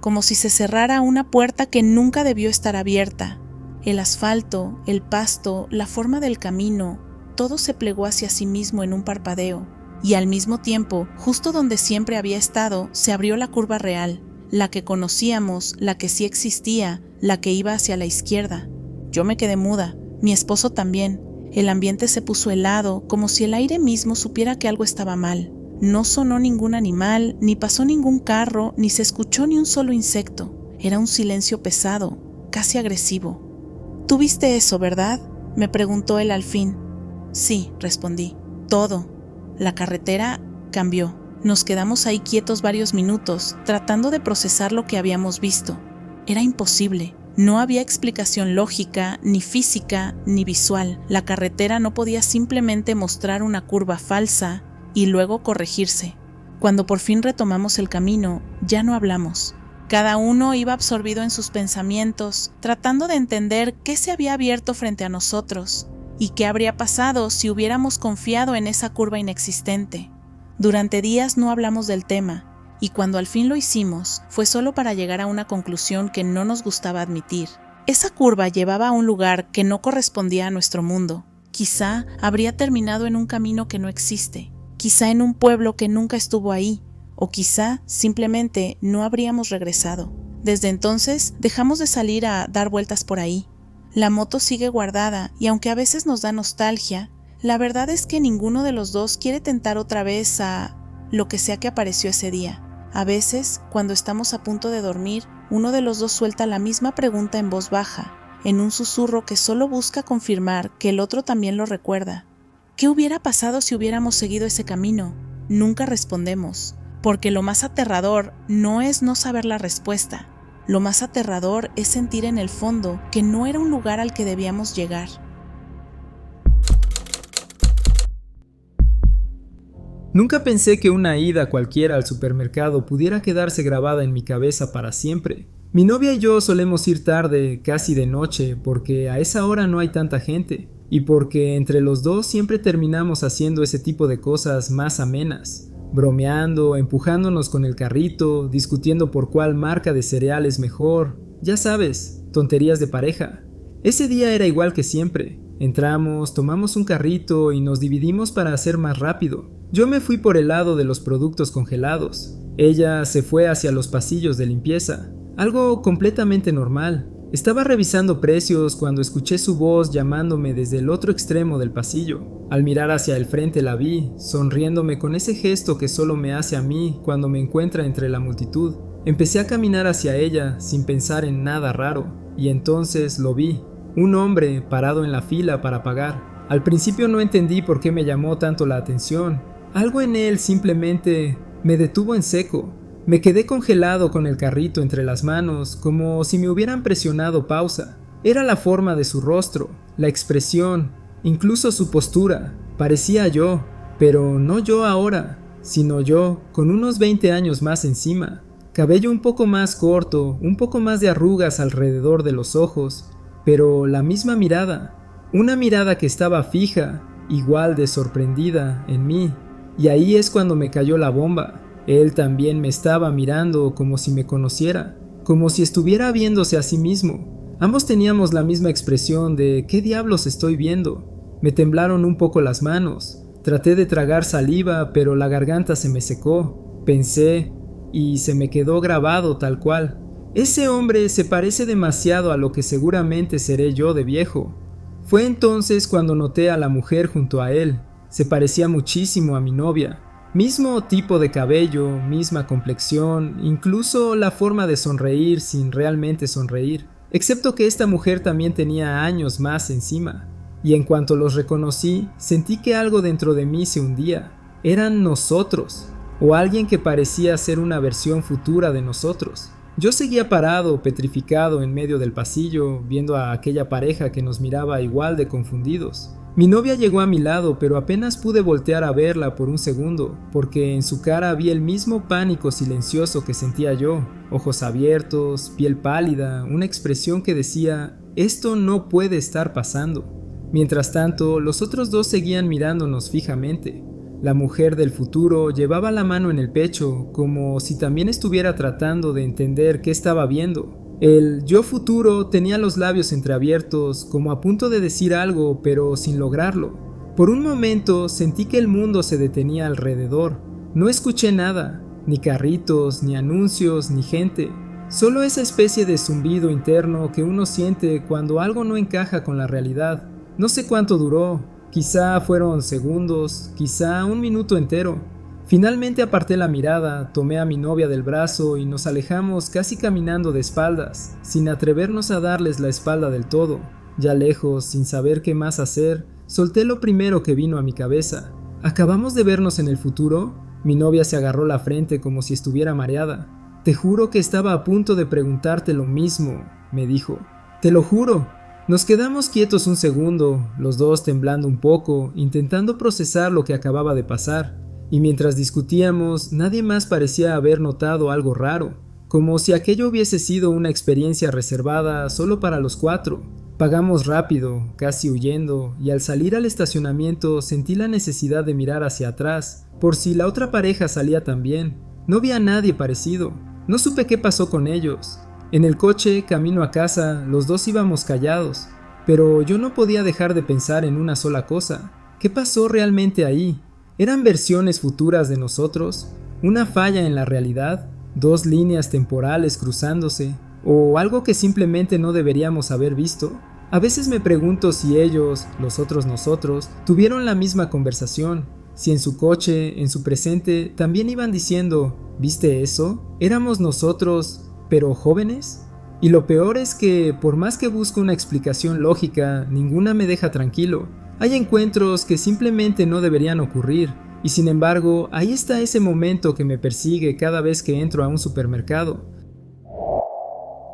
se cerrara una puerta que nunca debió estar abierta. El asfalto, el pasto, la forma del camino, todo se plegó hacia sí mismo en un parpadeo. Y al mismo tiempo, justo donde siempre había estado, se abrió la curva real, la que conocíamos, la que sí existía, la que iba hacia la izquierda. Yo me quedé muda, mi esposo también. El ambiente se puso helado, como si el aire mismo supiera que algo estaba mal. No sonó ningún animal, ni pasó ningún carro, ni se escuchó ni un solo insecto. Era un silencio pesado, casi agresivo. «¿Tú viste eso, verdad?», me preguntó él al fin. «Sí», respondí. «Todo». La carretera cambió. Nos quedamos ahí quietos varios minutos, tratando de procesar lo que habíamos visto. Era imposible. No había explicación lógica, ni física, ni visual. La carretera no podía simplemente mostrar una curva falsa y luego corregirse. Cuando por fin retomamos el camino, ya no hablamos. Cada uno iba absorbido en sus pensamientos, tratando de entender qué se había abierto frente a nosotros. ¿Y qué habría pasado si hubiéramos confiado en esa curva inexistente? Durante días no hablamos del tema, y cuando al fin lo hicimos, fue solo para llegar a una conclusión que no nos gustaba admitir. Esa curva llevaba a un lugar que no correspondía a nuestro mundo. Quizá habría terminado en un camino que no existe, quizá en un pueblo que nunca estuvo ahí, o quizá simplemente no habríamos regresado. Desde entonces dejamos de salir a dar vueltas por ahí. La moto sigue guardada y aunque a veces nos da nostalgia, la verdad es que ninguno de los dos quiere tentar otra vez a lo que sea que apareció ese día. A veces, cuando estamos a punto de dormir, uno de los dos suelta la misma pregunta en voz baja, en un susurro que solo busca confirmar que el otro también lo recuerda. ¿Qué hubiera pasado si hubiéramos seguido ese camino? Nunca respondemos, porque lo más aterrador no es no saber la respuesta. Lo más aterrador es sentir en el fondo que no era un lugar al que debíamos llegar. Nunca pensé que una ida cualquiera al supermercado pudiera quedarse grabada en mi cabeza para siempre. Mi novia y yo solemos ir tarde, casi de noche, porque a esa hora no hay tanta gente, y porque entre los dos siempre terminamos haciendo ese tipo de cosas más amenas. Bromeando, empujándonos con el carrito, discutiendo por cuál marca de cereal es mejor. Ya sabes, tonterías de pareja. Ese día era igual que siempre. Entramos, tomamos un carrito y nos dividimos para hacer más rápido. Yo me fui por el lado de los productos congelados. Ella se fue hacia los pasillos de limpieza. Algo completamente normal. Estaba revisando precios cuando escuché su voz llamándome desde el otro extremo del pasillo. Al mirar hacia el frente la vi, sonriéndome con ese gesto que solo me hace a mí cuando me encuentra entre la multitud. Empecé a caminar hacia ella sin pensar en nada raro, y entonces lo vi. Un hombre parado en la fila para pagar. Al principio no entendí por qué me llamó tanto la atención. Algo en él simplemente me detuvo en seco. Me quedé congelado con el carrito entre las manos, como si me hubieran presionado pausa. Era la forma de su rostro, la expresión, incluso su postura. Parecía yo, pero no yo ahora, sino yo con unos 20 años más encima. Cabello un poco más corto, un poco más de arrugas alrededor de los ojos, pero la misma mirada. Una mirada que estaba fija, igual de sorprendida, en mí. Y ahí es cuando me cayó la bomba. Él también me estaba mirando como si me conociera, como si estuviera viéndose a sí mismo. Ambos teníamos la misma expresión de ¿qué diablos estoy viendo? Me temblaron un poco las manos. Traté de tragar saliva, pero la garganta se me secó. Pensé, y se me quedó grabado tal cual. Ese hombre se parece demasiado a lo que seguramente seré yo de viejo. Fue entonces cuando noté a la mujer junto a él. Se parecía muchísimo a mi novia. Mismo tipo de cabello, misma complexión, incluso la forma de sonreír sin realmente sonreír. Excepto que esta mujer también tenía años más encima. Y en cuanto los reconocí, sentí que algo dentro de mí se hundía. Eran nosotros, o alguien que parecía ser una versión futura de nosotros. Yo seguía parado, petrificado en medio del pasillo, viendo a aquella pareja que nos miraba igual de confundidos. Mi novia llegó a mi lado, pero apenas pude voltear a verla por un segundo, porque en su cara había el mismo pánico silencioso que sentía yo. Ojos abiertos, piel pálida, una expresión que decía, esto no puede estar pasando. Mientras tanto, los otros dos seguían mirándonos fijamente. La mujer del futuro llevaba la mano en el pecho, como si también estuviera tratando de entender qué estaba viendo. El yo futuro tenía los labios entreabiertos, como a punto de decir algo, pero sin lograrlo. Por un momento sentí que el mundo se detenía alrededor. No escuché nada, ni carritos, ni anuncios, ni gente. Solo esa especie de zumbido interno que uno siente cuando algo no encaja con la realidad. No sé cuánto duró, quizá fueron segundos, quizá un minuto entero. Finalmente aparté la mirada, tomé a mi novia del brazo y nos alejamos casi caminando de espaldas, sin atrevernos a darles la espalda del todo. Ya lejos, sin saber qué más hacer, solté lo primero que vino a mi cabeza. ¿Acabamos de vernos en el futuro? Mi novia se agarró la frente como si estuviera mareada. Te juro que estaba a punto de preguntarte lo mismo, me dijo. Te lo juro. Nos quedamos quietos un segundo, los dos temblando un poco, intentando procesar lo que acababa de pasar. Y mientras discutíamos, nadie más parecía haber notado algo raro, como si aquello hubiese sido una experiencia reservada solo para los cuatro. Pagamos rápido, casi huyendo, y al salir al estacionamiento sentí la necesidad de mirar hacia atrás, por si la otra pareja salía también. No vi a nadie parecido, no supe qué pasó con ellos. En el coche, camino a casa, los dos íbamos callados, pero yo no podía dejar de pensar en una sola cosa. ¿Qué pasó realmente ahí? ¿Eran versiones futuras de nosotros? ¿Una falla en la realidad? ¿Dos líneas temporales cruzándose? ¿O algo que simplemente no deberíamos haber visto? A veces me pregunto si ellos, los otros nosotros, tuvieron la misma conversación. Si en su coche, en su presente, también iban diciendo, ¿viste eso? ¿Éramos nosotros, pero jóvenes? Y lo peor es que, por más que busco una explicación lógica, ninguna me deja tranquilo. Hay encuentros que simplemente no deberían ocurrir, y sin embargo, ahí está ese momento que me persigue cada vez que entro a un supermercado.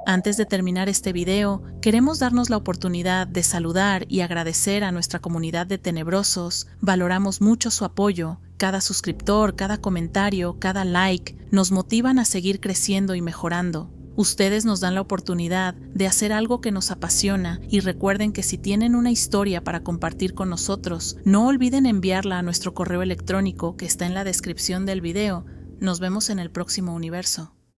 Antes de terminar este video, queremos darnos la oportunidad de saludar y agradecer a nuestra comunidad de tenebrosos. Valoramos mucho su apoyo. Cada suscriptor, cada comentario, cada like nos motivan a seguir creciendo y mejorando. Ustedes nos dan la oportunidad de hacer algo que nos apasiona y recuerden que si tienen una historia para compartir con nosotros, no olviden enviarla a nuestro correo electrónico que está en la descripción del video. Nos vemos en el próximo universo.